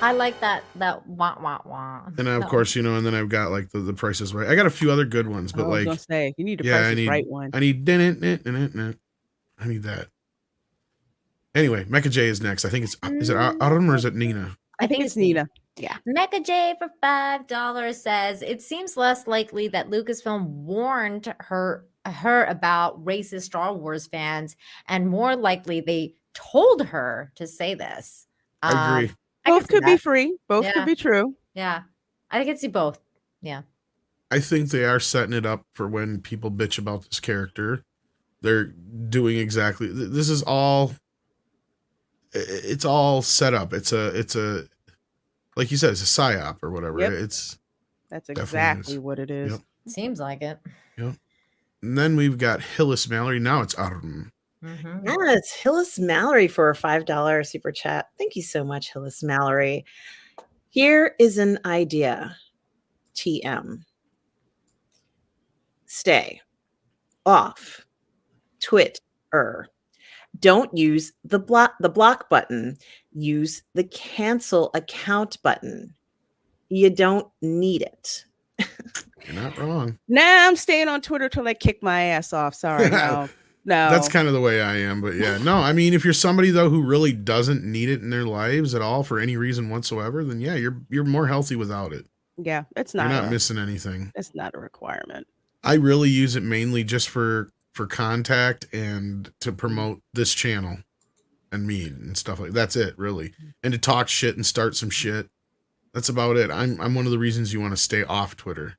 Speaker 3: I like that wah wah wah.
Speaker 4: and of course, you know, and then I've got like the Price is Right. I got a few other good ones, but
Speaker 2: I was
Speaker 4: like,
Speaker 2: gonna say you need to
Speaker 4: yeah,
Speaker 2: price
Speaker 4: I
Speaker 2: is
Speaker 4: need
Speaker 2: right one.
Speaker 4: I need I need that. Anyway, Mecha J is next. I think is it Autumn or is it Nina?
Speaker 2: I think it's Nina. Yeah.
Speaker 3: Mecha J for $5 says it seems less likely that Lucasfilm warned her about racist Star Wars fans, and more likely they told her to say this.
Speaker 4: I agree.
Speaker 2: Both could be free. Both could be true.
Speaker 3: Yeah, I can see both. Yeah,
Speaker 4: I think they are setting it up for when people bitch about this character. They're doing exactly. This is all. It's all set up. It's a, like you said, it's a psyop or whatever.
Speaker 2: Yep.
Speaker 4: That's
Speaker 2: That's exactly what it is.
Speaker 4: Yep.
Speaker 3: seems like it.
Speaker 4: Yep. And then we've got Hillis Mallory. Now it's Autumn.
Speaker 1: Yeah, it's Hillis Mallory for a $5 super chat. Thank you so much, Hillis Mallory. Here is an idea. TM. Stay off Twitter. Don't use the block button. Use the cancel account button. You don't need it.
Speaker 4: You're not wrong.
Speaker 2: Nah, I'm staying on Twitter till they kick my ass off. Sorry. No. No.
Speaker 4: That's kind of the way I am, but yeah. No, I mean, if you're somebody though who really doesn't need it in their lives at all for any reason whatsoever, then yeah, you're more healthy without it.
Speaker 2: Yeah, it's
Speaker 4: You're
Speaker 2: not.
Speaker 4: not missing anything.
Speaker 2: It's not a requirement.
Speaker 4: I really use it mainly just for contact and to promote this channel and MEAD and stuff like that. That's it, really. And to talk shit and start some shit. That's about it. I'm one of the reasons you want to stay off Twitter.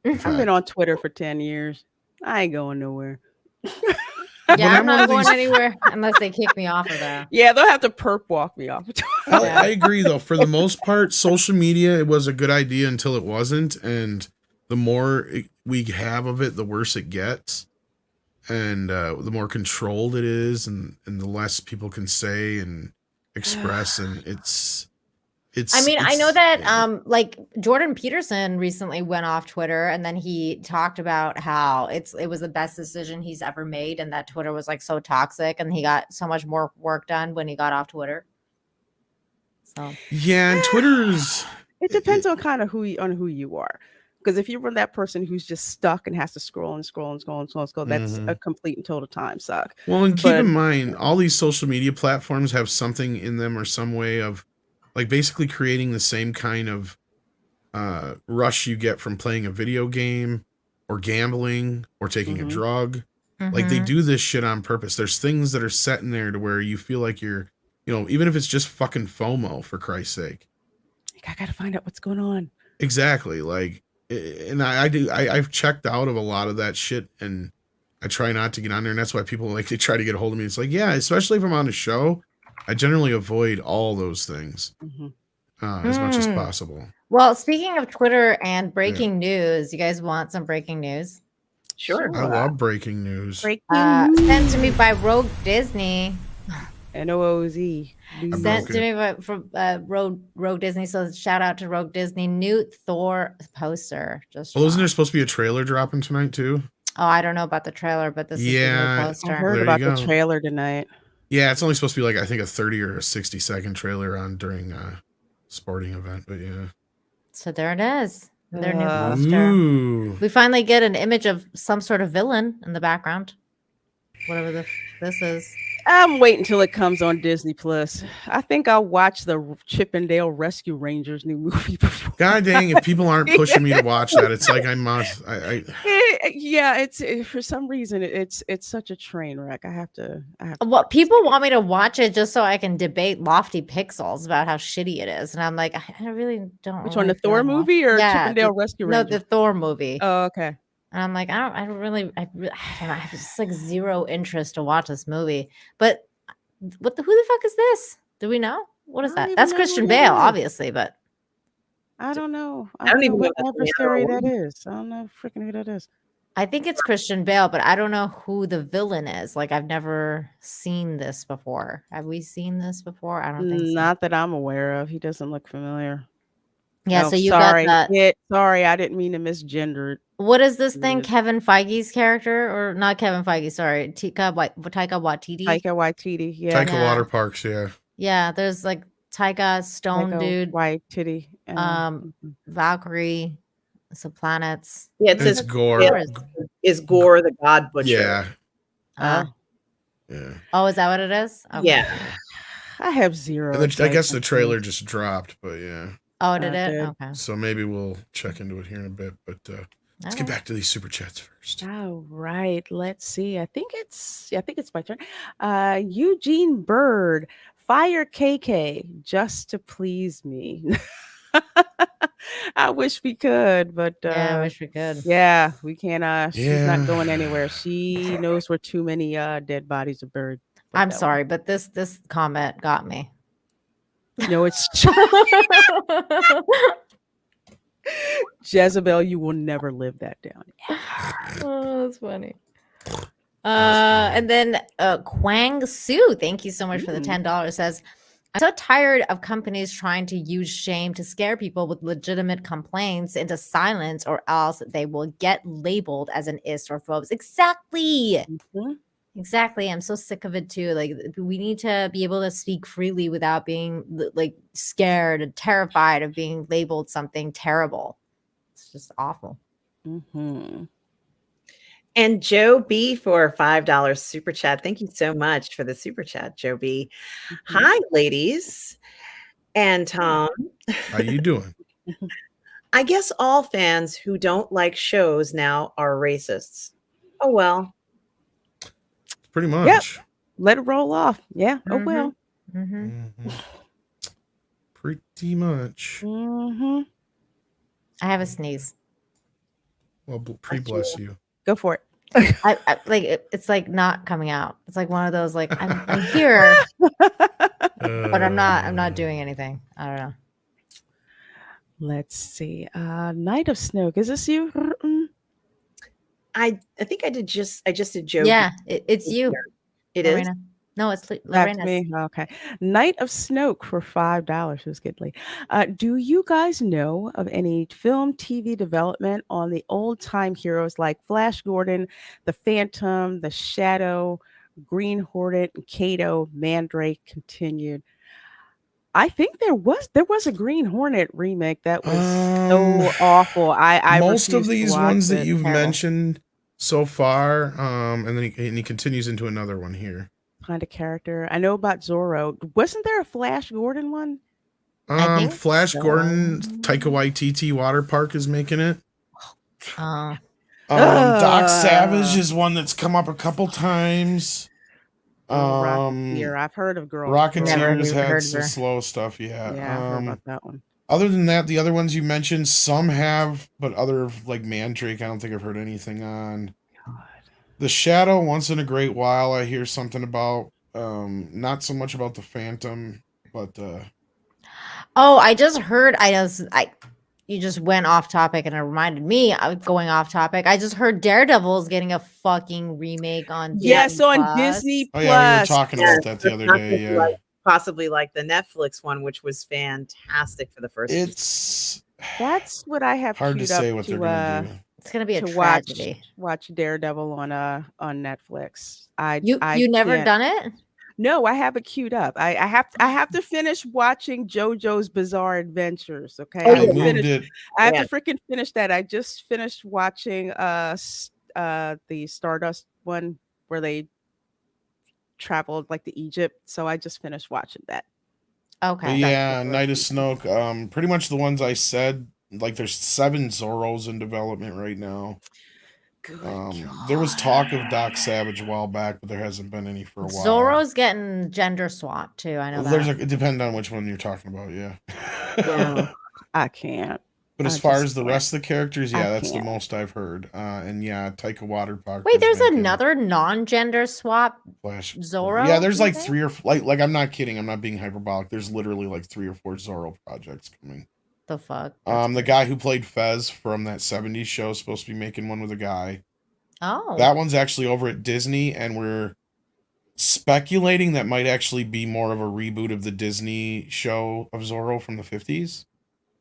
Speaker 2: I've been on Twitter for 10 years. I ain't going nowhere.
Speaker 3: Yeah, I'm not going anywhere unless they kick me off of there.
Speaker 2: Yeah, they'll have to perp walk me off.
Speaker 4: I agree, though. For the most part, social media, it was a good idea until it wasn't. And the more we have of it, the worse it gets. And the more controlled it is, and the less people can say and express. And it's
Speaker 3: I know that like Jordan Peterson recently went off Twitter, and then he talked about how it was the best decision he's ever made, and that Twitter was like so toxic, and he got so much more work done when he got off Twitter. So
Speaker 4: yeah, and Twitter's
Speaker 2: it depends on kind of who you are. Because if you're that person who's just stuck and has to scroll, that's a complete and total time suck.
Speaker 4: Well, and keep in mind, all these social media platforms have something in them or some way of like basically creating the same kind of rush you get from playing a video game or gambling or taking a drug. Like they do this shit on purpose. There's things that are set in there to where you feel like you're, even if it's just fucking FOMO, for Christ's sake.
Speaker 2: I gotta find out what's going on.
Speaker 4: Exactly. Like, and I've checked out of a lot of that shit, and I try not to get on there. And that's why people they try to get a hold of me. It's like, yeah, especially if I'm on a show, I generally avoid all those things as much as possible.
Speaker 3: Well, speaking of Twitter and breaking news, you guys want some breaking news?
Speaker 2: Sure.
Speaker 4: I love breaking news.
Speaker 3: Sent to me by Rogue Disney.
Speaker 2: NOOZ.
Speaker 3: Sent to me from Rogue Disney. So shout out to Rogue Disney. New Thor poster.
Speaker 4: Isn't there supposed to be a trailer dropping tonight too?
Speaker 3: Oh, I don't know about the trailer, but this is the new poster.
Speaker 2: I heard about the trailer tonight.
Speaker 4: Yeah, it's only supposed to be like I think a 30 or a 60-second trailer on during a sporting event, but yeah.
Speaker 3: So there it is. Their new poster. We finally get an image of some sort of villain in the background. Whatever this is.
Speaker 2: I'm waiting until it comes on Disney Plus. I think I'll watch the Chippendale Rescue Rangers new movie before.
Speaker 4: God dang, if people aren't pushing me to watch that, it's like I must.
Speaker 2: Yeah, it's for some reason it's such a train wreck. I have to.
Speaker 3: Well, people want me to watch it just so I can debate Lofty Pixels about how shitty it is, and I'm like, I really don't.
Speaker 2: Which one, the Thor movie or Chippendale Rescue Rangers?
Speaker 3: No, the Thor movie.
Speaker 2: Oh, okay.
Speaker 3: And I'm like, I have just like zero interest to watch this movie. But who the fuck is this? Do we know? What is that? That's Christian Bale, obviously, but
Speaker 2: I don't know. I don't even know what adversary that is. I don't know freaking who that is.
Speaker 3: I think it's Christian Bale, but I don't know who the villain is. Like, I've never seen this before. Have we seen this before? I don't think so.
Speaker 2: Not that I'm aware of. He doesn't look familiar.
Speaker 3: Yeah, so you got that.
Speaker 2: Sorry, I didn't mean to misgender it.
Speaker 3: What is this thing? Kevin Feige's character, or not Kevin Feige? Sorry, Taika Waititi.
Speaker 2: Taika Waititi, yeah.
Speaker 4: Taika Waterparks, yeah.
Speaker 3: Yeah, there's like Taika Stone Dude,
Speaker 2: Waititi,
Speaker 3: Valkyrie, some planets.
Speaker 1: Yeah,
Speaker 4: it's Gore.
Speaker 1: Is Gore the God Butcher?
Speaker 4: Yeah.
Speaker 3: Yeah. Oh, is that what it is?
Speaker 1: Okay. Yeah.
Speaker 2: I have zero.
Speaker 4: And I guess the trailer just dropped, but yeah.
Speaker 3: Oh, did it? Okay.
Speaker 4: So maybe we'll check into it here in a bit, but let's get back to these super chats first.
Speaker 2: All right, let's see. I think it's my turn. Eugene Bird, fire KK just to please me. I wish we could, but
Speaker 3: I wish we could.
Speaker 2: Yeah, we can't. She's not going anywhere. She knows where too many dead bodies are buried.
Speaker 3: I'm sorry, but this comment got me.
Speaker 2: No, it's Jezebel. You will never live that down.
Speaker 3: Oh, that's funny. And then Kwang Su, thank you so much for the $10. Says, I'm so tired of companies trying to use shame to scare people with legitimate complaints into silence, or else they will get labeled as an ist or phobes. Exactly. Exactly. I'm so sick of it too. Like, we need to be able to speak freely without being like scared and terrified of being labeled something terrible. It's just awful.
Speaker 1: And Joe B for $5 super chat. Thank you so much for the super chat, Joe B. Hi, ladies and Tom.
Speaker 4: How you doing?
Speaker 1: I guess all fans who don't like shows now are racists. Oh, well.
Speaker 4: Pretty much.
Speaker 2: Let it roll off. Yeah. Oh,
Speaker 3: Mhm.
Speaker 2: well.
Speaker 3: Mhm.
Speaker 4: Pretty much.
Speaker 2: Mm-hmm.
Speaker 3: I have a sneeze.
Speaker 4: Well, bless you.
Speaker 2: Go for it.
Speaker 3: I like it's like not coming out. It's like one of those like I'm here, but I'm not doing anything. I don't know.
Speaker 2: Let's see. Night of Snoke. Is this you?
Speaker 1: I think I just did Joe.
Speaker 3: Yeah, it's you.
Speaker 1: It is.
Speaker 3: Lorena. No, it's
Speaker 2: That's
Speaker 3: Lorena's.
Speaker 2: me. Okay. Night of Snoke for $5. It was good. Do you guys know of any film, TV development on the old time heroes like Flash Gordon, the Phantom, the Shadow, Green Hornet, and Kato, Mandrake continued? I think there was a Green Hornet remake that was so awful. I
Speaker 4: most of
Speaker 2: refused to
Speaker 4: these
Speaker 2: watch
Speaker 4: ones that
Speaker 2: it.
Speaker 4: you've
Speaker 3: Terrible.
Speaker 4: mentioned so far, and then he continues into another one here.
Speaker 2: Kind of character. I know about Zorro. Wasn't there a Flash Gordon one?
Speaker 3: I think
Speaker 4: Flash
Speaker 3: so.
Speaker 4: Gordon, Taika Waititi Water Park is making it.
Speaker 3: Oh,
Speaker 4: Doc Savage is one that's come up a couple times.
Speaker 2: Rocketeer. I've heard of Girl.
Speaker 4: Rocketeer's
Speaker 3: Never
Speaker 4: had
Speaker 3: heard of
Speaker 4: some
Speaker 3: her.
Speaker 4: slow stuff,
Speaker 2: Yeah, I've heard about that one.
Speaker 4: Other than that, the other ones you mentioned, some have, but other like Mandrake, I don't think I've heard anything on.
Speaker 2: God.
Speaker 4: The Shadow, once in a great while, I hear something about. Not so much about the Phantom, but
Speaker 3: oh, I just heard. You just went off topic, and it reminded me of going off topic. I just heard Daredevil's getting a fucking remake on Disney
Speaker 2: Yes, on
Speaker 3: Plus.
Speaker 2: Disney
Speaker 4: oh yeah, we were
Speaker 2: Plus.
Speaker 4: talking about that the other day. Yeah,
Speaker 1: Possibly like the Netflix one, which was fantastic for the first.
Speaker 4: it's
Speaker 2: That's what I have
Speaker 4: hard to
Speaker 2: queued
Speaker 4: say
Speaker 2: up
Speaker 4: what they're gonna do.
Speaker 3: It's gonna be a
Speaker 2: to
Speaker 3: tragedy.
Speaker 2: watch Daredevil on Netflix.
Speaker 3: You never done it?
Speaker 2: No, I have it queued up. I have to finish watching JoJo's Bizarre Adventures. Okay,
Speaker 1: Oh,
Speaker 2: I
Speaker 1: yeah.
Speaker 2: have to
Speaker 4: Moved
Speaker 2: finish.
Speaker 4: it.
Speaker 2: I have to freaking finish that. I just finished watching the Stardust one where they traveled like to Egypt. So I just finished watching that.
Speaker 3: Okay.
Speaker 4: But yeah, Night of Snoke. Pretty much the ones I said. Like there's 7 Zorros in development right now. There was talk of Doc Savage a while back, but there hasn't been any for a while.
Speaker 3: Zorro's getting gender swapped too. I know that.
Speaker 4: It depends on which one you're talking about. Yeah.
Speaker 2: Yeah, I can't.
Speaker 4: But as far as the rest of the characters, yeah, that's the most I've heard. And yeah, Taika Waterpark.
Speaker 3: Wait, there's another non-gender swap
Speaker 4: Flash
Speaker 3: Zorro.
Speaker 4: Yeah, there's like 3 or like I'm not kidding. I'm not being hyperbolic. There's literally like 3 or 4 Zorro projects coming.
Speaker 3: The fuck?
Speaker 4: The guy who played Fez from that 70s show is supposed to be making one with a guy.
Speaker 3: Oh.
Speaker 4: That one's actually over at Disney, and we're speculating that might actually be more of a reboot of the Disney show of Zorro from the 50s.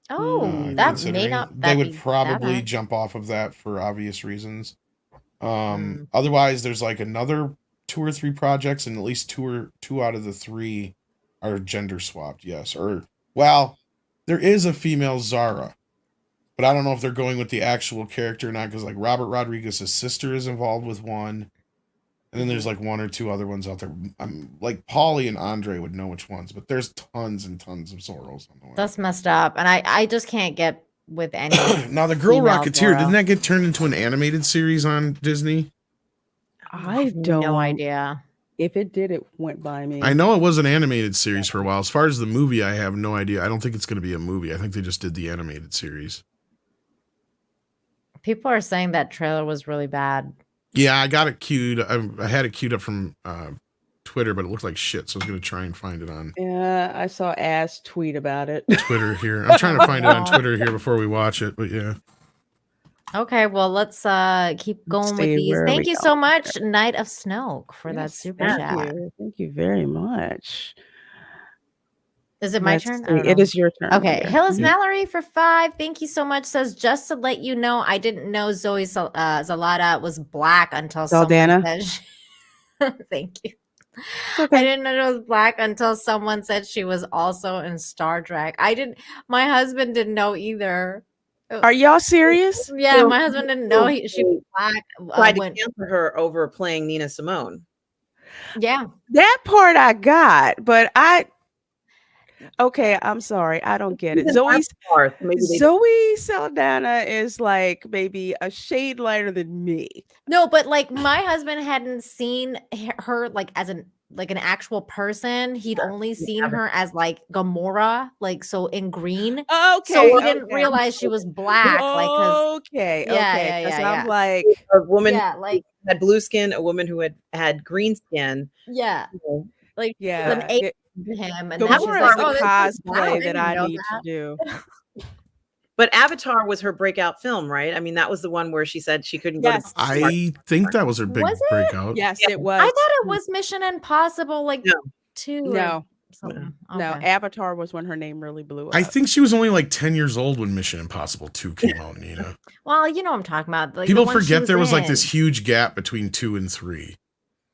Speaker 3: Oh, that may not.
Speaker 4: They would probably jump off of that for obvious reasons. Otherwise, there's like another 2 or 3 projects, and at least 2 out of the 3 are gender swapped. Yes, there is a female Zara, but I don't know if they're going with the actual character or not, because like Robert Rodriguez's sister is involved with one, and then there's like 1 or 2 other ones out there. Like Paulie and Andre would know which ones, but there's tons and tons of Zorros on the way.
Speaker 3: That's messed up, and I just can't get with any.
Speaker 4: Now the Girl Rocketeer, didn't that get turned into an animated series on Disney?
Speaker 2: I don't
Speaker 3: no idea.
Speaker 2: If it did, it went by me.
Speaker 4: I know it was an animated series for a while. As far as the movie, I have no idea. I don't think it's going to be a movie. I think they just did the animated series.
Speaker 3: People are saying that trailer was really bad.
Speaker 4: Yeah, I got it queued. I had it queued up from Twitter, but it looked like shit, so I was going to try and find it on.
Speaker 2: Yeah, I saw Ass tweet about it.
Speaker 4: Twitter here. I'm trying to find it on Twitter here before we watch it, but yeah.
Speaker 3: Okay, well, let's keep going with these. Thank you so much, Night of Snoke, for that super chat.
Speaker 2: Thank you very much.
Speaker 3: Is it my turn?
Speaker 2: It is your turn.
Speaker 3: Okay, Hills Mallory for 5. Thank you so much. Says, just to let you know, I didn't know Zoe Zalata was black until someone said thank you. Okay. I didn't know it was black until someone said she was also in Star Trek. My husband didn't know either.
Speaker 2: Are y'all serious?
Speaker 3: Yeah, my husband didn't know she was black.
Speaker 1: Tried to cancel her over playing Nina Simone.
Speaker 3: Yeah.
Speaker 2: That part I got, but okay, I'm sorry. I don't get it. Zoe Saldana is like maybe a shade lighter than me.
Speaker 3: No, but like my husband hadn't seen her like as an actual person. He'd only seen her as like Gamora, like so in green.
Speaker 2: Okay.
Speaker 3: So he didn't realize she was black.
Speaker 2: Okay. I'm like
Speaker 1: a woman who had blue skin, a woman who had green skin.
Speaker 3: Yeah. Like
Speaker 2: an
Speaker 3: to him, and
Speaker 2: that was the cosplay that I need to do.
Speaker 1: But Avatar was her breakout film, right? I mean, that was the one where she said she couldn't go to.
Speaker 4: I think that was her big breakout.
Speaker 2: Yes, it was.
Speaker 3: I thought it was Mission Impossible, like 2.
Speaker 2: No.
Speaker 3: Okay.
Speaker 2: No, Avatar was when her name really blew up.
Speaker 4: I think she was only like 10 years old when Mission Impossible 2 came out, Nina.
Speaker 3: Well, you know what I'm talking about. Like,
Speaker 4: people forget there was like this huge gap between 2 and 3.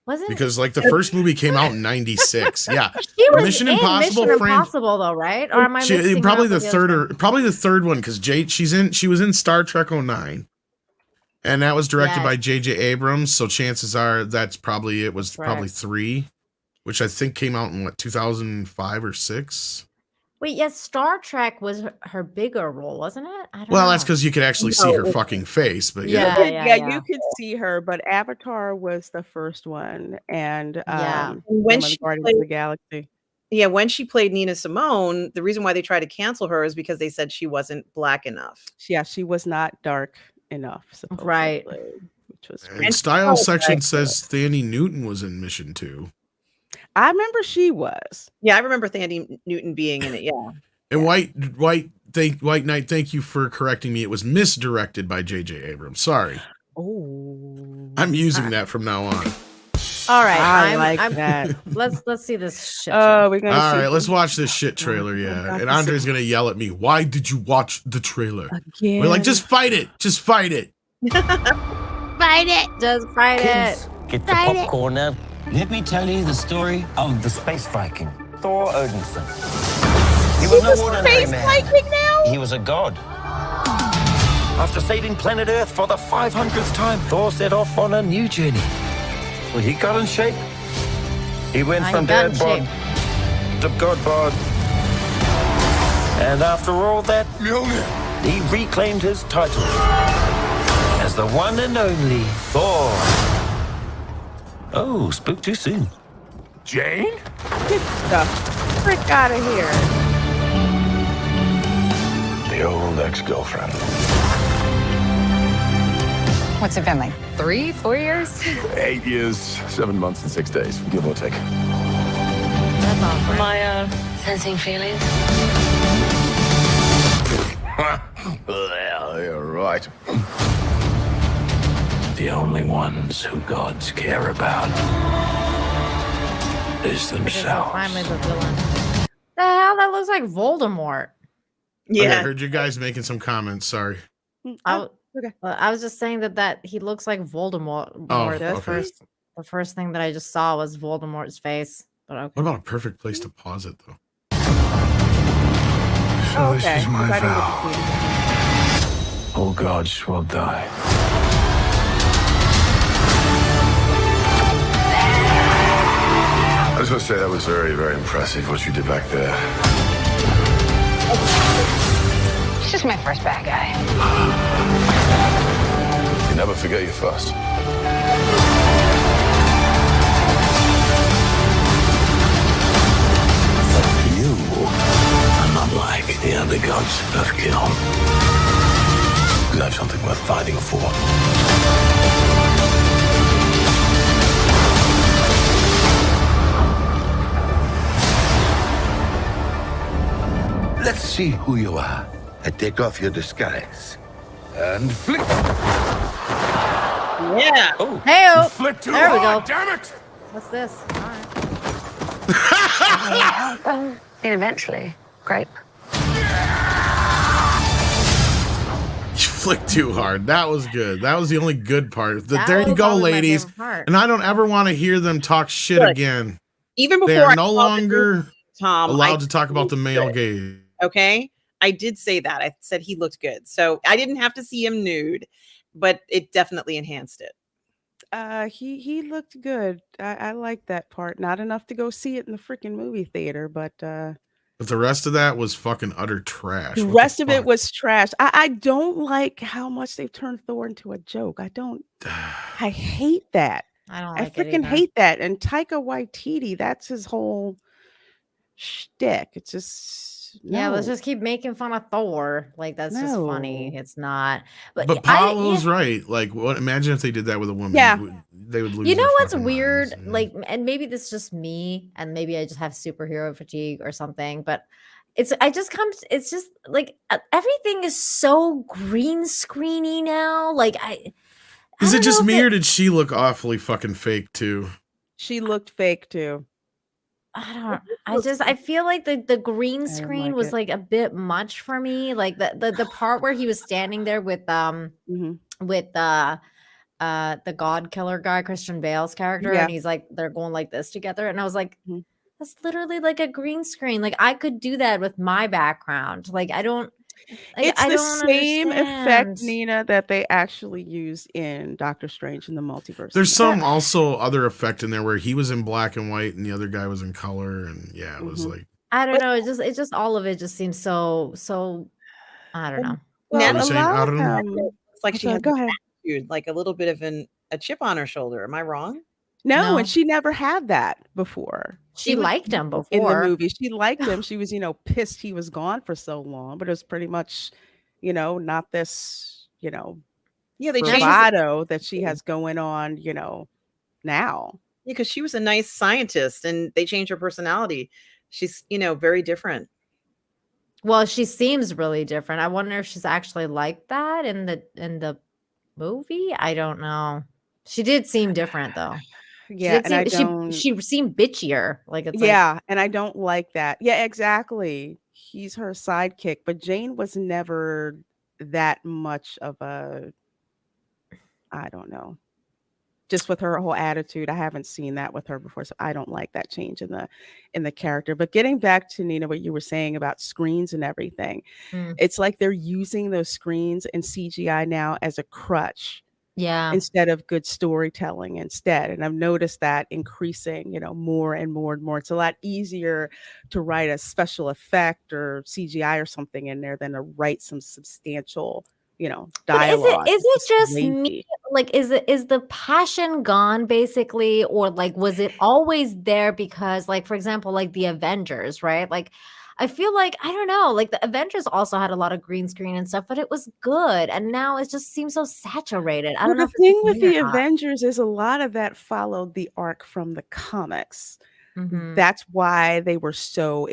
Speaker 3: Was it?
Speaker 4: Because like the first movie came out in 96. Yeah.
Speaker 3: She was
Speaker 4: Mission
Speaker 3: in
Speaker 4: Impossible
Speaker 3: Mission Impossible though, right? Or am I mixing
Speaker 4: probably
Speaker 3: up
Speaker 4: the third one, because she was in Star Trek 09. And that was directed by J.J. Abrams, so chances are that's probably probably 3, which I think came out in 2005 or 6.
Speaker 3: Wait, yes, Star Trek was her bigger role, wasn't it? I don't know.
Speaker 4: Well, that's because you could actually see her fucking face, but
Speaker 2: you could see her, but Avatar was the first one, and
Speaker 1: when she
Speaker 2: Guardians of the Galaxy.
Speaker 1: Yeah, when she played Nina Simone, the reason why they tried to cancel her is because they said she wasn't black enough.
Speaker 2: Yeah, she was not dark enough, supposedly,
Speaker 3: right?
Speaker 2: Which was
Speaker 4: and style section says Thandie Newton was in Mission 2.
Speaker 2: I remember she was.
Speaker 1: Yeah, I remember Thandie Newton being in it. Yeah.
Speaker 4: And White Knight, thank you for correcting me. It was misdirected by J.J. Abrams. Sorry.
Speaker 2: Oh.
Speaker 4: I'm using that from now on.
Speaker 3: All right.
Speaker 2: I like that.
Speaker 3: Let's see this shit.
Speaker 2: Oh, we're gonna.
Speaker 4: All right, let's watch this shit trailer. Yeah, and Andre's gonna yell at me. Why did you watch the trailer?
Speaker 2: Again?
Speaker 4: We're like, just fight it. Just fight it.
Speaker 6: Fight it.
Speaker 3: Just fight
Speaker 7: Kids,
Speaker 3: it.
Speaker 7: get the popcorn now. Let me tell you the story of the space Viking, Thor Odinson. He was no ordinary man. He was a god. After saving planet Earth for the 500th time, Thor set off on a new journey. Well, he got in shape. He went from dad bod to god bod. And after all that, he reclaimed his title as the one and only Thor. Oh, spoke too soon. Jane?
Speaker 2: Get the frick out of here.
Speaker 7: The old ex-girlfriend.
Speaker 8: What's it been, like 3, 4 years?
Speaker 9: 8 years, 7 months and 6 days, give or take.
Speaker 3: That's awkward.
Speaker 6: Am I sensing feelings?
Speaker 9: Well, you're right.
Speaker 7: The only ones who gods care about is themselves.
Speaker 3: Finally the villain. The hell? That looks like Voldemort.
Speaker 1: Yeah.
Speaker 4: Okay, I heard you guys making some comments. Sorry.
Speaker 2: Okay.
Speaker 3: I was just saying that he looks like Voldemort. The first thing that I just saw was Voldemort's face. But okay.
Speaker 4: What about a perfect place to pause it, though?
Speaker 9: So this is my vow.
Speaker 7: All gods will die.
Speaker 9: I just want to say that was very, very impressive what you did back there.
Speaker 8: He's just my first bad guy.
Speaker 9: You never forget your first.
Speaker 7: You are not like the other gods of kill.
Speaker 9: You have something worth fighting for.
Speaker 10: Let's see who you are. And take off your disguise. And flick.
Speaker 1: Yeah.
Speaker 7: Oh.
Speaker 3: Hey-o.
Speaker 9: Flick too
Speaker 3: There we
Speaker 9: hard,
Speaker 3: go.
Speaker 9: damn it!
Speaker 3: What's this? All right.
Speaker 8: And eventually, grape.
Speaker 4: You flicked too hard. That was good. That was the only good part.
Speaker 3: That
Speaker 4: There you
Speaker 3: was
Speaker 4: go,
Speaker 3: probably my
Speaker 4: ladies.
Speaker 3: favorite part.
Speaker 4: And I don't ever want to hear them talk shit
Speaker 1: Look,
Speaker 4: again.
Speaker 1: Even before
Speaker 4: They are
Speaker 1: I
Speaker 4: no
Speaker 1: saw the
Speaker 4: longer
Speaker 1: Tom,
Speaker 4: allowed to talk about the male gaze.
Speaker 1: Okay. I did say that. I said he looked good. So I didn't have to see him nude, but it definitely enhanced it.
Speaker 2: He looked good. I like that part. Not enough to go see it in the freaking movie theater, but
Speaker 4: But the rest of that was fucking utter trash.
Speaker 2: the
Speaker 4: What
Speaker 2: rest
Speaker 4: the
Speaker 2: of it
Speaker 4: fuck?
Speaker 2: was trash. I don't like how much they've turned Thor into a joke. I hate that.
Speaker 3: I don't
Speaker 2: I
Speaker 3: like it
Speaker 2: freaking
Speaker 3: either.
Speaker 2: hate that. And Taika Waititi, that's his whole shtick. It's just
Speaker 3: Yeah, let's
Speaker 2: no.
Speaker 3: just keep making fun of Thor. Like that's just funny.
Speaker 2: No.
Speaker 3: It's not. But
Speaker 4: But
Speaker 3: I
Speaker 4: Paulo's right. Like, what? Imagine if they did that with a woman.
Speaker 2: Yeah.
Speaker 4: They would lose.
Speaker 3: You know
Speaker 4: their
Speaker 3: what's
Speaker 4: fucking
Speaker 3: weird?
Speaker 4: minds.
Speaker 3: Like, and maybe this is just me, and maybe I just have superhero fatigue or something. But it's just like everything is so green screeny now. Like
Speaker 4: Is it
Speaker 3: don't
Speaker 4: just
Speaker 3: know if
Speaker 4: me or did she look awfully fucking fake too?
Speaker 2: She looked fake too.
Speaker 3: I feel like the green
Speaker 2: didn't
Speaker 3: screen
Speaker 2: like
Speaker 3: was
Speaker 2: it.
Speaker 3: like a bit much for me. Like the part where he was standing there with
Speaker 2: Mhm.
Speaker 3: with the God Killer guy, Christian Bale's character,
Speaker 2: Yeah.
Speaker 3: and he's like they're going like this together, and I was like,
Speaker 2: Mhm.
Speaker 3: that's literally like a green screen. Like I could do that with my background. Like I don't
Speaker 2: It's the
Speaker 3: don't
Speaker 2: same effect,
Speaker 3: understand.
Speaker 2: Nina, that they actually used in Doctor Strange in the Multiverse.
Speaker 4: There's
Speaker 2: of
Speaker 4: some
Speaker 2: Madness.
Speaker 4: also other effect in there where he was in black and white and the other guy was in color, and yeah, it was
Speaker 2: Mhm.
Speaker 4: like.
Speaker 3: I don't know. It just all of it just seems so. I don't know.
Speaker 2: Well,
Speaker 4: What are
Speaker 2: a
Speaker 4: you saying,
Speaker 2: lot of
Speaker 4: Autumn?
Speaker 1: Looks like
Speaker 2: I'm
Speaker 1: she
Speaker 2: sorry,
Speaker 1: has
Speaker 2: go
Speaker 1: an
Speaker 2: ahead.
Speaker 1: attitude, like a little bit of a chip on her shoulder. Am I wrong?
Speaker 2: No, and
Speaker 3: No.
Speaker 2: she never had that before.
Speaker 3: She
Speaker 2: Even
Speaker 3: liked him
Speaker 2: in the
Speaker 3: before.
Speaker 2: movie, she liked him. She was, pissed he was gone for so long, but it was pretty much, not this,
Speaker 1: Yeah, they changed
Speaker 2: bravado that she has going on, now.
Speaker 1: Yeah, because she was a nice scientist and they changed her personality. She's, very different.
Speaker 3: Well, she seems really different. I wonder if she's actually like that in the movie. I don't know. She did seem different though.
Speaker 2: Yeah, and I don't
Speaker 3: She seemed bitchier. Like it's like
Speaker 2: Yeah, and I don't like that. Yeah, exactly. He's her sidekick, but Jane was never that much of a I don't know. Just with her whole attitude, I haven't seen that with her before, so I don't like that change in the character. But getting back to Nina, what you were saying about screens and everything,
Speaker 3: Mm.
Speaker 2: it's like they're using those screens and CGI now as a crutch
Speaker 3: yeah.
Speaker 2: instead of good storytelling instead. And I've noticed that increasing, more and more and more. It's a lot easier to write a special effect or CGI or something in there than to write some substantial,
Speaker 3: But
Speaker 2: dialogue.
Speaker 3: is
Speaker 2: It's
Speaker 3: it just me?
Speaker 2: lazy.
Speaker 3: Like is the passion gone basically, or like was it always there? Because like for example, like the Avengers, right? Like I feel like I don't know, like the Avengers also had a lot of green screen and stuff, but it was good. And now it just seems so saturated. I
Speaker 2: Well,
Speaker 3: don't know
Speaker 2: the
Speaker 3: if it's
Speaker 2: thing
Speaker 3: just
Speaker 2: with
Speaker 3: me or
Speaker 2: the
Speaker 3: not.
Speaker 2: Avengers is a lot of that followed the arc from the comics.
Speaker 3: Mhm.
Speaker 2: That's why it was so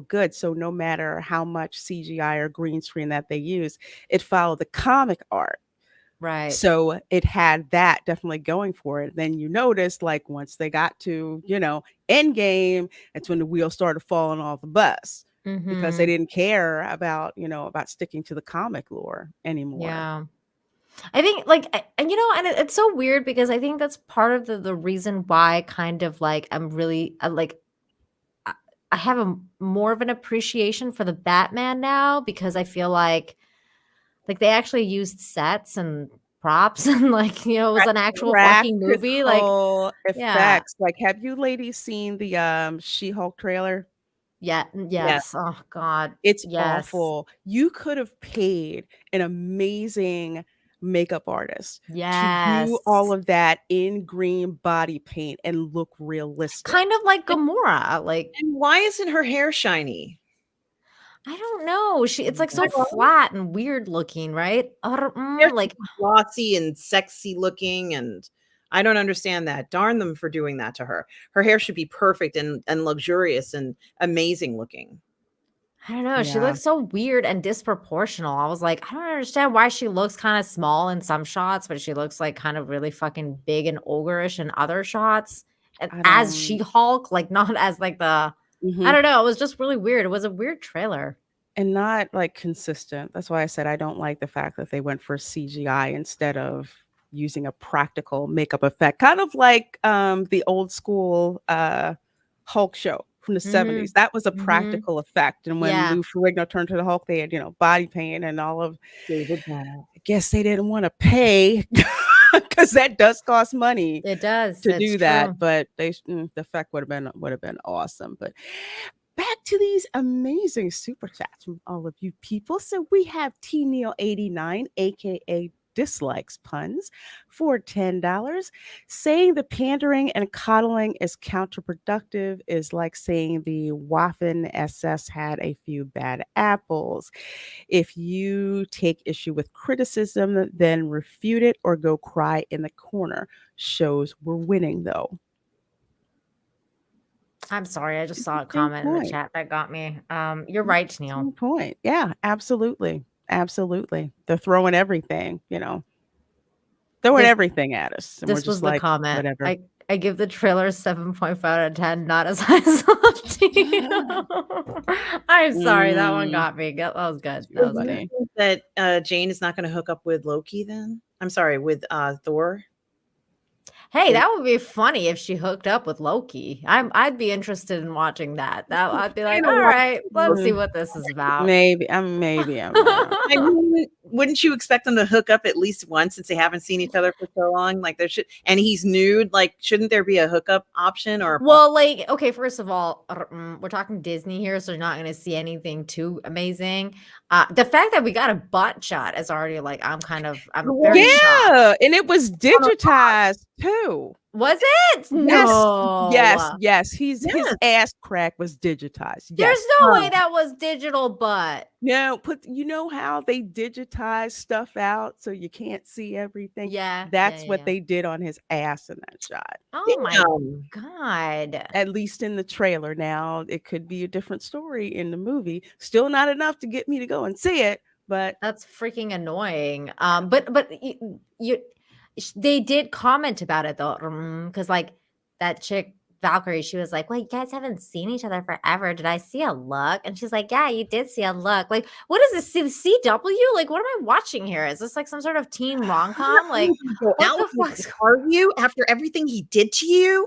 Speaker 2: good. So no matter how much CGI or green screen that they use, it followed the comic art.
Speaker 3: Right.
Speaker 2: So it had that definitely going for it. Then you notice, like once they got to, Endgame, that's when the wheels started falling off the bus because they
Speaker 3: Mhm.
Speaker 2: didn't care about, about sticking to the comic lore anymore.
Speaker 3: Yeah. I think like and and it's so weird because I think that's part of the reason why kind of like I'm really like I have a more of an appreciation for the Batman now because I feel like they actually used sets and props and like it was an actual fucking movie. Like
Speaker 2: Practical
Speaker 3: yeah.
Speaker 2: effects. Like, have you ladies seen the She-Hulk trailer?
Speaker 3: Yeah.
Speaker 1: Yeah.
Speaker 3: Yes. Oh God.
Speaker 2: It's
Speaker 3: Yes.
Speaker 2: awful. You could have paid an amazing makeup artist to do all
Speaker 3: Yes.
Speaker 2: of that in green body paint and look realistic.
Speaker 3: Kind of like Gamora. Like
Speaker 1: And why isn't her hair shiny?
Speaker 3: I don't know. It's like so
Speaker 1: Am I wrong?
Speaker 3: flat and weird looking, right?
Speaker 1: Hair should
Speaker 3: Like
Speaker 1: be glossy and sexy looking, and I don't understand that. Darn them for doing that to her. Her hair should be perfect and luxurious and amazing looking.
Speaker 3: I don't know. She
Speaker 2: Yeah.
Speaker 3: looks so weird and disproportional. I was like, I don't understand why she looks kind of small in some shots, but she looks like kind of really fucking big and ogreish in other shots. And
Speaker 2: I
Speaker 3: as
Speaker 2: don't
Speaker 3: She-Hulk, like not as like the I
Speaker 2: Mhm.
Speaker 3: don't know. It was just really weird. It was a weird trailer.
Speaker 2: And not like consistent. That's why I said I don't like the fact that they went for CGI instead of using a practical makeup effect. Kind of like the old school Hulk show from the
Speaker 3: Mhm.
Speaker 2: 70s. That was a
Speaker 3: Mhm.
Speaker 2: practical effect. And when
Speaker 3: Yeah.
Speaker 2: Lou Ferrigno turned to the Hulk, they had, body paint and all of.
Speaker 1: David Bennett.
Speaker 2: I guess they didn't want to pay because that does cost money
Speaker 3: It does.
Speaker 2: to
Speaker 3: It's
Speaker 2: do that.
Speaker 3: true.
Speaker 2: But the effect would have been awesome. But back to these amazing super chats from all of you people. So we have T Neil 89, aka Dislikes Puns, for $10, saying the pandering and coddling is counterproductive is like saying the Waffen SS had a few bad apples. If you take issue with criticism, then refute it or go cry in the corner. Shows we're winning though.
Speaker 3: I'm sorry. I just saw a
Speaker 2: Interesting
Speaker 3: comment in the
Speaker 2: point.
Speaker 3: chat that got me. You're right, Neil.
Speaker 2: Interesting point. Yeah, absolutely. Absolutely. They're throwing everything, throwing
Speaker 3: This-
Speaker 2: everything at us. And we're
Speaker 3: This was
Speaker 2: just
Speaker 3: the
Speaker 2: like,
Speaker 3: comment.
Speaker 2: whatever.
Speaker 3: I give the trailer 7.5 out of 10, not as high as love to you. I'm sorry. That one got me. That was good. That was
Speaker 2: funny.
Speaker 3: good.
Speaker 1: That Jane is not going to hook up with Loki then? I'm sorry, with Thor.
Speaker 3: Hey, that would be funny if she hooked up with Loki. I'd be interested in watching that. I'd be like, all right, let's see what this is about.
Speaker 2: Maybe I'm not.
Speaker 1: I mean, wouldn't you expect them to hook up at least once since they haven't seen each other for so long? Like there should, and he's nude. Like, shouldn't there be a hookup option or?
Speaker 3: Well, like, okay, first of all, we're talking Disney here, so you're not going to see anything too amazing. The fact that we got a butt shot is already like, I'm very shocked.
Speaker 2: And it was digitized too.
Speaker 3: Was it? No.
Speaker 2: Yes. His ass crack was digitized. Yes.
Speaker 3: There's no way that was digital butt.
Speaker 2: No, you know how they digitize stuff out so you can't see everything?
Speaker 3: Yeah.
Speaker 2: That's what they did on his ass in that shot.
Speaker 3: Oh my God.
Speaker 2: At least in the trailer. Now it could be a different story in the movie. Still not enough to get me to go and see it, but
Speaker 3: that's freaking annoying. But they did comment about it though, because like that chick Valkyrie, she was like, well, you guys haven't seen each other forever. Did I see a look? And she's like, yeah, you did see a look. Like, what is this, CW? Like, what am I watching here? Is this like some sort of teen rom-com? Like, what the fuck
Speaker 1: are you after everything he did to you?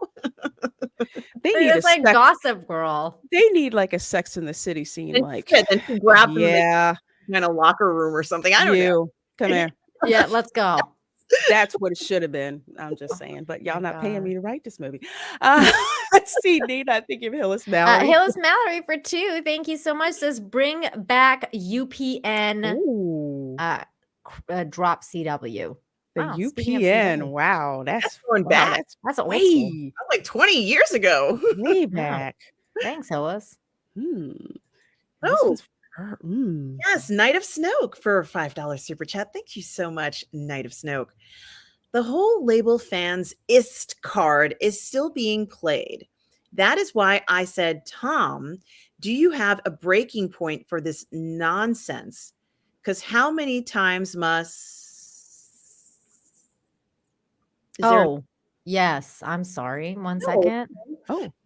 Speaker 2: They need
Speaker 3: it's like Gossip Girl.
Speaker 2: They need like a Sex in the City scene. Like,
Speaker 1: then she grabbed him in a locker room or something. I don't know.
Speaker 2: Come here.
Speaker 3: Yeah, let's go.
Speaker 2: That's what it should have been. I'm just saying, but y'all not paying me to write this movie. Let's see, Nina. I think of Hillis Mallory.
Speaker 3: Hillis Mallory for 2. Thank you so much. Says bring back UPN. Drop CW.
Speaker 2: The UPN. Wow, that's
Speaker 1: going back.
Speaker 3: That's old
Speaker 1: school.
Speaker 3: school.
Speaker 1: That's like 20 years ago.
Speaker 2: Way back.
Speaker 3: Thanks, Hillis.
Speaker 1: Yes, Night of Snoke for a $5 super chat. Thank you so much, Night of Snoke. The whole label fans ist card is still being played. That is why I said, Tom, do you have a breaking point for this nonsense? Because how many times
Speaker 3: yes. I'm sorry. One second.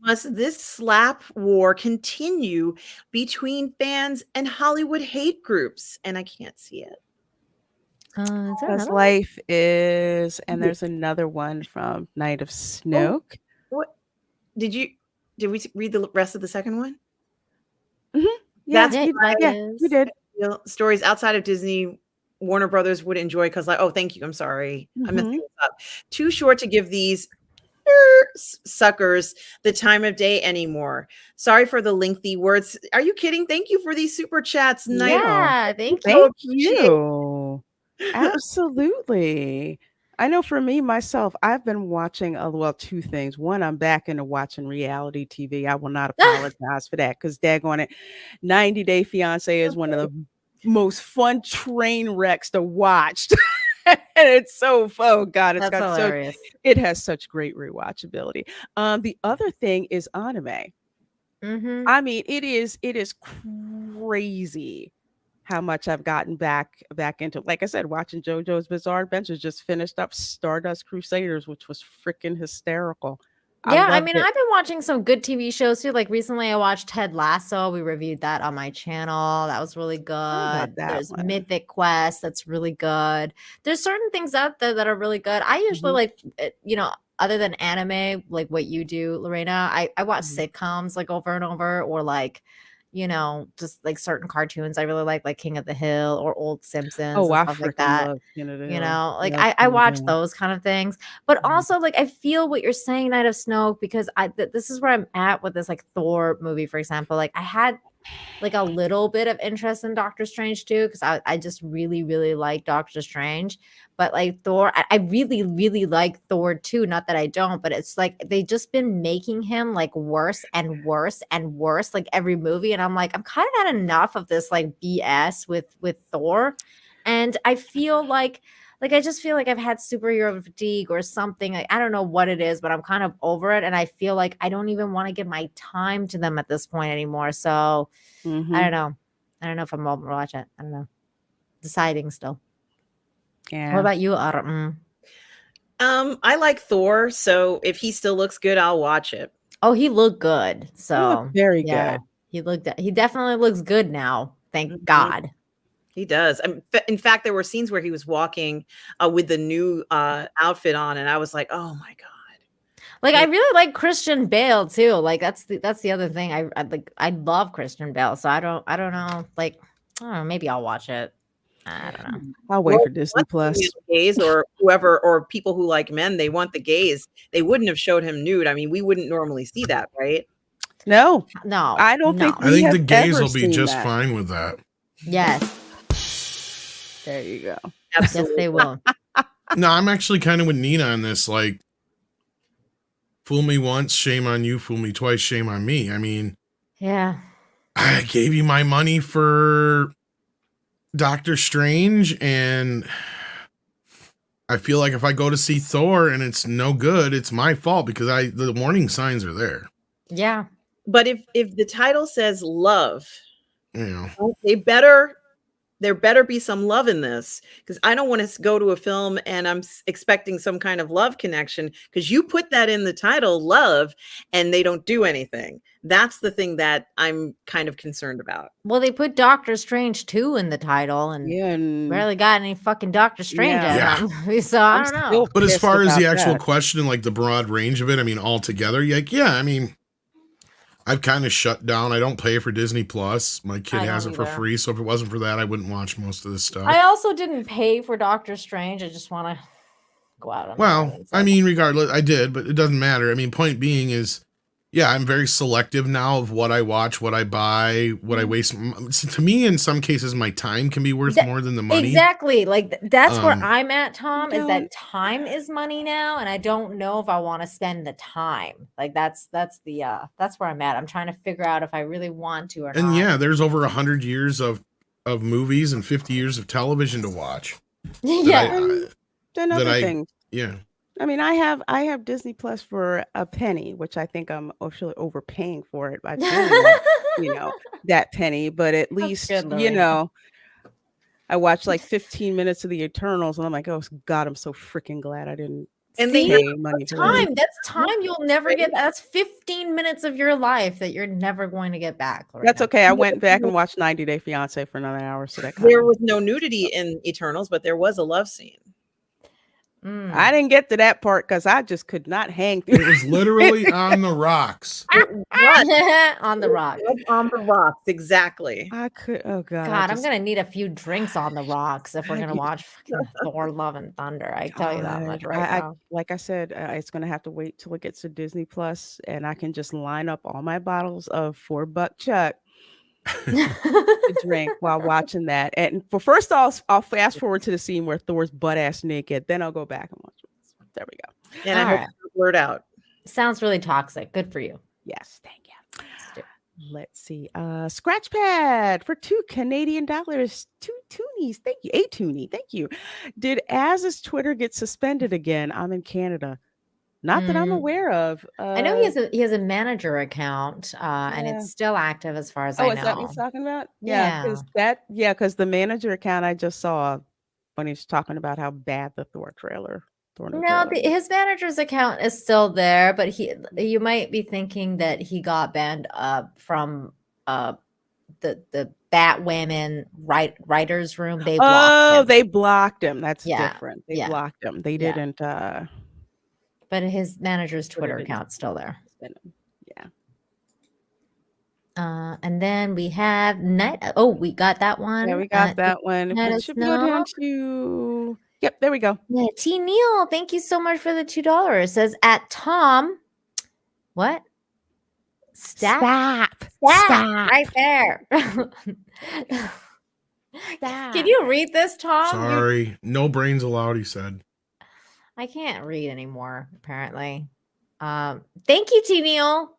Speaker 1: Must this slap war continue between fans and Hollywood hate groups? And I can't see it.
Speaker 2: Because life is, and there's another one from Night of Snoke.
Speaker 1: What did we read the rest of the second one?
Speaker 2: Yeah,
Speaker 1: we did. Stories outside of Disney, Warner Brothers would enjoy because, like, oh, thank you. I'm sorry. I messed this up. Too short to give these suckers the time of day anymore. Sorry for the lengthy words. Are you kidding? Thank you for these super chats.
Speaker 3: Yeah, thank
Speaker 2: you. Absolutely. I know for me, myself, I've been watching, 2 things. One, I'm back into watching reality TV. I will not apologize for that because daggone it, 90 Day Fiance is one of the most fun train wrecks to watch. And it's so,
Speaker 3: That's hilarious.
Speaker 2: It has such great rewatchability. The other thing is anime. I mean, it is crazy how much I've gotten back into, like I said, watching JoJo's Bizarre Adventures. Just finished up Stardust Crusaders, which was freaking hysterical.
Speaker 3: Yeah, I mean, I've been watching some good TV shows too. Like recently I watched Ted Lasso. We reviewed that on my channel. That was really good. There's Mythic Quest. That's really good. There's certain things out there that are really good. I usually like, other than anime, like what you do, Lorena, I watch sitcoms like over and over, or like, you know, just like certain cartoons I really like King of the Hill or old Simpsons
Speaker 2: Oh,
Speaker 3: and
Speaker 2: I
Speaker 3: stuff like
Speaker 2: freaking
Speaker 3: that.
Speaker 2: love King of the
Speaker 3: You
Speaker 2: Hill.
Speaker 3: know, like
Speaker 2: Love
Speaker 3: I
Speaker 2: King of the
Speaker 3: watch
Speaker 2: Hill.
Speaker 3: those kind of things, but also like I feel what you're saying, Night of Snoke, because this is where I'm at with this like Thor movie, for example. Like I had like a little bit of interest in Doctor Strange too, because I just really, really like Doctor Strange. But like Thor, I really, really like Thor too. Not that I don't, but it's like they just been making him like worse and worse and worse, like every movie. And I'm like, I'm kind of had enough of this like BS with Thor. And I feel like I just feel like I've had superhero fatigue or something. I don't know what it is, but I'm kind of over it. And I feel like I don't even want to give my time to them at this point anymore. So I don't know. I don't know if I'm going to watch it. I don't know. Deciding still.
Speaker 2: Yeah.
Speaker 3: What about you, Autumn?
Speaker 1: I like Thor, so if he still looks good, I'll watch it.
Speaker 3: Oh, he looked good. So
Speaker 2: very good.
Speaker 3: He definitely looks good now. Thank God.
Speaker 1: He does. In fact, there were scenes where he was walking with the new outfit on, and I was like, "Oh my God!"
Speaker 3: Like I really like Christian Bale too. Like that's the other thing. I love Christian Bale. So I don't know. Like I don't know. Maybe I'll watch it. I don't know.
Speaker 2: I'll wait for Disney Plus.
Speaker 1: Gays or whoever, or people who like men, they want the gays. They wouldn't have showed him nude. I mean, we wouldn't normally see that, right?
Speaker 3: No,
Speaker 2: I don't think.
Speaker 4: I think the gays will be just fine with that.
Speaker 3: Yes.
Speaker 2: There you go.
Speaker 3: Absolutely. Yes, they will.
Speaker 4: No, I'm actually kind of with Nina on this. Like, fool me once, shame on you. Fool me twice, shame on me. I mean,
Speaker 3: yeah.
Speaker 4: I gave you my money for Doctor Strange, and I feel like if I go to see Thor and it's no good, it's my fault because the warning signs are there.
Speaker 3: Yeah.
Speaker 1: But if the title says love,
Speaker 4: you know,
Speaker 1: there better be some love in this, because I don't want to go to a film and I'm expecting some kind of love connection, because you put that in the title, love, and they don't do anything. That's the thing that I'm kind of concerned about.
Speaker 3: Well, they put Doctor Strange 2 in the title and barely got any fucking Doctor Strange out of that movie, so I don't know.
Speaker 4: But as far as the actual question and like the broad range of it, I mean, altogether, like, yeah, I mean, I've kind of shut down. I don't pay for Disney Plus. My kid has it for free, so if it wasn't for that, I wouldn't watch most of this stuff.
Speaker 3: I also didn't pay for Doctor Strange. I just want to go out on
Speaker 4: Well, I mean, regardless, I did, but it doesn't matter. I mean, point being is, yeah, I'm very selective now of what I watch, what I buy, what I waste. To me, in some cases, my time can be worth more than the money.
Speaker 3: Exactly. Like that's where I'm at, Tom, is that time is money now. And I don't know if I want to spend the time. Like that's where I'm at. I'm trying to figure out if I really want to or not.
Speaker 4: And yeah, there's over 100 years of movies and 50 years of television to watch.
Speaker 3: Yeah.
Speaker 2: Another thing.
Speaker 4: Yeah.
Speaker 2: I mean, I have Disney Plus for a penny, which I think I'm actually overpaying for it. I you know, that penny, but at least, you know, I watched like 15 minutes of the Eternals and I'm like, oh God, I'm so freaking glad I didn't.
Speaker 3: And
Speaker 2: pay money for
Speaker 3: time. That's time you'll never get. That's 15 minutes of your life that you're never going to get back.
Speaker 2: That's okay. I went back and watched 90 Day Fiance for another hour. So that
Speaker 1: there was no nudity in Eternals, but there was a love scene.
Speaker 2: I didn't get to that part because I just could not hang through.
Speaker 4: It was literally on the rocks.
Speaker 3: On the rocks.
Speaker 1: On the rocks, exactly.
Speaker 2: I could. Oh God.
Speaker 3: I'm gonna need a few drinks on the rocks if we're gonna watch Thor: Love and Thunder. I tell you that much now.
Speaker 2: Like I said, it's gonna have to wait till it gets to Disney Plus, and I can just line up all my bottles of $4 Chuck to drink while watching that. And first I'll fast forward to the scene where Thor's butt ass naked, then I'll go back and watch it. There we go.
Speaker 1: And I hope you blurt out.
Speaker 3: Sounds really toxic. Good for you.
Speaker 2: Yes, thank you. Let's see. Scratch pad for $2 Canadian. 2 toonies. Thank you. A toonie. Thank you. Did Az's Twitter get suspended again? I'm in Canada. Not that I'm aware of.
Speaker 3: I know he has a manager account, and it's still active as far as I know.
Speaker 2: Oh, is that what he's talking about? Yeah, because the manager account I just saw when he's talking about how bad the Thor trailer.
Speaker 3: His manager's account is still there, but you might be thinking that he got banned from the Batwoman writers room. They blocked him.
Speaker 2: They blocked him. That's different. They blocked him. They didn't.
Speaker 3: But his manager's Twitter
Speaker 2: didn't
Speaker 3: account's still there.
Speaker 2: spin him. Yeah.
Speaker 3: And then we have Night. Oh, we got that one.
Speaker 2: Yeah, we got that one.
Speaker 3: let
Speaker 2: It
Speaker 3: us
Speaker 2: should go down
Speaker 3: know.
Speaker 2: to. Yep, there we go.
Speaker 3: Yeah, T. Neal, thank you so much for the $2. It says at Tom. What? Stop. Right there. Can you read this, Tom?
Speaker 4: Sorry, no brains allowed, he said.
Speaker 3: I can't read anymore, apparently. Thank you, T. Neal.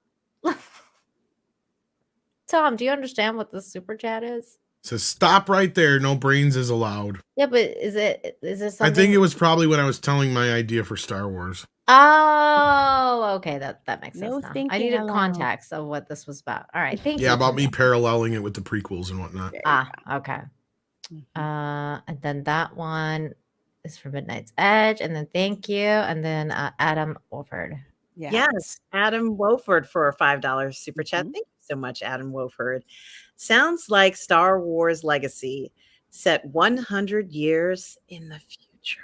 Speaker 3: Tom, do you understand what the super chat is?
Speaker 4: Says stop right there. No brains is allowed.
Speaker 3: Yeah, but is this something?
Speaker 4: I think it was probably when I was telling my idea for Star Wars.
Speaker 3: Oh, okay. That makes sense.
Speaker 2: No
Speaker 3: Now. I
Speaker 2: thinking
Speaker 3: needed
Speaker 2: allowed.
Speaker 3: context of what this was about. All right, thank you.
Speaker 4: Yeah, about me paralleling it with the prequels and whatnot.
Speaker 3: Okay. And then that one is for Midnight's Edge, and then thank you, and then Adam Wolford.
Speaker 1: Yes, Adam Wolford for a $5 super chat. Thank you so much, Adam Wolford. Sounds like Star Wars Legacy, set 100 years in the future.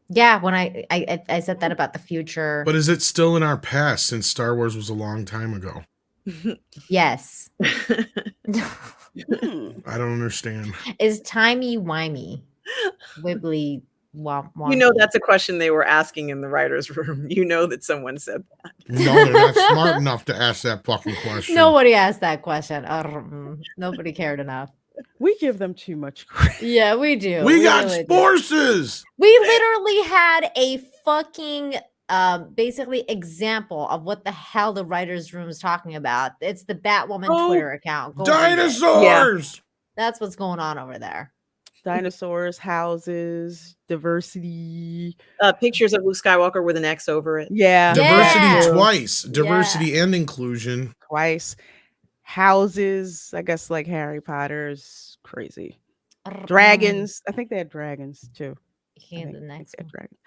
Speaker 3: Yeah, when I said that about the future.
Speaker 4: But is it still in our past since Star Wars was a long time ago?
Speaker 3: Yes.
Speaker 4: I don't understand.
Speaker 3: Is timey-wimey. Wibbly womp.
Speaker 1: You know that's a question they were asking in the writer's room. You know that someone said that.
Speaker 4: No, they're not smart enough to ask that fucking question.
Speaker 3: Nobody asked that question. Nobody cared enough.
Speaker 2: We give them too much credit.
Speaker 3: Yeah, we do.
Speaker 4: We got
Speaker 3: really
Speaker 4: forces.
Speaker 3: We literally had a fucking basically example of what the hell the writer's room is talking about. It's the Batwoman Twitter account. Go
Speaker 4: dinosaurs.
Speaker 3: yeah. That's what's going on over there.
Speaker 2: Dinosaurs, houses, diversity.
Speaker 1: Pictures of Luke Skywalker with an X over it.
Speaker 2: Yeah.
Speaker 4: Diversity twice. Diversity and inclusion.
Speaker 2: Twice. Houses, I guess like Harry Potter's crazy. Dragons. I think they had dragons too.
Speaker 3: The next one.
Speaker 2: Dragons.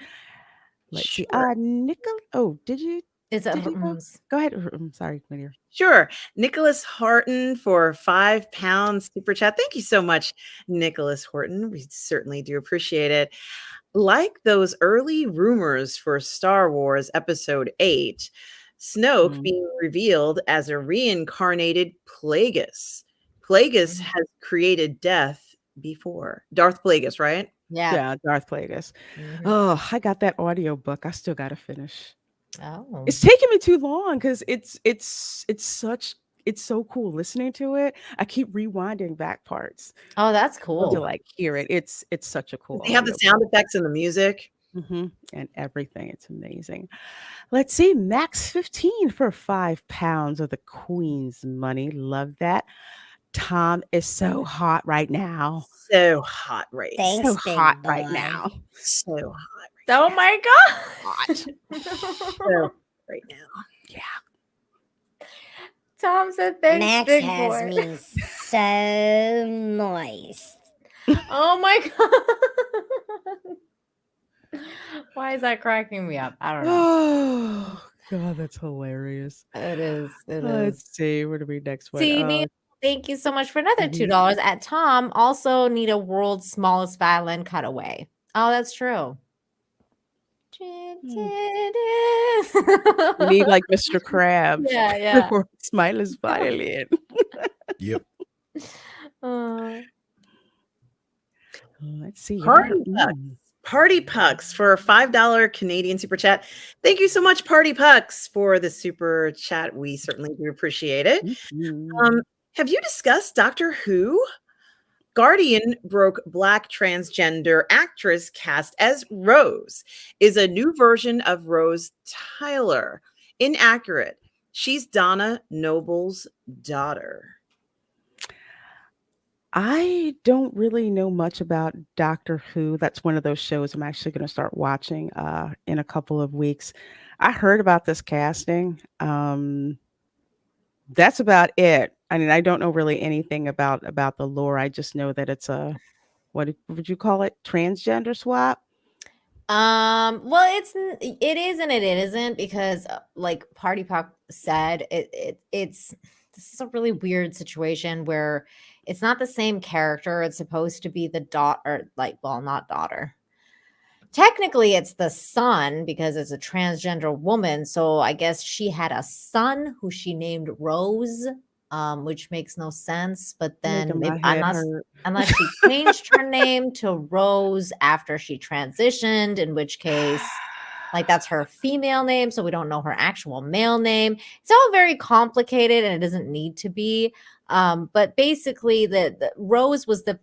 Speaker 2: Let's
Speaker 1: Sure.
Speaker 2: see. Nickel. Oh, did you?
Speaker 3: It's
Speaker 2: Go ahead. Sorry, Lydia.
Speaker 1: Sure. Nicholas Horton for £5 super chat. Thank you so much, Nicholas Horton. We certainly do appreciate it. Like those early rumors for Star Wars Episode 8, Snoke being revealed as a reincarnated Plagueis. Plagueis has created death before. Darth Plagueis, right?
Speaker 2: Yeah, Darth Plagueis. Oh, I got that audio book. I still got to finish.
Speaker 3: Oh,
Speaker 2: it's taking me too long because it's so cool listening to it. I keep rewinding back parts.
Speaker 3: Oh, that's cool
Speaker 2: to like hear it. It's such a cool.
Speaker 1: They have the sound effects and the music
Speaker 2: and everything. It's amazing. Let's see, Max 15 for £5 of the Queen's money. Love that. Tom is so hot right now.
Speaker 1: So hot right now.
Speaker 6: Thanks,
Speaker 2: So
Speaker 6: big
Speaker 2: hot
Speaker 6: boy.
Speaker 2: right now.
Speaker 1: So hot.
Speaker 3: Oh my god.
Speaker 2: Hot.
Speaker 1: So right now.
Speaker 2: Yeah.
Speaker 3: Tom said thanks,
Speaker 6: Max
Speaker 3: big
Speaker 6: has
Speaker 3: boy.
Speaker 6: me so moist.
Speaker 3: Oh my god. Why is that cracking me up? I don't know.
Speaker 2: Oh God, that's hilarious.
Speaker 3: It is.
Speaker 2: Let's see. Where do we next one?
Speaker 3: See, Neil, thank you so much for another $2. At Tom, also need a world's smallest violin cutaway. Oh, that's true.
Speaker 2: We need like Mr. Krabs.
Speaker 3: Yeah.
Speaker 2: Or Smiler's violin.
Speaker 4: Yep.
Speaker 2: Let's see.
Speaker 1: Party Pucks for a $5 Canadian super chat. Thank you so much, Party Pucks, for the super chat. We certainly do appreciate it. Have you discussed Doctor Who? Guardian broke black transgender actress cast as Rose is a new version of Rose Tyler. Inaccurate. She's Donna Noble's daughter.
Speaker 2: I don't really know much about Doctor Who. That's one of those shows I'm actually going to start watching in a couple of weeks. I heard about this casting. That's about it. I mean, I don't know really anything about the lore. I just know that it's a, what would you call it? Transgender swap?
Speaker 3: Well, it is and it isn't, because like Party Puck said, this is a really weird situation where it's not the same character. It's supposed to be the daughter, not daughter. technically it's the son because it's a transgender woman. So I guess she had a son who she named Rose, which makes no sense. But then
Speaker 2: Making my head hurt.
Speaker 3: unless she changed her name to Rose after she transitioned, in which case, like, that's her female name, so we don't know her actual male name. It's all very complicated, and it doesn't need to be. But basically, the Rose was the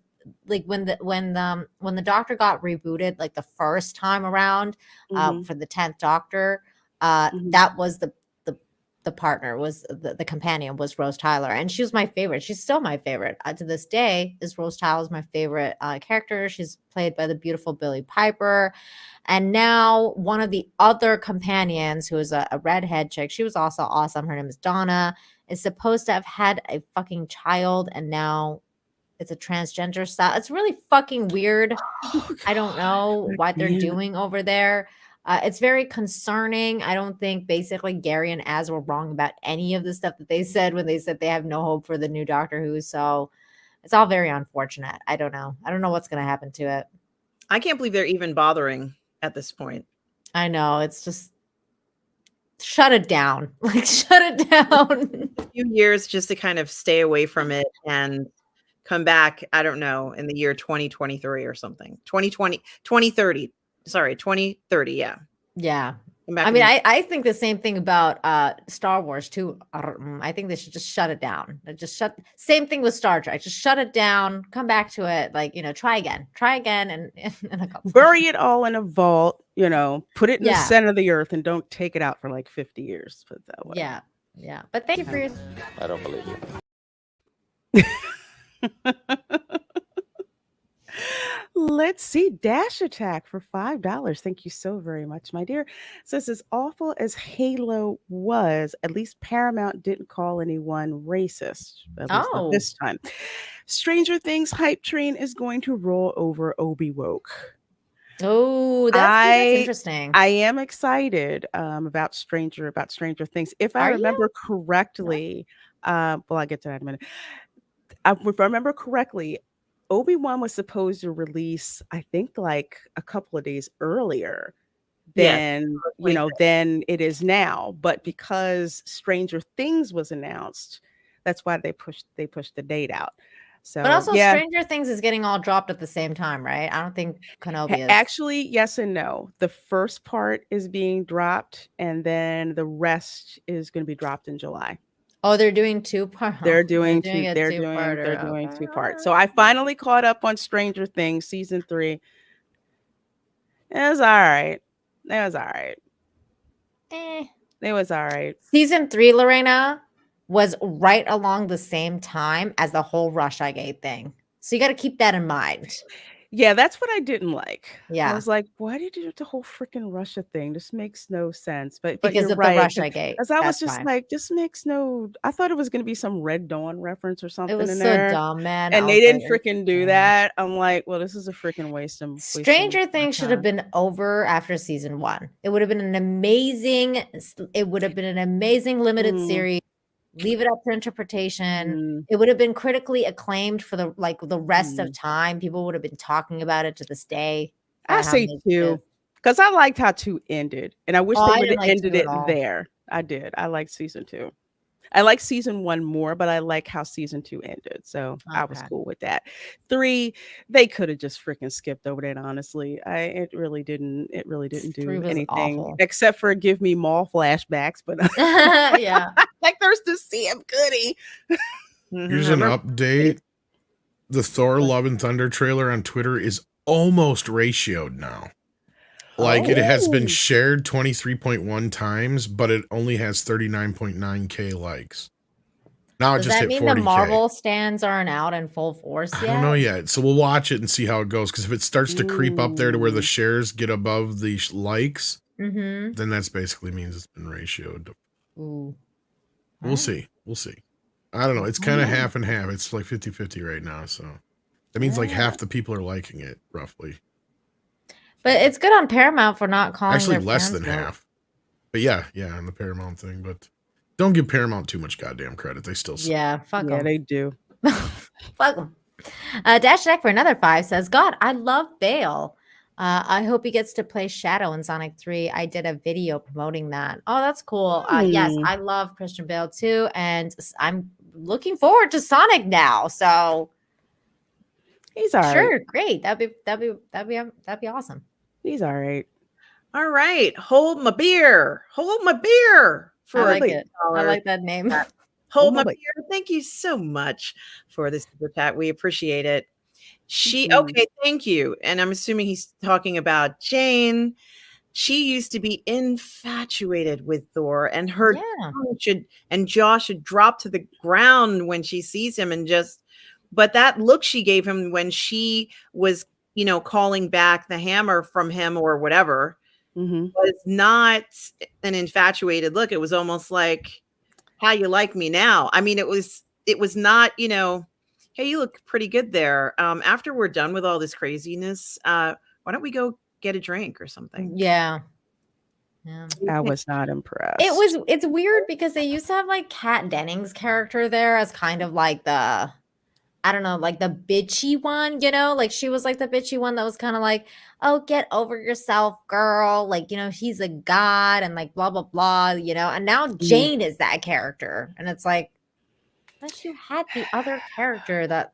Speaker 3: like when the Doctor got rebooted, like the first time around, for the 10th Doctor, that was the partner, was the companion, was Rose Tyler, and she was my favorite. She's still my favorite to this day. Is Rose Tyler is my favorite character. She's played by the beautiful Billie Piper. And now one of the other companions, who is a redhead chick, she was also awesome. Her name is Donna, is supposed to have had a fucking child, and now it's a transgender style. It's really fucking weird. I don't know what they're doing over there. It's very concerning. I don't think basically Gary and Az were wrong about any of the stuff that they said when they said they have no hope for the new Doctor Who. So it's all very unfortunate. I don't know. I don't know what's going to happen to it.
Speaker 1: I can't believe they're even bothering at this point.
Speaker 3: I know. It's just shut it down. Like, shut it down.
Speaker 1: A few years just to kind of stay away from it and come back, I don't know, in the year 2023 or something. 2030. Sorry, 2030, yeah.
Speaker 3: Yeah. I mean, I think the same thing about Star Wars too. I think they should just shut it down. Same thing with Star Trek. Just shut it down. Come back to it. Like, try again, and in a couple.
Speaker 2: Bury it all in a vault. Put it in the center of the earth and don't take it out for like 50 years. Put it that way.
Speaker 3: Yeah, yeah. But thank you for your.
Speaker 7: I don't believe you.
Speaker 2: Let's see. Dash Attack for $5. Thank you so very much, my dear. Says, as awful as Halo was, at least Paramount didn't call anyone racist. At least not this time. Stranger Things hype train is going to roll over Obi-Woke.
Speaker 3: Oh, that's interesting.
Speaker 2: I am excited about Stranger Things. If I remember correctly, well, I'll get to that in a minute. If I remember correctly, Obi-Wan was supposed to release, I think, like a couple of days earlier than than it is now. But because Stranger Things was announced, that's why they pushed the date out. So,
Speaker 3: but also, Stranger Things is getting all dropped at the same time, right? I don't think Kenobi is.
Speaker 2: Actually, yes and no. The first part is being dropped, and then the rest is going to be dropped in July.
Speaker 3: Oh, they're doing two parts.
Speaker 2: They're doing two parts. So I finally caught up on Stranger Things season 3. It was all right. It was all right.
Speaker 3: Season 3, Lorena, was right along the same time as the whole Russiagate thing. So you got to keep that in mind.
Speaker 2: Yeah, that's what I didn't like.
Speaker 3: Yeah.
Speaker 2: I was like, why did you do the whole freaking Russia thing? This makes no sense. But
Speaker 3: because
Speaker 2: you're
Speaker 3: of
Speaker 2: right.
Speaker 3: the Russiagate.
Speaker 2: Because I was just like, this makes no. I thought it was going to be some Red Dawn reference or something.
Speaker 3: It was
Speaker 2: in
Speaker 3: so
Speaker 2: there.
Speaker 3: dumb, man.
Speaker 2: And they didn't freaking do that. I'm like, well, this is a freaking waste of.
Speaker 3: Stranger Things should have been over after season 1. It would have been an amazing. It would have been an amazing limited series. Leave it up to interpretation. It would have been critically acclaimed for the rest of time. People would have been talking about it to this day.
Speaker 2: I say 2 because I liked how 2 ended, and I wish they would have ended it there. I did. I liked season 2. I like season 1 more, but I like how season 2 ended. So I was cool with that. 3, they could have just freaking skipped over that. Honestly, it really didn't do anything except for give me Maul flashbacks. But
Speaker 3: yeah,
Speaker 2: like there's the CM Goody.
Speaker 4: Here's an update. The Thor Love and Thunder trailer on Twitter is almost ratioed now. Like it has been shared 23.1 times, but it only has 39.9K likes. Now it just hit 40K. Does that mean the
Speaker 3: Marvel stands aren't out in full force yet?
Speaker 4: I don't know yet. So we'll watch it and see how it goes. Because if it starts to creep up there to where the shares get above the likes, then that's basically means it's been ratioed.
Speaker 3: Ooh.
Speaker 4: We'll see. I don't know. It's kind of half and half. It's like 50-50 right now. So that means like half the people are liking it, roughly.
Speaker 3: But it's good on Paramount for not calling
Speaker 4: actually less than half. But yeah, on the Paramount thing. But don't give Paramount too much goddamn credit. They still suck.
Speaker 3: Yeah, fuck them.
Speaker 2: Yeah, they do.
Speaker 3: Fuck them. Dash Deck for another 5 says, God, I love Bale. I hope he gets to play Shadow in Sonic 3. I did a video promoting that. Oh, that's cool. Yes, I love Christian Bale too, and I'm looking forward to Sonic now. So
Speaker 2: he's all
Speaker 3: sure,
Speaker 2: right.
Speaker 3: great. That'd be awesome.
Speaker 2: He's all right.
Speaker 1: All right. Hold my beer. Hold my beer.
Speaker 3: I like
Speaker 1: $1.
Speaker 3: it. I like that name.
Speaker 1: Hold my beer. Thank you so much for the super chat. We appreciate it. Okay, thank you. And I'm assuming he's talking about Jane. She used to be infatuated with Thor, and her jaw should drop to the ground when she sees him, but that look she gave him when she was, calling back the hammer from him or whatever was not an infatuated look. It was almost like, how you like me now? I mean, it was not, hey, you look pretty good there. After we're done with all this craziness, why don't we go get a drink or something?
Speaker 3: Yeah.
Speaker 2: I was not impressed.
Speaker 3: It's weird because they used to have like Kat Dennings' character there as kind of like the, I don't know, like the bitchy one, like she was like the bitchy one that was kind of like, oh, get over yourself, girl. Like, he's a god and like blah, blah, blah, and now Jane is that character. And it's like, unless you had the other character that,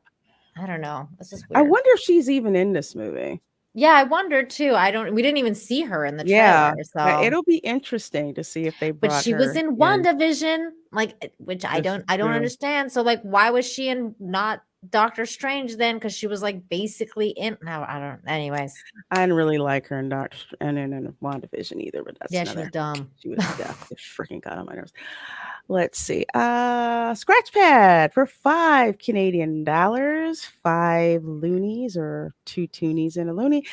Speaker 3: I don't know. It's just weird.
Speaker 2: I wonder if she's even in this movie.
Speaker 3: Yeah, I wonder too. We didn't even see her in the trailer. So
Speaker 2: it'll be interesting to see if they brought her.
Speaker 3: But she was in WandaVision, like, which I don't understand. So like, why was she in not Doctor Strange then? Because she was like basically in. No, I don't. Anyways,
Speaker 2: I didn't really like her in in WandaVision either. But that's
Speaker 3: she was dumb.
Speaker 2: She was freaking got on my nerves. Let's see. Scratch pad for $5 Canadian, 5 loonies or 2 toonies and a loony.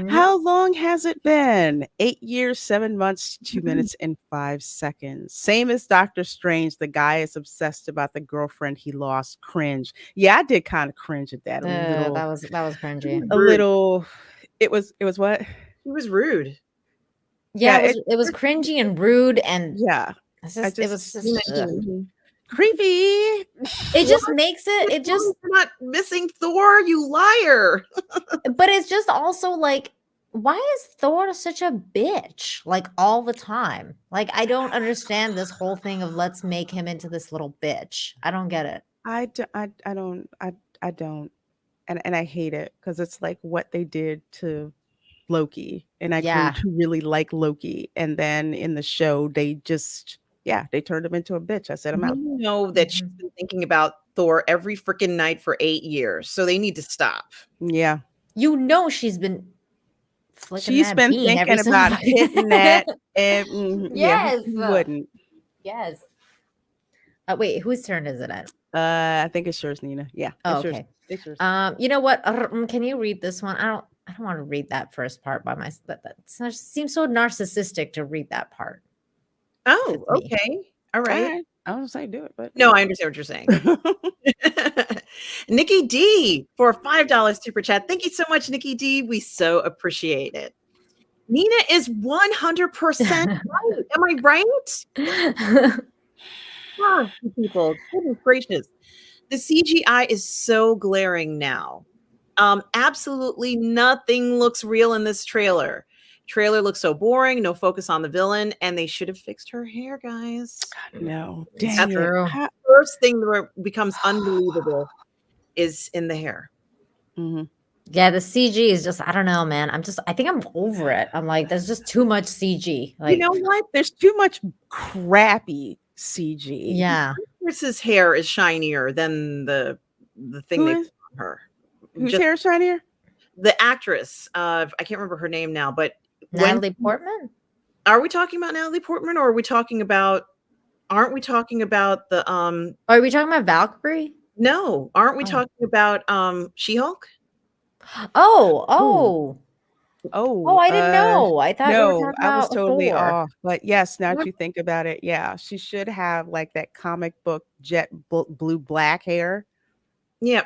Speaker 2: How long has it been? 8 years, 7 months, 2 minutes, and 5 seconds. Same as Doctor Strange. The guy is obsessed about the girlfriend he lost. Cringe. Yeah, I did kind of cringe at that.
Speaker 3: That was cringy.
Speaker 2: A little. It was what?
Speaker 1: It was rude.
Speaker 3: Yeah, it was cringy and rude and
Speaker 2: it was just
Speaker 3: creepy. It just makes it.
Speaker 1: You're not missing Thor, you liar.
Speaker 3: But it's just also like, why is Thor such a bitch? Like all the time. Like I don't understand this whole thing of let's make him into this little bitch. I don't get it.
Speaker 2: I don't. And I hate it because it's like what they did to Loki, and I grew to really like Loki, and then in the show they just they turned him into a bitch. I said, I'm out.
Speaker 1: You know that she's been thinking about Thor every freaking night for 8 years, so they need to stop.
Speaker 2: Yeah,
Speaker 3: she's been flicking.
Speaker 2: She's been thinking about hitting that.
Speaker 3: Yes,
Speaker 2: who wouldn't.
Speaker 3: Yes. Wait, whose turn is it at?
Speaker 2: I think it's yours, Nina. Yeah.
Speaker 3: Oh, okay.
Speaker 2: It's yours.
Speaker 3: You know what? Can you read this one? I don't want to read that first part by myself. That seems so narcissistic to read that part.
Speaker 1: Oh, okay. All right.
Speaker 2: I was saying do it, but
Speaker 1: no, I understand what you're saying. Nikki D for a $5 super chat. Thank you so much, Nikki D. We so appreciate it. Nina is 100% right. Am I right? Oh, people, goodness gracious. The CGI is so glaring now. Absolutely nothing looks real in this trailer. Trailer looks so boring, no focus on the villain, and they should have fixed her hair, guys.
Speaker 2: No,
Speaker 1: that's the first thing that becomes unbelievable is in the hair.
Speaker 3: Yeah, the CG is just, I don't know, man. I think I'm over it. I'm like, there's just too much CG. Like,
Speaker 1: you know what?
Speaker 2: There's too much crappy CG.
Speaker 3: Yeah.
Speaker 1: Chris's hair is shinier than the thing they put on her.
Speaker 2: Whose hair is shinier?
Speaker 1: The actress. I can't remember her name now, but
Speaker 3: Natalie Portman?
Speaker 1: Are we talking about Natalie Portman, or are we talking about? Aren't we talking about the?
Speaker 3: Are we talking about Valkyrie?
Speaker 1: No, aren't we talking about She-Hulk?
Speaker 3: Oh! I didn't know. I thought we were talking about
Speaker 2: I was totally
Speaker 3: Thor.
Speaker 2: off. But yes, now that you think about it, yeah, she should have like that comic book jet blue black hair.
Speaker 1: Yeah,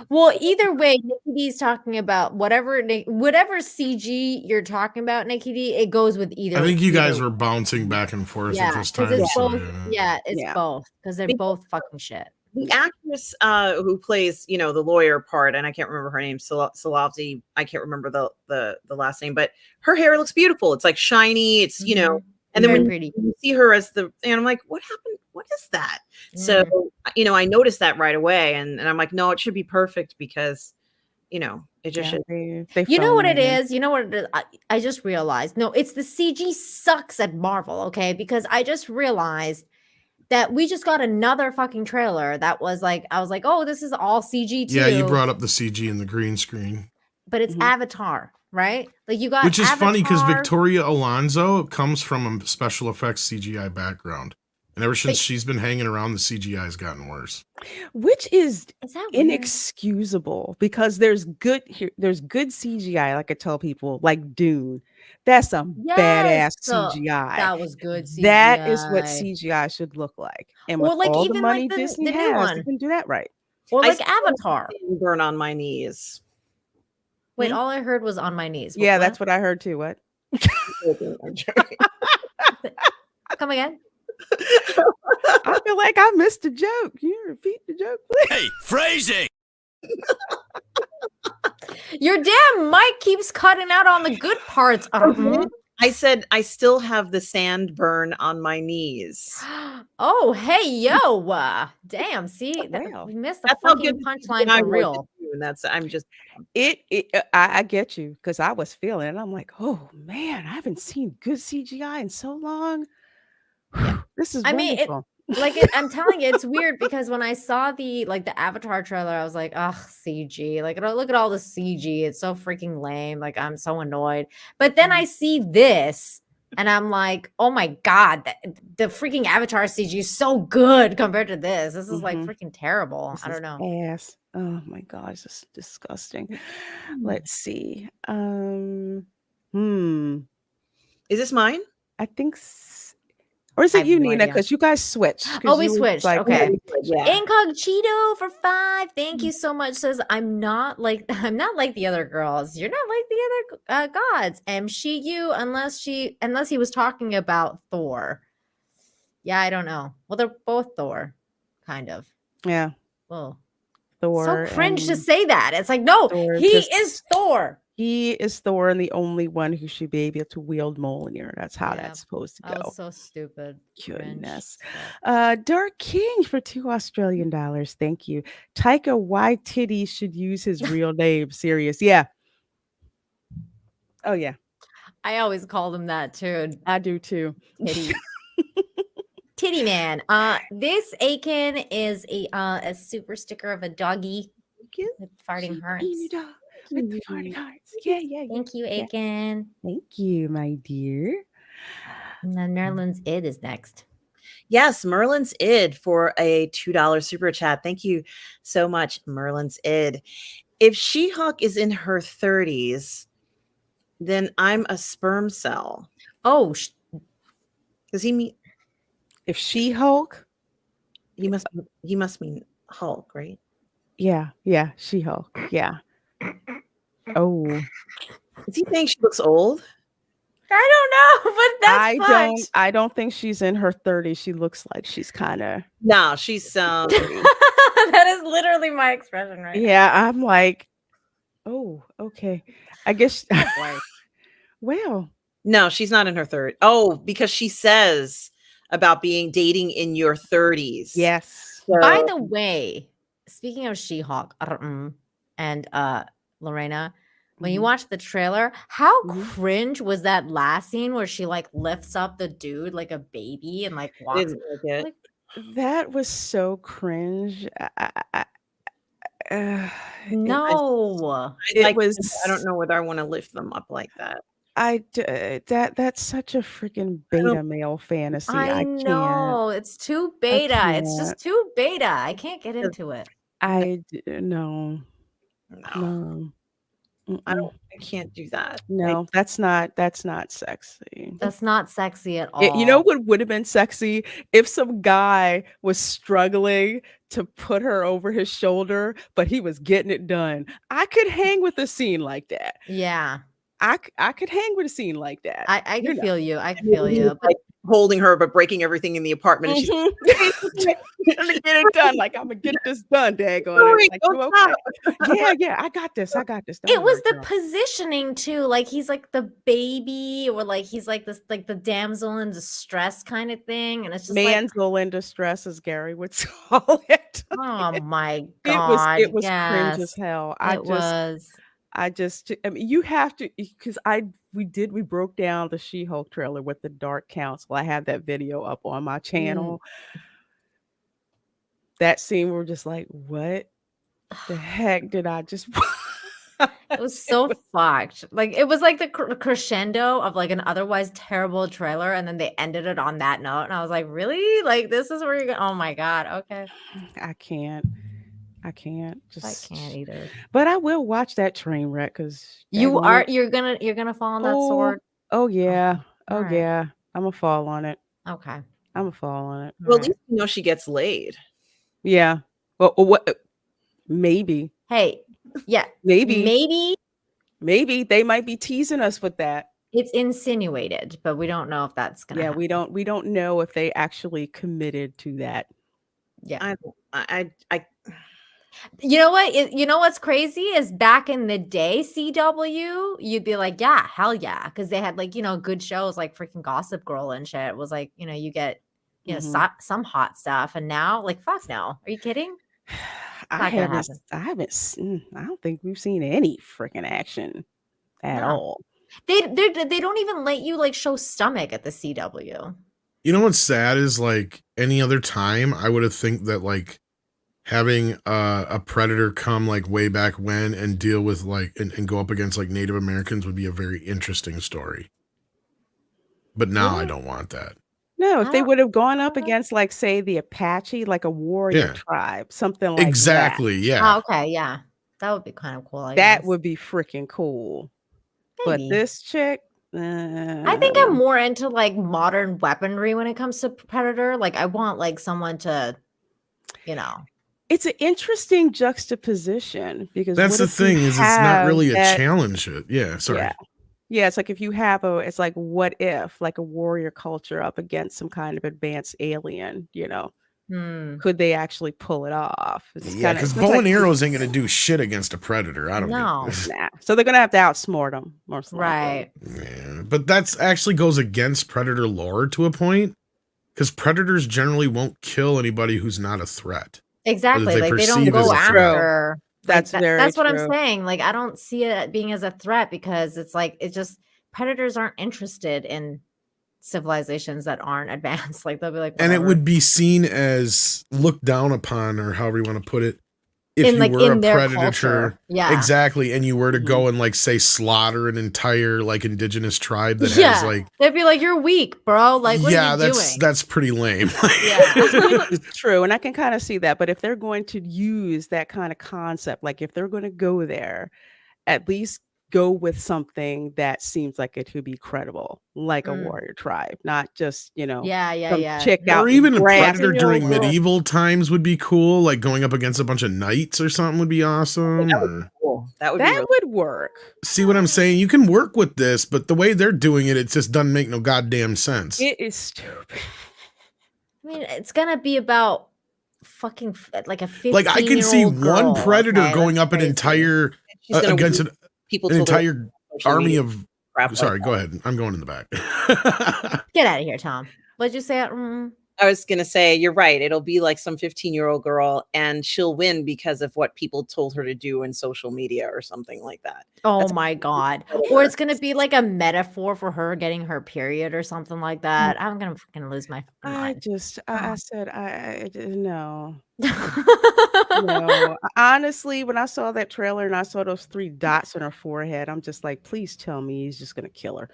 Speaker 3: well, either way, Nikki D's talking about whatever CG you're talking about, Nikki D. It goes with either.
Speaker 4: I think you guys were bouncing back and forth at this time.
Speaker 3: It's both. Yeah, it's both because they're both fucking shit.
Speaker 1: The actress who plays, the lawyer part, and I can't remember her name, Salavzi. I can't remember the last name, but her hair looks beautiful. It's like shiny. It's and then
Speaker 3: Very
Speaker 1: when
Speaker 3: pretty.
Speaker 1: you see her and I'm like, what happened? What is that? So I noticed that right away, and I'm like, no, it should be perfect because it just should.
Speaker 3: You know what it is? You know what it is? I just realized. No, it's the CG sucks at Marvel, okay? Because I just realized that we just got another fucking trailer that was like, I was like, oh, this is all CG too.
Speaker 4: Yeah, you brought up the CG and the green screen.
Speaker 3: But it's Avatar, right? Like you got
Speaker 4: Which is funny because
Speaker 3: Avatar.
Speaker 4: Victoria Alonso comes from a special effects CGI background. And ever since she's been hanging around, the CGI has gotten worse.
Speaker 2: Which is
Speaker 3: that weird?
Speaker 2: inexcusable because there's good CGI, like I tell people, like Dune. That's some badass CGI.
Speaker 3: That was good CGI.
Speaker 2: That is what CGI should look like. And with
Speaker 3: like
Speaker 2: all
Speaker 3: even
Speaker 2: the money
Speaker 3: like the
Speaker 2: Disney
Speaker 3: new
Speaker 2: has,
Speaker 3: one.
Speaker 2: they can do that right.
Speaker 3: Or like Avatar.
Speaker 1: Burn on my knees.
Speaker 3: Wait, all I heard was on my knees.
Speaker 2: Yeah, that's what I heard too. What?
Speaker 3: Come again?
Speaker 2: I feel like I missed a joke. Can you repeat the joke, please?
Speaker 9: Hey, phrasing!
Speaker 3: Your damn mic keeps cutting out on the good parts.
Speaker 1: I said I still have the sand burn on my knees.
Speaker 3: Oh, hey, yo. Damn, see? We missed the fucking punchline for real.
Speaker 1: And I'm just
Speaker 2: I get you because I was feeling it. I'm like, oh man, I haven't seen good CGI in so long. This is wonderful.
Speaker 3: I'm telling you, it's weird because when I saw the Avatar trailer, I was like, ugh, CG. Like, look at all the CG. It's so freaking lame. Like, I'm so annoyed. But then I see this and I'm like, oh my God, the freaking Avatar CG is so good compared to this. This is like freaking terrible. I don't know.
Speaker 2: Ass. Oh my God, it's just disgusting. Let's see.
Speaker 1: Is this mine?
Speaker 2: I think or is it you, Nina? Because you guys switched.
Speaker 3: Oh, we switched. Okay.
Speaker 1: Yeah.
Speaker 3: Incognito for 5. Thank you so much. Says I'm not like the other girls. You're not like the other gods. She you unless he was talking about Thor. Yeah, I don't know. Well, they're both Thor, kind of.
Speaker 2: Yeah.
Speaker 3: Well,
Speaker 2: Thor.
Speaker 3: So cringe to say that. It's like, no, he is Thor.
Speaker 2: He is Thor and the only one who should be able to wield Mjolnir. That's how that's supposed to go.
Speaker 3: That was so stupid.
Speaker 2: Goodness. Dark King for $2 Australian. Thank you. Taika Waititi should use his real name. Serious. Yeah. Oh, yeah.
Speaker 3: I always called him that too.
Speaker 2: I do too.
Speaker 3: Titty man. This Aiken is a super sticker of a doggy with farting hearts.
Speaker 2: With the farting hearts. Yeah.
Speaker 3: Thank you, Aiken.
Speaker 2: Thank you, my dear.
Speaker 3: And then Merlin's Id is next.
Speaker 1: Yes, Merlin's Id for a $2 super chat. Thank you so much, Merlin's Id. If She-Hulk is in her 30s, then I'm a sperm cell.
Speaker 3: Oh,
Speaker 1: does he mean
Speaker 2: if She-Hulk?
Speaker 1: He must mean Hulk, right?
Speaker 2: Yeah, She-Hulk. Yeah. Oh,
Speaker 1: is he saying she looks old?
Speaker 3: I don't know, but that's
Speaker 2: I don't think she's in her 30s. She looks like she's kind of.
Speaker 1: No, she's
Speaker 3: that is literally my expression, right?
Speaker 2: Yeah, I'm like, oh, okay. I guess. Well,
Speaker 1: no, she's not in her 30s. Oh, because she says about dating in your 30s.
Speaker 2: Yes.
Speaker 1: So,
Speaker 3: by the way, speaking of She-Hulk and Lorena, when you watch the trailer, how cringe was that last scene where she like lifts up the dude like a baby and like walks?
Speaker 1: Like,
Speaker 2: that was so cringe.
Speaker 3: No,
Speaker 1: it was. I don't know whether I want to lift them up like that.
Speaker 2: That's such a freaking beta male fantasy.
Speaker 3: I know it's too beta. It's just too beta. I can't get into it.
Speaker 2: No.
Speaker 1: I can't do that.
Speaker 2: No, that's not sexy.
Speaker 3: That's not sexy at all.
Speaker 2: You know what would have been sexy? If some guy was struggling to put her over his shoulder, but he was getting it done. I could hang with a scene like that.
Speaker 3: Yeah.
Speaker 2: I could hang with a scene like that.
Speaker 3: I can
Speaker 2: know.
Speaker 3: feel you. I can feel
Speaker 1: He's,
Speaker 3: you. But
Speaker 1: like, holding her but breaking everything in the apartment, and she's
Speaker 2: I'm gonna get it done. Like, I'm gonna get this done, daggone
Speaker 1: Sorry,
Speaker 2: it. Like,
Speaker 1: don't
Speaker 2: you
Speaker 1: stop.
Speaker 2: okay? Yeah, I got this. I got this. Don't
Speaker 3: it was
Speaker 2: worry,
Speaker 3: the
Speaker 2: girl.
Speaker 3: positioning too. Like he's like the baby, or like he's like this, like the damsel in distress kind of thing. And it's just like,
Speaker 2: Manzel in distress, as Gary would call it.
Speaker 3: oh my God.
Speaker 2: It was cringe as
Speaker 3: yes,
Speaker 2: hell.
Speaker 3: it was.
Speaker 2: I mean, you have to, because we broke down the She-Hulk trailer with the Dark Council. I have that video up on my channel. That scene, we're just like, what the heck did I just
Speaker 3: It was so fucked. Like it was like the crescendo of like an otherwise terrible trailer, and then they ended it on that note, and I was like, really? Like this is where you're going? Oh my God. Okay.
Speaker 2: I can't just
Speaker 3: I can't either.
Speaker 2: But I will watch that train wreck, because
Speaker 3: You're gonna fall on that sword.
Speaker 2: oh yeah.
Speaker 3: All right.
Speaker 2: Yeah. I'm gonna fall on it.
Speaker 3: Okay.
Speaker 2: I'm gonna fall on it.
Speaker 1: Well, at least you know she gets laid.
Speaker 2: Yeah. Well, what? Maybe.
Speaker 3: Hey, yeah.
Speaker 2: Maybe they might be teasing us with that.
Speaker 3: It's insinuated, but we don't know if that's gonna happen.
Speaker 2: We don't know if they actually committed to that.
Speaker 3: Yeah.
Speaker 1: I
Speaker 3: You know what? You know what's crazy is back in the day, CW, you'd be like, yeah, hell yeah, because they had like, you know, good shows like freaking Gossip Girl and shit. It was like, you know, you get, you know, some hot stuff, and now like, fuck no. Are you kidding?
Speaker 2: I don't think we've seen any freaking action at all.
Speaker 3: They don't even let you like show stomach at the CW.
Speaker 4: You know what's sad is, like, any other time I would have think that, like, having a Predator come like way back when and deal with like and go up against like Native Americans would be a very interesting story. But now I don't want that.
Speaker 2: No, if they would have gone up against, like, say, the Apache, like a warrior tribe, something like
Speaker 4: exactly,
Speaker 2: that.
Speaker 4: yeah.
Speaker 3: Oh, okay, yeah. That would be kind of cool. I
Speaker 2: That
Speaker 3: guess.
Speaker 2: would be freaking cool.
Speaker 3: Maybe.
Speaker 2: But this chick,
Speaker 3: I think I'm more into like modern weaponry when it comes to Predator. Like I want like someone to, you know.
Speaker 2: It's an interesting juxtaposition, because
Speaker 4: that's the thing is it's not really a challenge. Sorry.
Speaker 2: Yeah, it's like if you have it's like, what if like a warrior culture up against some kind of advanced alien, you know? Could they actually pull it off?
Speaker 4: Yeah, because bow and arrows ain't gonna do shit against a Predator. I don't know.
Speaker 2: Nah. So they're gonna have to outsmart them, most likely.
Speaker 3: Right.
Speaker 4: Yeah, but that's actually goes against Predator lore to a point, because Predators generally won't kill anybody who's not a threat.
Speaker 3: Exactly. Like they don't go after.
Speaker 2: That's
Speaker 3: that's what I'm saying. Like I don't see it being as a threat, because it's like it's just predators aren't interested in civilizations that aren't advanced. Like they'll be like,
Speaker 4: whatever. And it would be seen as looked down upon, or however you want to put it, if
Speaker 3: in,
Speaker 4: you
Speaker 3: like,
Speaker 4: were
Speaker 3: in
Speaker 4: a predator.
Speaker 3: Yeah,
Speaker 4: exactly. And you were to go and like say slaughter an entire like indigenous tribe that has like,
Speaker 3: they'd be like, you're weak, bro. Like, what are you doing?
Speaker 4: That's pretty lame.
Speaker 2: It's true, and I can kind of see that. But if they're going to use that kind of concept, like if they're going to go there, at least go with something that seems like it could be credible, like a warrior tribe, not just, you know, chick out,
Speaker 4: or even a predator during medieval times would be cool, like going up against a bunch of knights or something would be awesome.
Speaker 1: That would be cool. That
Speaker 2: would work.
Speaker 4: See what I'm saying? You can work with this, but the way they're doing it, it just doesn't make no goddamn sense.
Speaker 2: It is stupid.
Speaker 3: I mean, it's gonna be about fucking like a 15-year-old
Speaker 4: like I can see
Speaker 3: girl,
Speaker 4: one predator going up an entire against an entire army of. Sorry, go ahead. I'm going in the back.
Speaker 3: Get out of here, Tom. What'd you say?
Speaker 1: I was going to say, you're right. It'll be like some 15-year-old girl, and she'll win because of what people told her to do in social media or something like that.
Speaker 3: Oh my God. Or it's going to be like a metaphor for her getting her period or something like that. I'm going to fucking lose my mind.
Speaker 2: I said, no. No. Honestly, when I saw that trailer and I saw those 3 dots on her forehead, I'm just like, please tell me he's just going to kill her.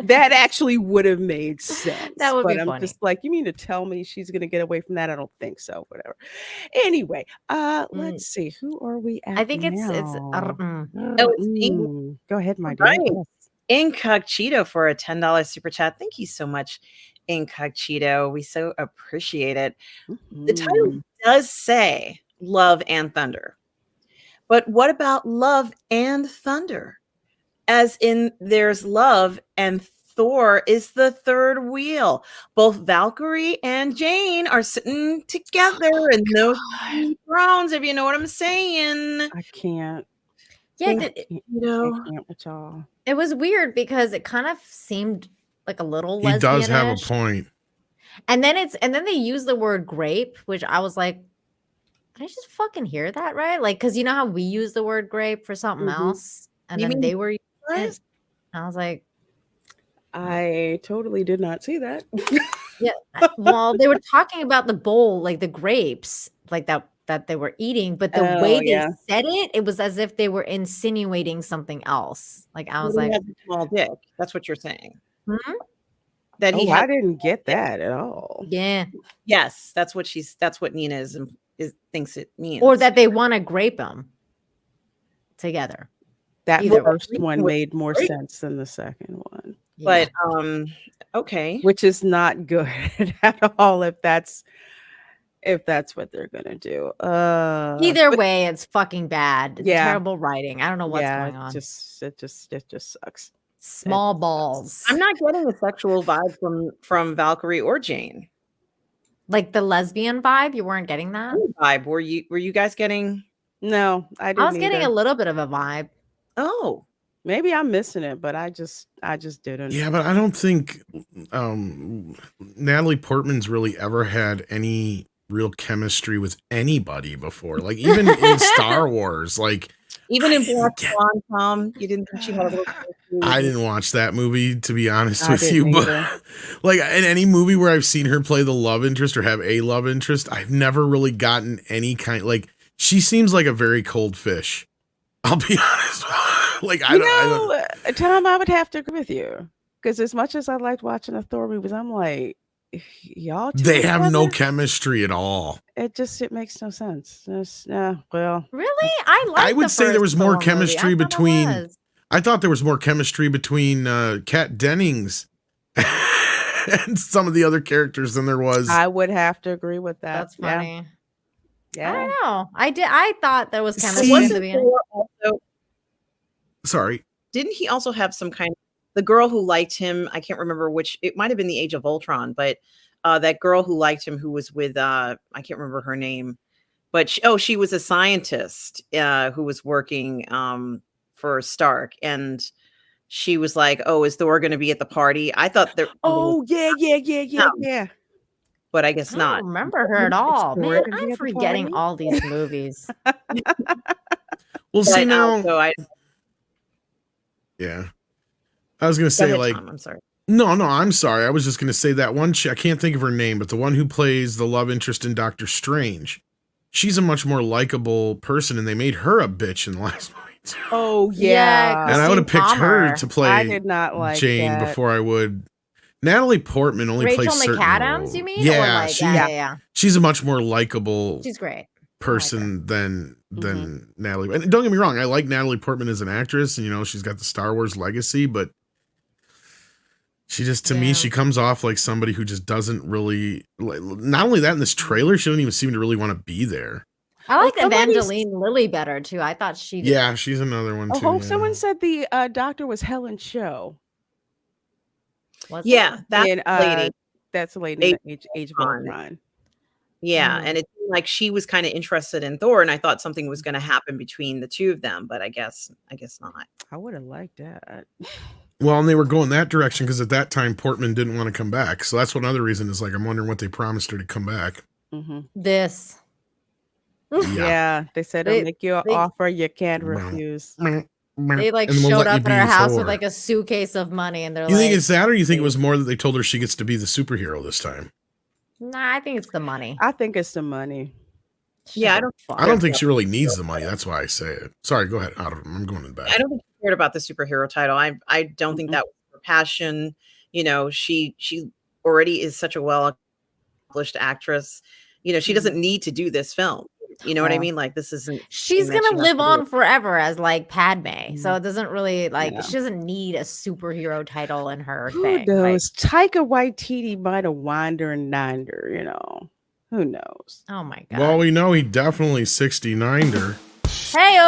Speaker 2: That actually would have made sense.
Speaker 3: That would be
Speaker 2: I'm
Speaker 3: funny.
Speaker 2: Just like, you mean to tell me she's going to get away from that? I don't think so. Whatever. Anyway, let's see. Who are we at?
Speaker 3: I think
Speaker 2: now? Go ahead, my dear.
Speaker 1: Right. Incognito for a $10 super chat. Thank you so much, Incognito. We so appreciate it. The title does say Love and Thunder. But what about Love and Thunder? as in there's love and Thor is the third wheel. Both Valkyrie and Jane are sitting together in those thrones, if you know what I'm saying.
Speaker 2: I can't.
Speaker 3: Yeah,
Speaker 2: I can't with y'all.
Speaker 3: it was weird because it kind of seemed like a little
Speaker 4: He does have a
Speaker 3: lesbian-ish.
Speaker 4: point.
Speaker 3: And then they use the word grape, which I was like, did I just fucking hear that right? Like, because you know how we use the word grape for something else, and
Speaker 1: You
Speaker 3: then
Speaker 1: mean
Speaker 3: they were using
Speaker 1: what?
Speaker 3: it. I was like,
Speaker 2: I totally did not see that.
Speaker 3: yeah. Well, they were talking about the bowl, like the grapes, like that they were eating, but the way they said it was as if they were insinuating something else. Like I was
Speaker 1: He
Speaker 3: like,
Speaker 1: has a small dick. That's what you're saying.
Speaker 3: hmm?
Speaker 1: That he
Speaker 2: I
Speaker 1: has.
Speaker 2: didn't get that at all.
Speaker 3: Yeah.
Speaker 1: Yes, that's what Nina is thinks it means.
Speaker 3: Or that they want to grape them together.
Speaker 2: That
Speaker 3: Either
Speaker 2: first
Speaker 1: way.
Speaker 2: one made more sense than the second one.
Speaker 1: But okay.
Speaker 2: Which is not good at all if that's what they're gonna do.
Speaker 3: Either way, it's fucking bad. It's
Speaker 2: Yeah.
Speaker 3: terrible writing. I don't know what's going on.
Speaker 2: It just sucks.
Speaker 3: Small balls.
Speaker 1: I'm not getting a sexual vibe from Valkyrie or Jane.
Speaker 3: Like the lesbian vibe, you weren't getting that?
Speaker 1: Vibe. Were you guys getting?
Speaker 2: No, I didn't.
Speaker 3: I was getting a little bit of a vibe.
Speaker 1: Oh,
Speaker 2: maybe I'm missing it, but I just didn't.
Speaker 4: Yeah, but I don't think Natalie Portman's really ever had any real chemistry with anybody before. Like even in Star Wars, like
Speaker 1: even in Black Swan, Tom, you didn't think she had a little chemistry with
Speaker 4: I
Speaker 1: you?
Speaker 4: didn't watch that movie, to be honest
Speaker 2: I
Speaker 4: with
Speaker 2: didn't
Speaker 4: you, but
Speaker 2: either.
Speaker 4: like in any movie where I've seen her play the love interest or have a love interest, I've never really gotten any kind. Like she seems like a very cold fish. I'll be honest. Like I don't.
Speaker 2: Tom, I would have to agree with you because as much as I liked watching the Thor movies, I'm like, y'all.
Speaker 4: They have no chemistry at all.
Speaker 2: It makes no sense. Well,
Speaker 3: really, I
Speaker 4: would say there was more chemistry between. I thought there was more chemistry between Kat Dennings and some of the other characters than there was.
Speaker 2: I would have to agree with that.
Speaker 3: That's funny.
Speaker 2: Yeah.
Speaker 3: I don't know. I thought there was chemistry
Speaker 4: See?
Speaker 3: in the beginning.
Speaker 4: Sorry.
Speaker 1: Didn't he also have some kind of the girl who liked him? I can't remember which. It might have been the Age of Ultron, but that girl who liked him, who was with I can't remember her name, but she was a scientist who was working for Stark, and she was like, "Oh, is Thor going to be at the party?" I thought there.
Speaker 2: Oh yeah.
Speaker 1: But I guess
Speaker 3: I
Speaker 1: not.
Speaker 3: don't remember her at all. Man, I'm forgetting all these movies.
Speaker 4: Well, see now.
Speaker 1: So
Speaker 4: yeah, I was gonna say
Speaker 1: ahead,
Speaker 4: like.
Speaker 1: Tom, I'm sorry.
Speaker 4: No, I'm sorry. I was just gonna say that one. I can't think of her name, but the one who plays the love interest in Doctor Strange, she's a much more likable person, and they made her a bitch in the last movie too.
Speaker 2: Oh yeah,
Speaker 4: and I would have picked her to play.
Speaker 2: I did not like
Speaker 4: Jane
Speaker 2: that.
Speaker 4: before I would. Natalie Portman only
Speaker 3: Rachel
Speaker 4: plays certain
Speaker 3: McAdams,
Speaker 4: roles.
Speaker 3: you mean?
Speaker 4: Yeah,
Speaker 3: Or like, yeah.
Speaker 4: She's a much more likable.
Speaker 3: She's great.
Speaker 4: Person than Natalie. And don't get me wrong, I like Natalie Portman as an actress, and she's got the Star Wars legacy, but she just to me she comes off like somebody who just doesn't really not only that in this trailer, she doesn't even seem to really want to be there.
Speaker 3: I like Evangeline Lilly better too. I thought she did.
Speaker 4: Yeah, she's another one too.
Speaker 2: Oh, someone said the doctor was Helen Cho.
Speaker 1: Yeah, that's lady.
Speaker 2: That's the lady in the Age of Ultron.
Speaker 1: Yeah, and it seemed like she was kind of interested in Thor, and I thought something was going to happen between the two of them, but I guess not.
Speaker 2: I would have liked that.
Speaker 4: Well, and they were going that direction because at that time Portman didn't want to come back, so that's one other reason is like I'm wondering what they promised her to come back.
Speaker 3: This.
Speaker 2: Yeah, they said they'll make you an offer you can't refuse.
Speaker 3: They like showed up at her house with like a suitcase of money, and they're
Speaker 4: You
Speaker 3: like,
Speaker 4: think it's that, or you think it was more that they told her she gets to be the superhero this time?
Speaker 3: Nah, I think it's the money.
Speaker 2: I think it's the money.
Speaker 1: Yeah,
Speaker 4: I don't think she really needs the money. That's why I say it. Sorry, go ahead. I'm going in the back.
Speaker 1: I don't think she cared about the superhero title. I don't think that was her passion. She already is such a well-accomplished actress. She doesn't need to do this film. You know what I mean? Like this isn't.
Speaker 3: She's gonna live on forever as like Padme, so it doesn't really she doesn't need a superhero title in her thing.
Speaker 2: Who knows? Taika Waititi might have winder and dinder. Who knows?
Speaker 3: Oh my god!
Speaker 4: Well, we know he definitely 69'd her.
Speaker 3: Hey,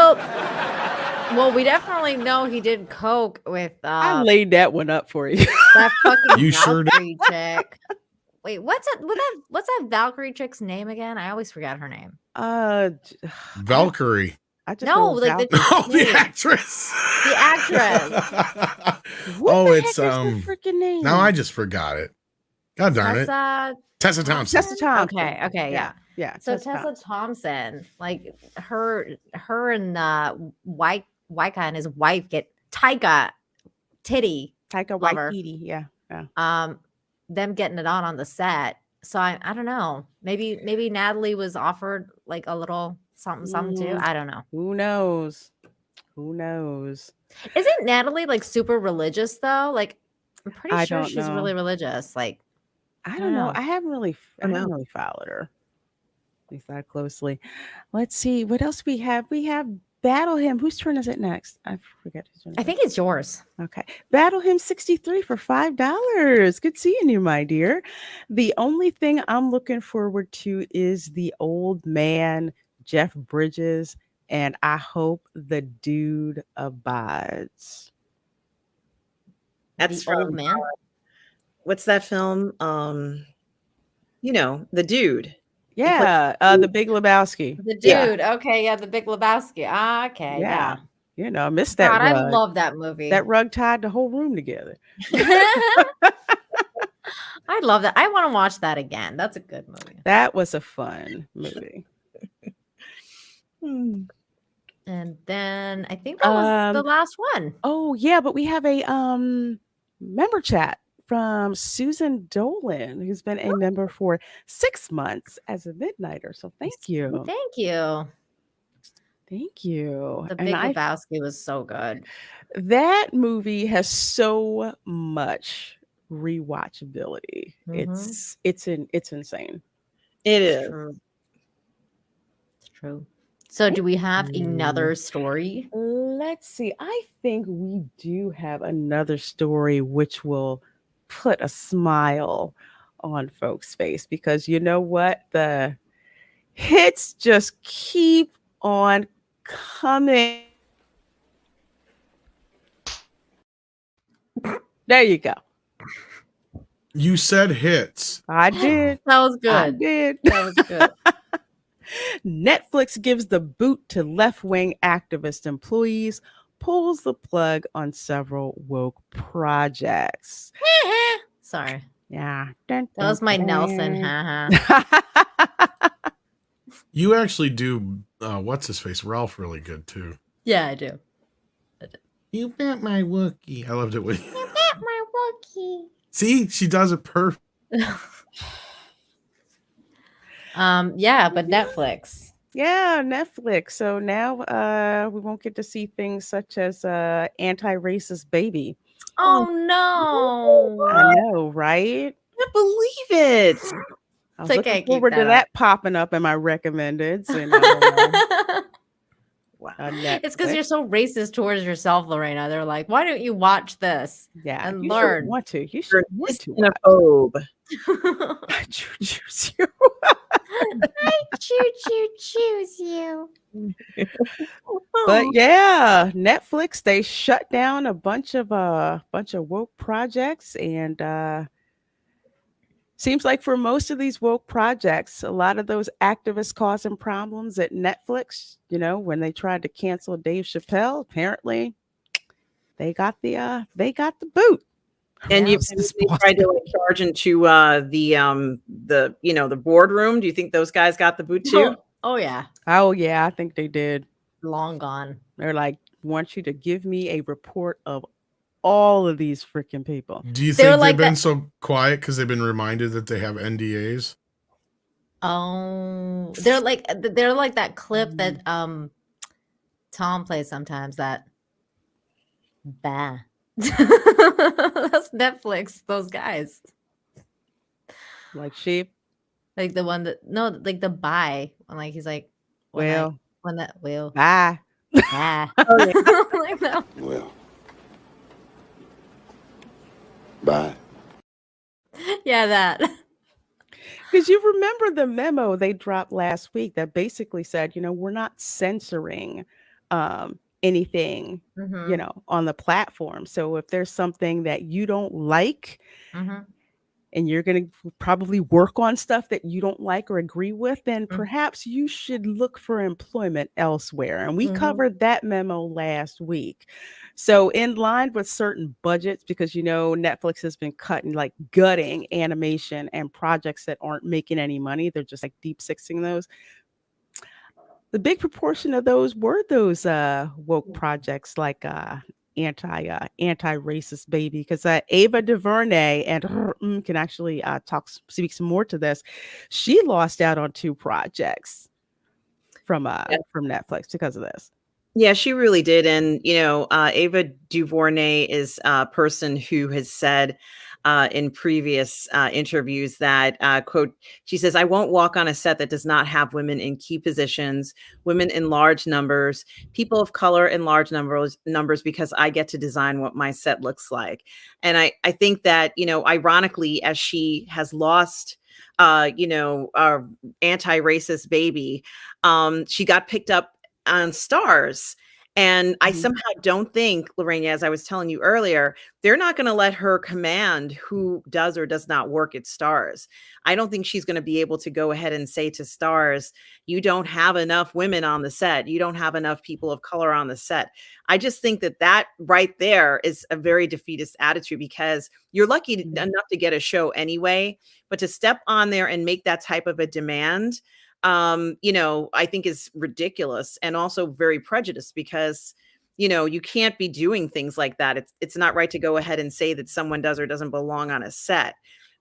Speaker 3: Well, we definitely know he did coke with
Speaker 2: I laid that one up for you.
Speaker 3: that fucking
Speaker 4: You sure did.
Speaker 3: Valkyrie chick. Wait, what's that Valkyrie chick's name again? I always forget her name.
Speaker 4: Valkyrie.
Speaker 2: I just
Speaker 3: No,
Speaker 2: know
Speaker 3: like the
Speaker 2: Valkyrie.
Speaker 4: Oh, the
Speaker 3: name.
Speaker 4: actress.
Speaker 3: The actress.
Speaker 2: What
Speaker 4: Oh,
Speaker 2: the
Speaker 4: it's
Speaker 2: heck is her freaking name?
Speaker 4: now I just forgot it. God darn it. Tessa Thompson.
Speaker 2: Tessa Thompson.
Speaker 3: Okay, yeah.
Speaker 2: Yeah.
Speaker 3: So Tessa Thompson, like her and Waika and his wife get Taika
Speaker 2: Taika
Speaker 3: lover.
Speaker 2: Waititi. Yeah.
Speaker 3: Them getting it on the set. So I don't know. Maybe Natalie was offered like a little something too. I don't know.
Speaker 2: Who knows?
Speaker 3: Isn't Natalie like super religious though? Like I'm pretty
Speaker 2: I
Speaker 3: sure
Speaker 2: don't
Speaker 3: she's
Speaker 2: know.
Speaker 3: really religious. Like
Speaker 2: I don't know. I haven't really followed her. At least that closely. Let's see what else we have. We have Battle Him. Whose turn is it next? I forget whose turn.
Speaker 3: I think it's yours.
Speaker 2: Okay. Battle Him 63 for $5. Good seeing you, my dear. The only thing I'm looking forward to is the old man, Jeff Bridges, and I hope the dude abides.
Speaker 1: That's
Speaker 3: The old
Speaker 1: from
Speaker 3: man.
Speaker 1: What's that film? The dude.
Speaker 2: Yeah, the Big Lebowski.
Speaker 3: The dude. Okay, yeah, the Big Lebowski. Okay, yeah.
Speaker 2: I missed that
Speaker 3: God,
Speaker 2: rug.
Speaker 3: I love that movie.
Speaker 2: That rug tied the whole room together.
Speaker 3: I love that. I want to watch that again. That's a good movie.
Speaker 2: That was a fun movie.
Speaker 3: And then I think that was the last one.
Speaker 2: Oh yeah, but we have a member chat from Susan Dolan, who's been a member for 6 months as a midnighter. So thank you.
Speaker 3: Thank you.
Speaker 2: Thank you.
Speaker 3: The Big Lebowski was so good.
Speaker 2: That movie has so much rewatchability. It's insane.
Speaker 1: It is.
Speaker 3: It's true. So do we have another story?
Speaker 2: Let's see. I think we do have another story which will put a smile on folks' face, because you know what? The hits just keep on coming. There you go.
Speaker 4: You said hits.
Speaker 2: I did.
Speaker 3: That was good.
Speaker 2: I did.
Speaker 3: That was good.
Speaker 2: Netflix gives the boot to left-wing activist employees, pulls the plug on several woke projects.
Speaker 3: Sorry.
Speaker 2: Yeah.
Speaker 3: That was my Nelson.
Speaker 4: You actually do what's his face? Ralph really good too.
Speaker 3: Yeah, I do.
Speaker 4: You bet my Wookiee. I loved it when
Speaker 3: You bet my Wookiee.
Speaker 4: See, she does it perfect.
Speaker 3: Yeah, but Netflix.
Speaker 2: Yeah, Netflix. So now we won't get to see things such as anti-racist baby.
Speaker 3: Oh no.
Speaker 2: I know, right?
Speaker 1: I can't believe it.
Speaker 2: I was looking forward to that popping up in my recommendeds.
Speaker 3: It's because you're so racist towards yourself, Lorena. They're like, why don't you watch this?
Speaker 2: Yeah,
Speaker 3: and
Speaker 2: you
Speaker 3: learn.
Speaker 2: should want to. You should want to.
Speaker 3: I choose you.
Speaker 2: But yeah, Netflix, they shut down a bunch of woke projects, and seems like for most of these woke projects, a lot of those activists causing problems at Netflix, when they tried to cancel Dave Chappelle, apparently they got the boot.
Speaker 1: And you tried to charge into the boardroom. Do you think those guys got the boot too?
Speaker 3: Oh yeah.
Speaker 2: Oh yeah, I think they did.
Speaker 3: Long gone.
Speaker 2: They're like, want you to give me a report of all of these freaking people.
Speaker 4: Do you think they've been so quiet because they've been reminded that they have NDAs?
Speaker 3: Oh, they're like that clip that Tom plays sometimes. That bah. That's Netflix. Those guys.
Speaker 2: Like sheep.
Speaker 3: Like the one like the bye. Like he's like,
Speaker 2: well,
Speaker 3: when that will
Speaker 2: bye.
Speaker 3: Bye. Oh, yeah.
Speaker 10: Like that. Well. Bye.
Speaker 3: Yeah, that.
Speaker 2: Because you remember the memo they dropped last week that basically said, we're not censoring anything,
Speaker 3: Mhm.
Speaker 2: on the platform. So if there's something that you don't like,
Speaker 3: Mhm.
Speaker 2: and you're going to probably work on stuff that you don't like or agree with, then
Speaker 3: Mm.
Speaker 2: perhaps you should look for employment elsewhere. And we
Speaker 3: Mhm.
Speaker 2: covered that memo last week. So in line with certain budgets, because Netflix has been gutting animation and projects that aren't making any money. They're just like deep sixing those. The big proportion of those were those woke projects like anti-racist baby, because Ava DuVernay and can actually speak some more to this. She lost out on 2 projects from Netflix because of this.
Speaker 1: Yeah, she really did. And, Ava DuVernay is a person who has said in previous interviews that, quote, she says, "I won't walk on a set that does not have women in key positions, women in large numbers, people of color in large numbers, because I get to design what my set looks like." And I think that, ironically, as she has lost, our anti-racist baby, she got picked up on Stars. And I somehow don't think, Lorraine, as I was telling you earlier, they're not going to let her command who does or does not work at Stars. I don't think she's going to be able to go ahead and say to Stars, "You don't have enough women on the set. You don't have enough people of color on the set." I just think that right there is a very defeatist attitude, because you're lucky enough to get a show anyway, but to step on there and make that type of a demand, I think is ridiculous, and also very prejudiced, because, you can't be doing things like that. It's not right to go ahead and say that someone does or doesn't belong on a set.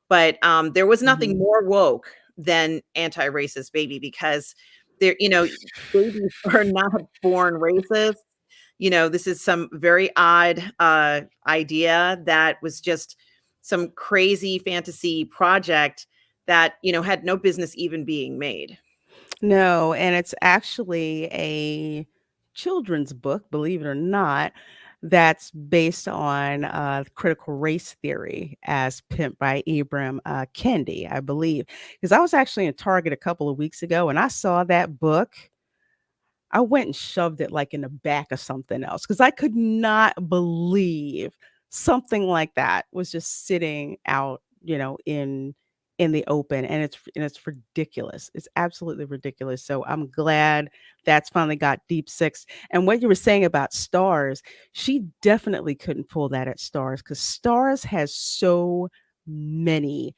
Speaker 1: But there was nothing more woke than anti-racist baby, because babies are not born racist. This is some very odd idea that was just some crazy fantasy project that, had no business even being made.
Speaker 2: No, and it's actually a children's book, believe it or not, that's based on critical race theory as pimped by Ibram Kendi, I believe. Because I was actually in Target a couple of weeks ago and I saw that book. I went and shoved it like in the back of something else, because I could not believe something like that was just sitting out, in the open, and it's ridiculous. It's absolutely ridiculous. So I'm glad that's finally got deep six. And what you were saying about Stars, she definitely couldn't pull that at Stars, because Stars has so many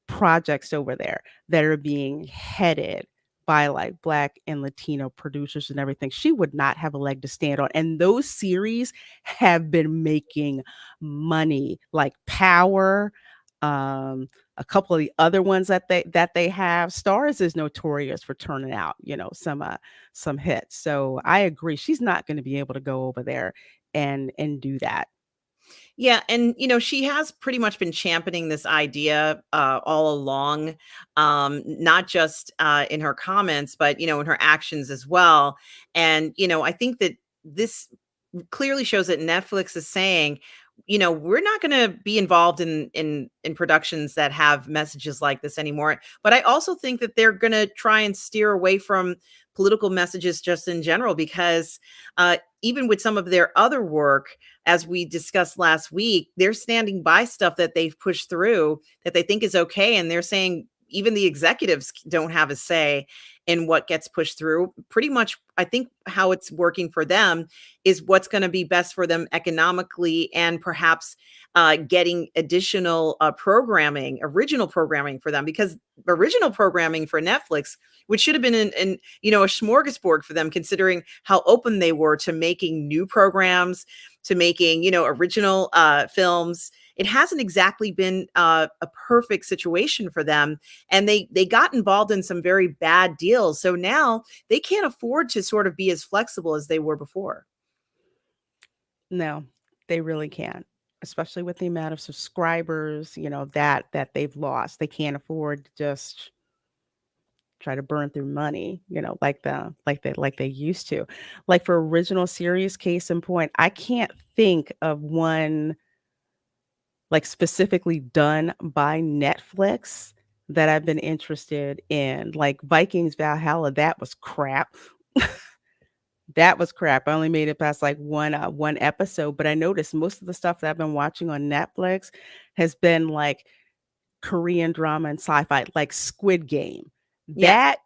Speaker 2: projects over there that are being headed by like Black and Latino producers and everything. She would not have a leg to stand on. And those series have been making money, like Power, a couple of the other ones that they have. Stars is notorious for turning out, some hits. So I agree. She's not going to be able to go over there and do that.
Speaker 1: Yeah, and she has pretty much been championing this idea all along, not just in her comments, but in her actions as well. And I think that this clearly shows that Netflix is saying, we're not going to be involved in productions that have messages like this anymore. But I also think that they're going to try and steer away from political messages just in general, because even with some of their other work, as we discussed last week, they're standing by stuff that they've pushed through that they think is okay. And they're saying even the executives don't have a say in what gets pushed through. Pretty much, I think how it's working for them is what's going to be best for them economically, and perhaps getting additional original programming for them, because original programming for Netflix, which should have been in a smorgasbord for them, considering how open they were to making new programs, to making original films. It hasn't exactly been a perfect situation for them, and they got involved in some very bad deals. So now they can't afford to sort of be as flexible as they were before.
Speaker 2: No, they really can't, especially with the amount of subscribers, that they've lost. They can't afford to just try to burn through money, like they used to. Like for original series, case in point, I can't think of one like specifically done by Netflix that I've been interested in. Like Vikings Valhalla, that was crap. That was crap. I only made it past like one episode, but I noticed most of the stuff that I've been watching on Netflix has been like Korean drama and sci-fi, like Squid Game.
Speaker 1: Yes.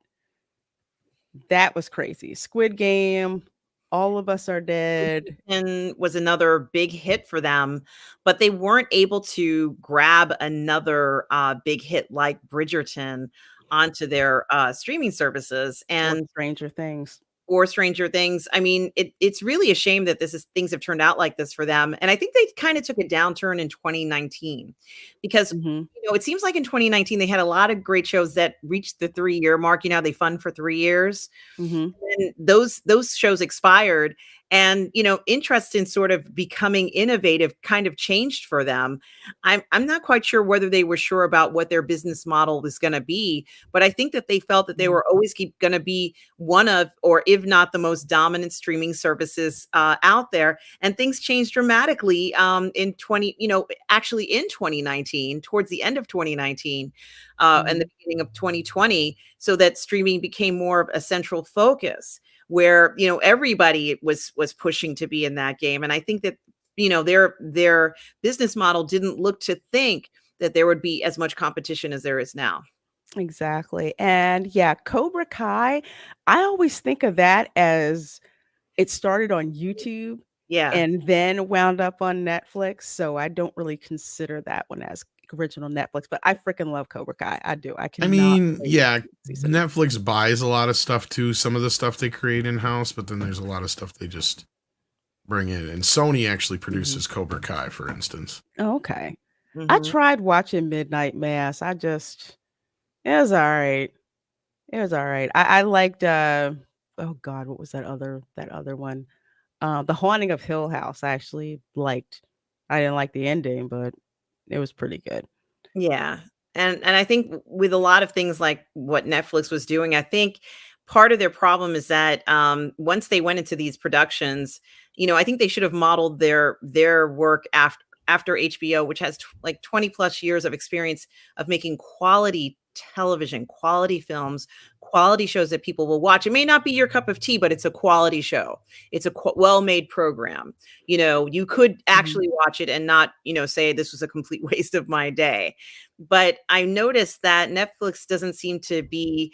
Speaker 2: That was crazy. Squid Game, All of Us Are Dead.
Speaker 1: And was another big hit for them, but they weren't able to grab another big hit like Bridgerton onto their streaming services.
Speaker 2: Or
Speaker 1: And
Speaker 2: Stranger Things.
Speaker 1: or Stranger Things. I mean, it's really a shame that things have turned out like this for them. And I think they kind of took a downturn in 2019 because it seems like in 2019 they had a lot of great shows that reached the 3-year mark. They fund for 3 years. And those shows expired, and interest in sort of becoming innovative kind of changed for them. I'm not quite sure whether they were sure about what their business model was going to be, but I think that they felt that they were always going to be one of, or if not the most dominant streaming services out there. And things changed dramatically in 2019, towards the end of 2019 and the beginning of 2020, so that streaming became more of a central focus, where everybody was pushing to be in that game. And I think that their business model didn't look to think that there would be as much competition as there is now.
Speaker 2: Exactly. And yeah, Cobra Kai, I always think of that as it started on YouTube and then wound up on Netflix. So I don't really consider that one as original Netflix, but I freaking love Cobra Kai. I do.
Speaker 4: I mean, yeah, Netflix buys a lot of stuff too. Some of the stuff they create in-house, but then there's a lot of stuff they just bring in. And Sony actually produces Cobra Kai, for instance.
Speaker 2: Oh, okay. I tried watching Midnight Mass. It was all right. I liked oh God, what was that other one? The Haunting of Hill House. I actually liked. I didn't like the ending, but it was pretty good.
Speaker 1: Yeah. And I think with a lot of things like what Netflix was doing, I think part of their problem is that once they went into these productions, I think they should have modeled their work after HBO, which has like 20 plus years of experience of making quality television, quality films, quality shows that people will watch. It may not be your cup of tea, but it's a quality show. It's a well-made program. You could actually watch it and not, say this was a complete waste of my day. But I noticed that Netflix doesn't seem to be,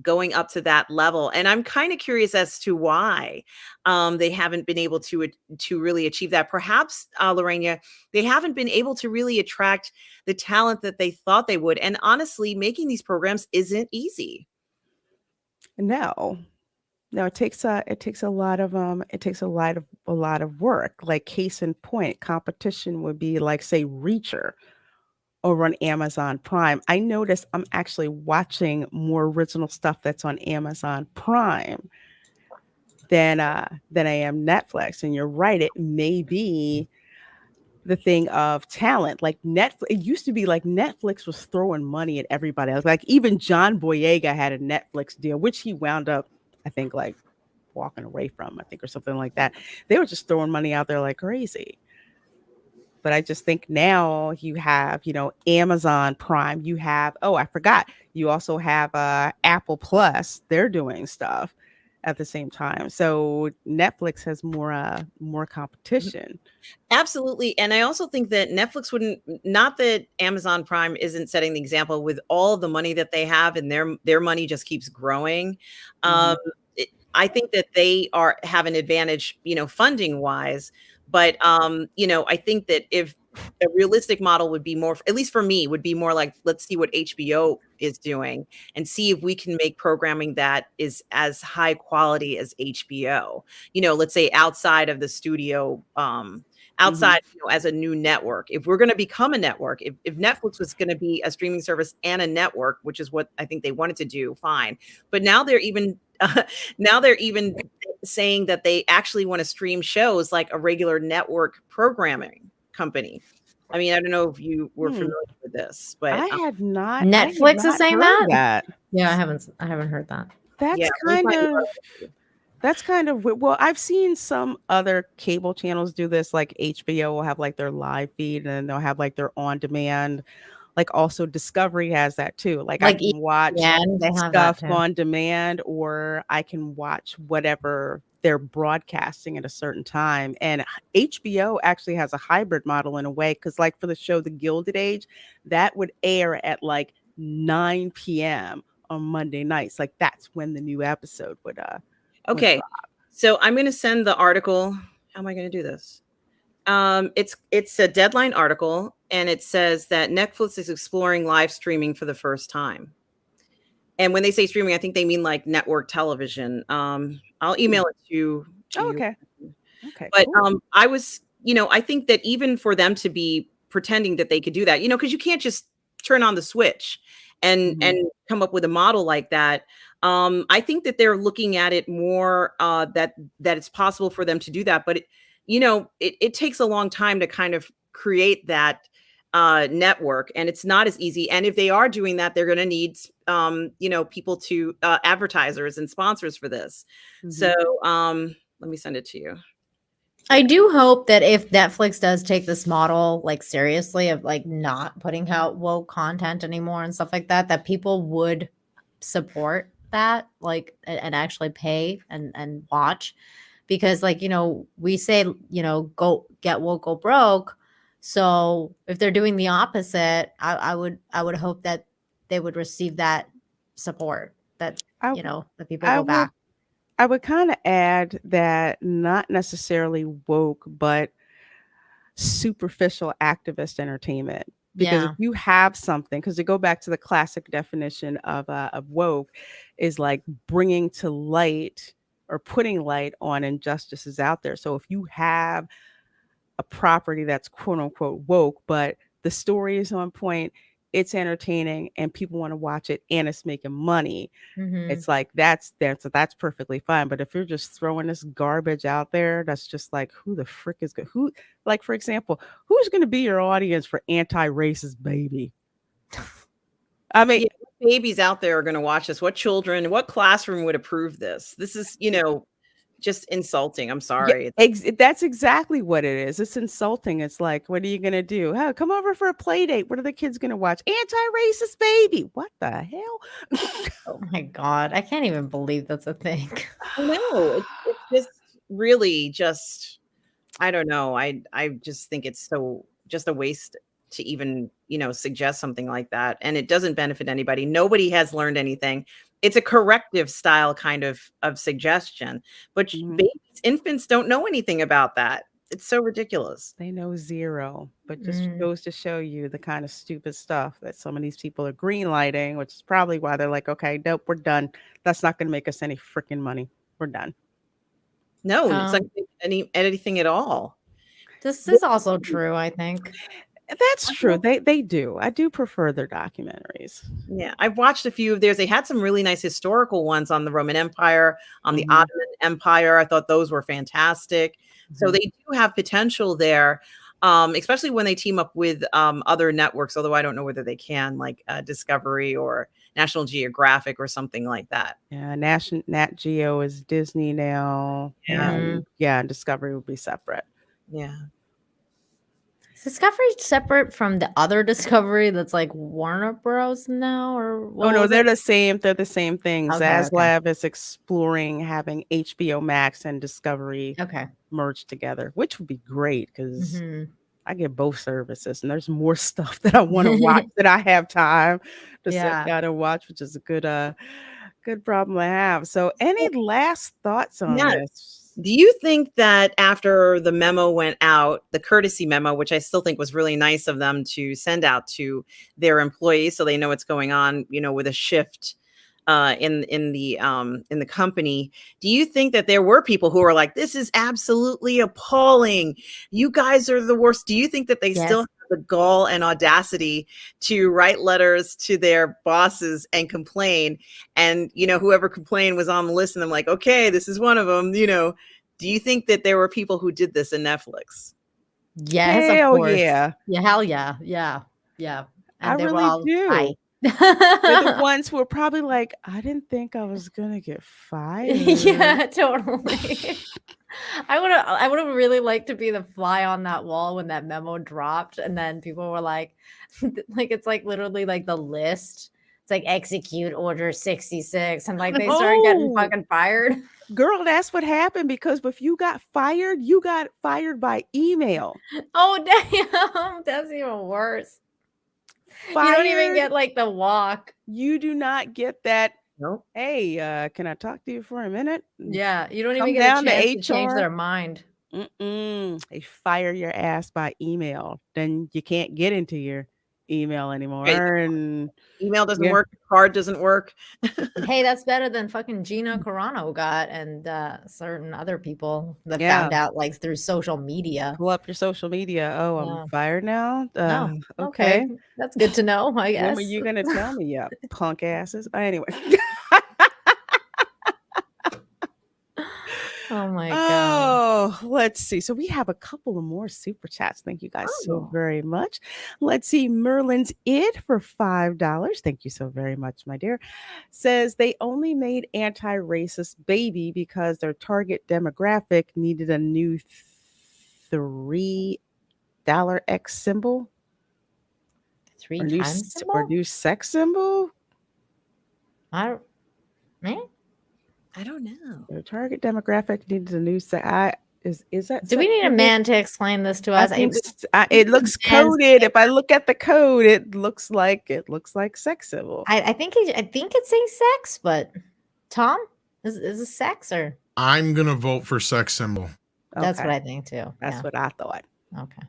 Speaker 1: going up to that level. And I'm kind of curious as to why they haven't been able to really achieve that. Perhaps, Lorena, they haven't been able to really attract the talent that they thought they would. And honestly, making these programs isn't easy.
Speaker 2: No, it takes a lot of work. Like case in point, competition would be like, say, Reacher over on Amazon Prime. I notice I'm actually watching more original stuff that's on Amazon Prime than I am Netflix. And you're right, it may be the thing of talent. Like Netflix, it used to be like Netflix was throwing money at everybody. I was like, even John Boyega had a Netflix deal, which he wound up, I think, like walking away from, or something like that. They were just throwing money out there like crazy. But I just think now you have, Amazon Prime. You have, I forgot. You also have Apple Plus. They're doing stuff at the same time. So Netflix has more competition.
Speaker 1: Absolutely. And I also think that Netflix not that Amazon Prime isn't setting the example with all the money that they have, and their money just keeps growing. I think that they have an advantage, funding wise. But, I think that if a realistic model would be more, at least for me, would be more like, let's see what HBO is doing and see if we can make programming that is as high quality as HBO, let's say outside of the studio, outside, as a new network. If we're going to become a network, if Netflix was going to be a streaming service and a network, which is what I think they wanted to do, fine. But now they're even saying that they actually want to stream shows like a regular network programming company. I mean, I don't know if you were familiar with this, but
Speaker 2: I had not.
Speaker 3: Netflix is saying
Speaker 2: that.
Speaker 3: Yeah, I haven't heard that.
Speaker 2: That's kind of well, I've seen some other cable channels do this, like HBO will have like their live feed, and then they'll have like their on demand, like also Discovery has that too. Like I
Speaker 3: Like
Speaker 2: can watch
Speaker 3: ESPN, they have that
Speaker 2: stuff
Speaker 3: too.
Speaker 2: on demand, or I can watch whatever they're broadcasting at a certain time. And HBO actually has a hybrid model in a way, because like for the show The Gilded Age, that would air at like 9 p.m. on Monday nights. Like that's when the new episode would
Speaker 1: Okay.
Speaker 2: drop.
Speaker 1: So I'm going to send the article. How am I going to do this? It's a Deadline article, and it says that Netflix is exploring live streaming for the first time. And when they say streaming, I think they mean like network television. I'll email it to you.
Speaker 2: Okay. Okay.
Speaker 1: But
Speaker 2: cool.
Speaker 1: I was, I think that even for them to be pretending that they could do that, because you can't just turn on the switch and come up with a model like that. I think that they're looking at it more that it's possible for them to do that, but it takes a long time to kind of create that network, and it's not as easy. And if they are doing that, they're going to need people to advertisers and sponsors for this. So let me send it to you.
Speaker 3: I do hope that if Netflix does take this model like seriously of like not putting out woke content anymore and stuff like that, that people would support that, like, and actually pay and watch. Because like, we say, go get woke, go broke. So if they're doing the opposite, I would hope that they would receive that support, that that people go back.
Speaker 2: I would kind of add that not necessarily woke, but superficial activist entertainment. Because if you have something, because to go back to the classic definition of woke, is like bringing to light or putting light on injustices out there. So if you have a property that's quote unquote woke, but the story is on point, it's entertaining, and people want to watch it, and it's making money. It's like that's perfectly fine. But if you're just throwing this garbage out there, that's just like, who the frick is good? Who, like, for example, who's going to be your audience for Anti-Racist Baby? I mean,
Speaker 1: what babies out there are going to watch this? What children? What classroom would approve this? This is, just insulting. I'm sorry.
Speaker 2: Yeah, that's exactly what it is. It's insulting. It's like, what are you going to do? Oh, come over for a play date. What are the kids going to watch? Anti-Racist Baby. What the hell?
Speaker 3: Oh my God. I can't even believe that's a thing.
Speaker 1: No, it's just really just, I don't know. I just think it's just a waste to even, suggest something like that. And it doesn't benefit anybody. Nobody has learned anything. It's a corrective style kind of suggestion, but babies, infants don't know anything about that. It's so ridiculous.
Speaker 2: They know zero, but just goes to show you the kind of stupid stuff that some of these people are greenlighting, which is probably why they're like, okay, nope, we're done. That's not going to make us any freaking money. We're done.
Speaker 1: No, it's not anything at all.
Speaker 3: This is also true, I think.
Speaker 2: That's true. They do. I do prefer their documentaries.
Speaker 1: Yeah, I've watched a few of theirs. They had some really nice historical ones on the Roman Empire, on the Ottoman Empire. I thought those were fantastic. So they do have potential there, especially when they team up with other networks, although I don't know whether they can, like Discovery or National Geographic or something like that.
Speaker 2: Yeah, Nat Geo is Disney now. Yeah, Discovery will be separate.
Speaker 1: Yeah.
Speaker 3: Is Discovery separate from the other Discovery that's like Warner Bros. Now, or
Speaker 2: oh no, they're the same. They're the same thing.
Speaker 3: Okay,
Speaker 2: Zaslav is exploring having HBO Max and Discovery merged together, which would be great because I get both services, and there's more stuff that I want to watch that I have time to sit down and watch, which is a good problem to have. So, any last thoughts on this?
Speaker 1: Do you think that after the memo went out, the courtesy memo, which I still think was really nice of them to send out to their employees so they know what's going on, with a shift in the company, do you think that there were people who were like, this is absolutely appalling, you guys are the worst? Do you think that they still have the gall and audacity to write letters to their bosses and complain? And, whoever complained was on the list, and I'm like, okay, this is one of them, Do you think that there were people who did this in Netflix?
Speaker 3: Yes,
Speaker 2: hell
Speaker 3: of course.
Speaker 2: Yeah.
Speaker 3: Yeah, hell yeah. Yeah. Yeah. And
Speaker 2: I
Speaker 3: they were
Speaker 2: really
Speaker 3: all,
Speaker 2: do.
Speaker 3: "Hi."
Speaker 2: They're the ones who are probably like, I didn't think I was gonna get fired.
Speaker 3: Yeah, totally. I would have really liked to be the fly on that wall when that memo dropped, and then people were like, like it's like literally like the list. It's like execute order 66, and like they started getting fucking fired.
Speaker 2: Girl, that's what happened because if you got fired by email.
Speaker 3: Oh damn, that's even worse.
Speaker 2: Fired,
Speaker 3: you don't even get like the walk.
Speaker 2: You do not get that.
Speaker 1: Nope.
Speaker 2: Hey, can I talk to you for a minute?
Speaker 3: Yeah, you don't
Speaker 2: Come
Speaker 3: even get a
Speaker 2: down to
Speaker 3: chance to change
Speaker 2: HR.
Speaker 3: their mind.
Speaker 2: They fire your ass by email. Then you can't get into your email anymore.
Speaker 1: Right.
Speaker 2: And
Speaker 1: email doesn't work. Card doesn't work.
Speaker 3: Hey, that's better than fucking Gina Carano got and certain other people that found out like through social media.
Speaker 2: Pull up your social media. Oh, I'm fired now.
Speaker 3: No.
Speaker 2: Okay,
Speaker 3: that's good to know. I guess.
Speaker 2: When were you gonna tell me? Yeah, punk asses. Anyway.
Speaker 3: Oh my god.
Speaker 2: Oh, let's see. So we have a couple of more super chats. Thank you guys so very much. Let's see. Merlin's It for $5. Thank you so very much, my dear. Says they only made anti-racist Baby because their target demographic needed a new $3 X symbol.
Speaker 3: Or
Speaker 2: new sex symbol.
Speaker 3: I
Speaker 1: don't know.
Speaker 2: Their target demographic needs a new set. Is that?
Speaker 3: Do we need a man to explain this to us?
Speaker 2: It looks coded. If I look at the code, it looks like sex symbol.
Speaker 3: I think it's saying sex, but Tom, is it sex or?
Speaker 4: I'm gonna vote for sex symbol.
Speaker 3: That's what I think too.
Speaker 2: That's what I thought.
Speaker 3: Okay,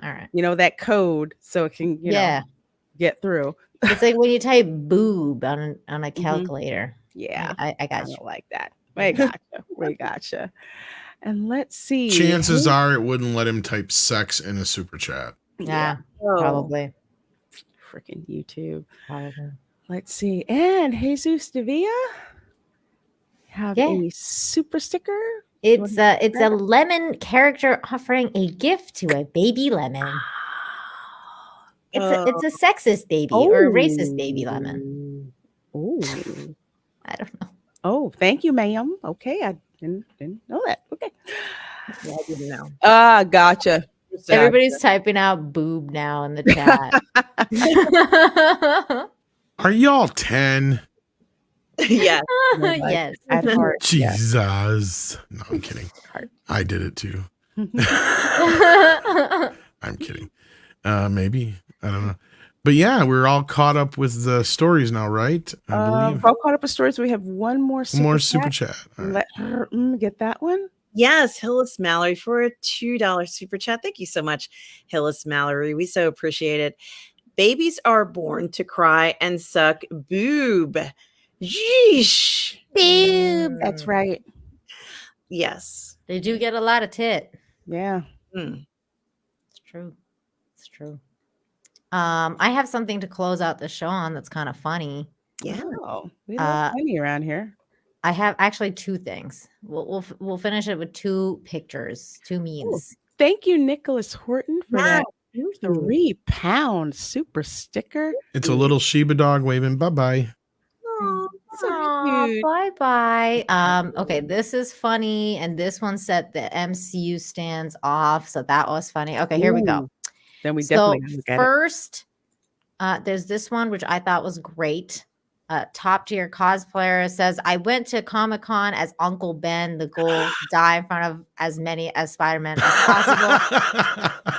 Speaker 3: all right.
Speaker 2: That code so it can get through.
Speaker 3: It's like when you type boob on a calculator.
Speaker 2: Yeah,
Speaker 3: I got you.
Speaker 2: Like that. We gotcha. And let's see.
Speaker 4: Chances are it wouldn't let him type sex in a super chat.
Speaker 3: Yeah, probably.
Speaker 2: Freaking YouTube.
Speaker 3: Probably.
Speaker 2: Let's see. And Jesus Devia have a super sticker.
Speaker 3: It's a lemon character offering a gift to a baby lemon. It's a sexist baby or a racist baby lemon.
Speaker 2: Oh.
Speaker 3: I don't know.
Speaker 2: Oh, thank you, ma'am. Okay, I didn't know that. Okay.
Speaker 1: Yeah, I didn't know.
Speaker 2: Gotcha.
Speaker 3: Everybody's typing out boob now in the chat.
Speaker 4: Are y'all 10?
Speaker 1: Yes.
Speaker 3: Yes.
Speaker 2: At heart.
Speaker 4: Jesus. No, I'm kidding. I did it too. I'm kidding. Maybe. I don't know. But yeah, we're all caught up with the stories now, right? I believe.
Speaker 2: All caught up with stories. We have one more super
Speaker 4: chat. Right.
Speaker 2: Let her get that one.
Speaker 1: Yes, Hillis Mallory for a $2 super chat. Thank you so much, Hillis Mallory. We so appreciate it. Babies are born to cry and suck boob. Yeesh.
Speaker 3: Boob.
Speaker 2: That's right.
Speaker 1: Yes.
Speaker 3: They do get a lot of tit.
Speaker 2: Yeah.
Speaker 3: It's true. It's true. I have something to close out the show on that's kind of funny.
Speaker 1: Yeah.
Speaker 2: We love funny around here.
Speaker 3: I have actually two things. We'll finish it with two pictures, two memes.
Speaker 2: Thank you, Nicholas Horton, for that £3 super sticker.
Speaker 4: It's a little Shiba dog waving bye-bye.
Speaker 3: So cute. Bye-bye. Okay, this is funny, and this one set the MCU stands off, so that was funny. Okay, here we go.
Speaker 2: Then we definitely look at
Speaker 3: first, there's this one, which I thought was great. Top tier cosplayer says, I went to Comic-Con as Uncle Ben. The goal to die in front of as many as Spider-Man as possible.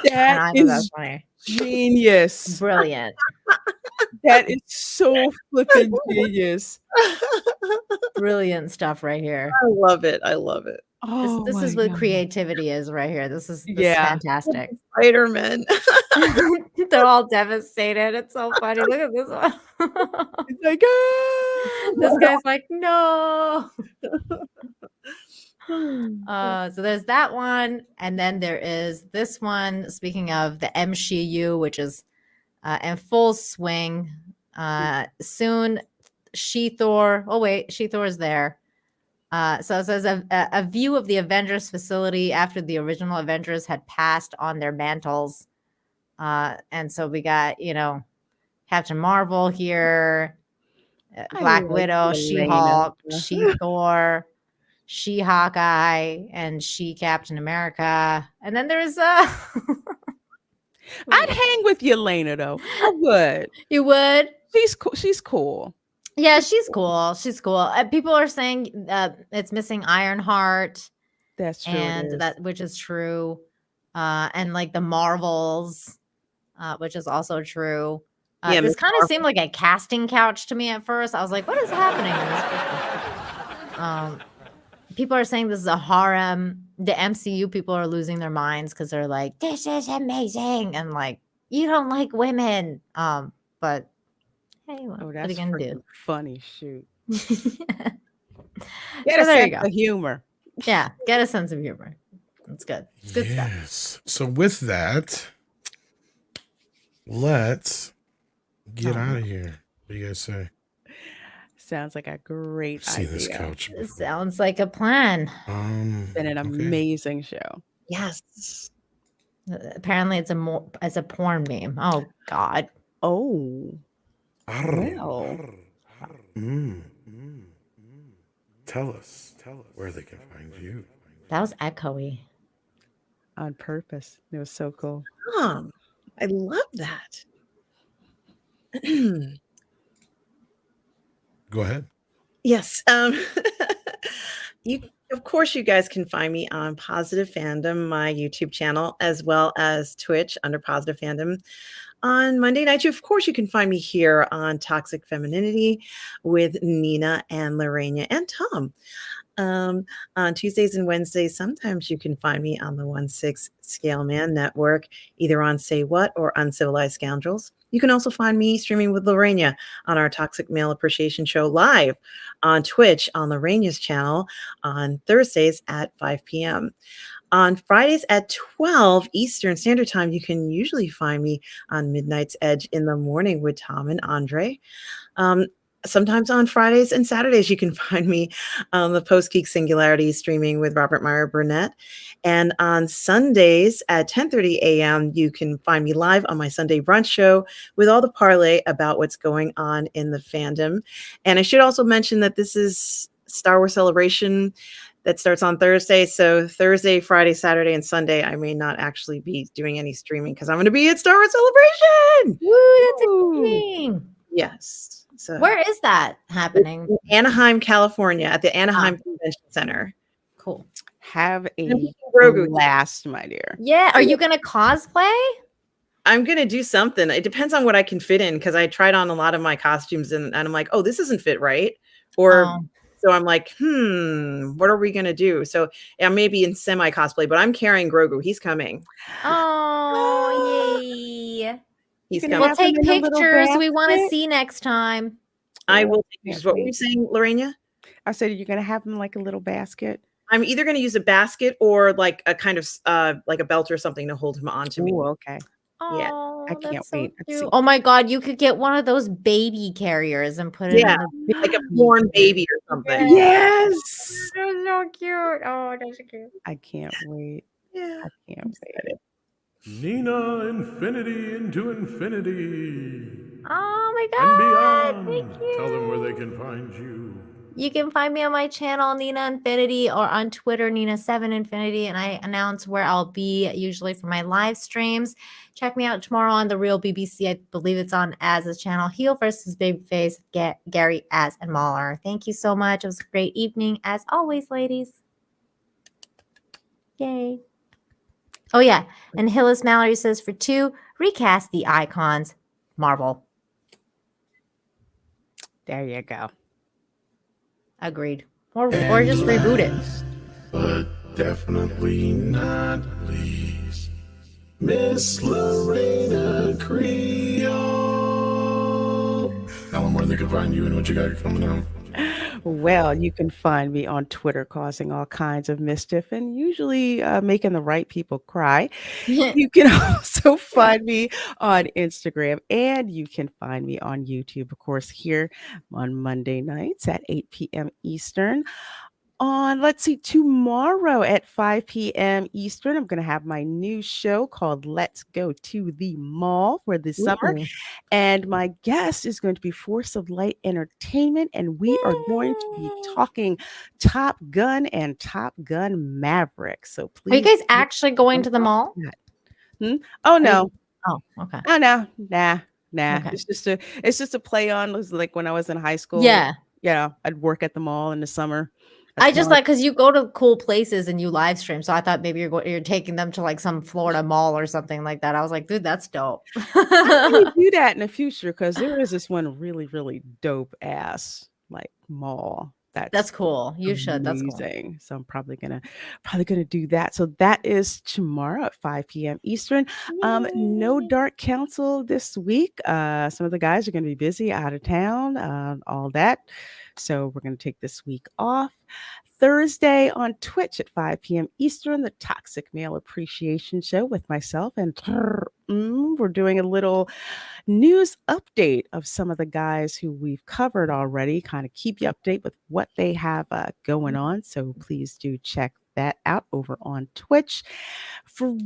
Speaker 2: That is
Speaker 3: funny.
Speaker 2: Genius.
Speaker 3: Brilliant.
Speaker 2: That is so flippin' genius.
Speaker 3: Brilliant stuff right here.
Speaker 1: I love it. I love it.
Speaker 2: Oh,
Speaker 3: this is what creativity is right here. This is fantastic.
Speaker 1: Spider-Man.
Speaker 3: They're all devastated. It's so funny. Look at this one.
Speaker 2: It's like,
Speaker 3: this guy's like, no. So there's that one, and then there is this one. Speaking of the MCU, which is in full swing. Soon, She-Thor. Oh wait, She-Thor is there. So it says a view of the Avengers facility after the original Avengers had passed on their mantles. And so we got, Captain Marvel here, Black Widow, She-Hulk, She-Thor, She Hawkeye and she Captain America. And then there's
Speaker 2: I'd hang with Yelena though. I would.
Speaker 3: You would?
Speaker 2: She's cool. She's cool.
Speaker 3: Yeah, she's cool. She's cool. People are saying it's missing Ironheart.
Speaker 2: That's true.
Speaker 3: And which is true. And like the Marvels, which is also true. This kind of seemed like a casting couch to me at first. I was like, what is happening in this picture? People are saying this is a harem. The MCU people are losing their minds because they're like, this is amazing. And like, you don't like women. But hey, what are you gonna do?
Speaker 2: Funny, shoot.
Speaker 3: Get
Speaker 2: a sense of humor.
Speaker 3: Yeah, get a sense of humor. That's good. It's good
Speaker 4: stuff. So with that, let's get out of here. What do you guys say?
Speaker 2: Sounds like a great idea.
Speaker 4: See this couch.
Speaker 3: It sounds like a plan.
Speaker 2: It's been an amazing show.
Speaker 3: Yes. Apparently it's a porn meme. Oh God.
Speaker 2: Oh.
Speaker 4: Well. Tell us where they can find you.
Speaker 3: That was echoey.
Speaker 2: On purpose. It was so cool.
Speaker 1: I love that.
Speaker 4: Go ahead.
Speaker 1: Yes. Of course, you guys can find me on Positive Fandom, my YouTube channel, as well as Twitch under Positive Fandom. On Monday nights, of course, you can find me here on Toxic Femininity with Nina and Lorena and Tom. On Tuesdays and Wednesdays, sometimes you can find me on the 1/6 Scale Man Network, either on Say What or Uncivilized Scoundrels. You can also find me streaming with Lorena on our Toxic Male Appreciation Show live on Twitch on Lorena's channel on Thursdays at 5 p.m. On Fridays at 12 Eastern Standard Time, you can usually find me on Midnight's Edge in the morning with Tom and Andre. Sometimes on Fridays and Saturdays, you can find me on the Post Geek Singularity streaming with Robert Meyer Burnett. And on Sundays at 10:30 a.m., you can find me live on my Sunday brunch show with all the parlay about what's going on in the fandom. And I should also mention that this is Star Wars Celebration that starts on Thursday. So Thursday, Friday, Saturday, and Sunday, I may not actually be doing any streaming because I'm going to be at Star Wars Celebration.
Speaker 3: Woo, that's exciting.
Speaker 1: Yes. So
Speaker 3: where is that happening?
Speaker 1: In Anaheim, California, at the Anaheim Convention Center.
Speaker 3: Cool.
Speaker 2: Have a blast, my dear.
Speaker 3: Yeah. Are you going to cosplay?
Speaker 1: I'm going to do something. It depends on what I can fit in because I tried on a lot of my costumes and I'm like, oh, this doesn't fit right. Or so I'm like, what are we going to do? So I may be in semi cosplay, but I'm carrying Grogu. He's coming.
Speaker 3: Oh, yay.
Speaker 1: He's coming.
Speaker 3: We'll take pictures. We want to see next time.
Speaker 1: I will take pictures. What were you saying, Lorena?
Speaker 2: I said, you're going to have them like a little basket.
Speaker 1: I'm either going to use a basket or like a kind of like a belt or something to hold him onto me.
Speaker 2: Okay.
Speaker 1: Yeah.
Speaker 2: I can't wait.
Speaker 3: Oh my God, you could get one of those baby carriers and put it in
Speaker 1: like a born baby or something.
Speaker 2: Yes.
Speaker 3: That's so cute. Oh, that's so cute.
Speaker 2: I can't wait.
Speaker 1: Yeah.
Speaker 2: I can't wait.
Speaker 4: Nina Infinity into infinity.
Speaker 3: Oh my God.
Speaker 4: And beyond. Tell them where they can find you.
Speaker 3: You can find me on my channel, Nina Infinity, or on Twitter, Nina7Infinity, and I announce where I'll be usually for my live streams. Check me out tomorrow on The Real BBC. I believe it's on Az's channel, Heel versus Babyface, Gary, Az, and Mahler. Thank you so much. It was a great evening, as always, ladies. Yay. Oh, yeah. And Hillis Mallory says, for 2, recast the icons. Marvel.
Speaker 2: There you go.
Speaker 3: Agreed. Or just reboot it.
Speaker 4: But definitely not least, Miss Lorena Creole. Tell them where they can find you and what you got coming out.
Speaker 2: Well, you can find me on Twitter causing all kinds of mischief and usually making the right people cry. You can also find me on Instagram and you can find me on YouTube, of course, here on Monday nights at 8 p.m. Eastern. On, let's see, tomorrow at 5 p.m. Eastern, I'm going to have my new show called Let's Go to the Mall for the summer.
Speaker 3: Ooh.
Speaker 2: And my guest is going to be Force of Light Entertainment. And we are going to be talking Top Gun and Top Gun Maverick. So please.
Speaker 3: Are you guys actually going to the mall?
Speaker 2: Oh, no.
Speaker 3: Oh, okay.
Speaker 2: Oh, no. Nah.
Speaker 3: Okay.
Speaker 2: It's just a play on, like when I was in high school.
Speaker 3: Yeah.
Speaker 2: I'd work at the mall in the summer.
Speaker 3: I just like, because you go to cool places and you live stream, so I thought maybe you're taking them to like some Florida mall or something like that. I was like, dude, that's dope.
Speaker 2: I'm gonna do that in the future because there is this one really, really dope ass like mall.
Speaker 3: That's cool. You should. That's cool.
Speaker 2: Amazing. So I'm probably gonna do that. So that is tomorrow at 5 p.m. Eastern. No Dark Council this week. Some of the guys are gonna be busy out of town, all that. So we're gonna take this week off. Thursday on Twitch at 5 p.m. Eastern, the Toxic Male Appreciation Show with myself and we're doing a little news update of some of the guys who we've covered already, kind of keep you update with what they have going on. So please do check that out over on Twitch.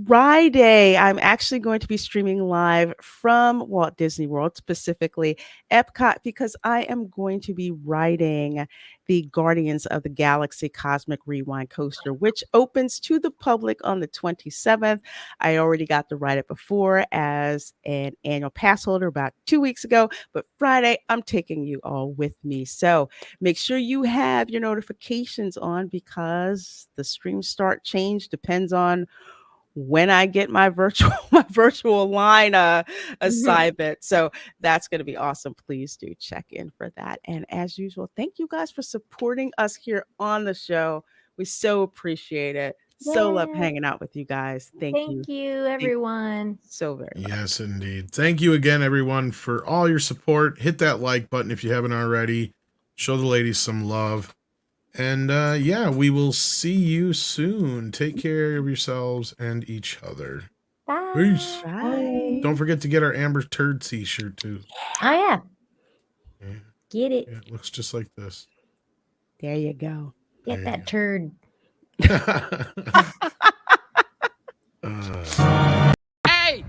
Speaker 2: Friday, I'm actually going to be streaming live from Walt Disney World, specifically Epcot, because I am going to be riding the Guardians of the Galaxy Cosmic Rewind coaster, which opens to the public on the 27th. I already got to ride it before as an annual pass holder about 2 weeks ago, but Friday, I'm taking you all with me. So make sure you have your notifications on because the stream start change depends on when I get my virtual line assignment. So that's going to be awesome. Please do check in for that. And as usual, thank you guys for supporting us here on the show. We so appreciate it. So love hanging out with you guys. Thank
Speaker 3: you, everyone.
Speaker 2: So very much.
Speaker 4: Yes, indeed. Thank you again, everyone, for all your support. Hit that like button if you haven't already. Show the ladies some love. And yeah, we will see you soon. Take care of yourselves and each other.
Speaker 3: Bye.
Speaker 4: Peace.
Speaker 2: Bye.
Speaker 4: Don't forget to get our Amber Turd t-shirt too.
Speaker 3: Oh, yeah.
Speaker 4: Yeah.
Speaker 3: Get it.
Speaker 4: Yeah, it looks just like this.
Speaker 2: There you go.
Speaker 3: Get that turd.
Speaker 8: Hey!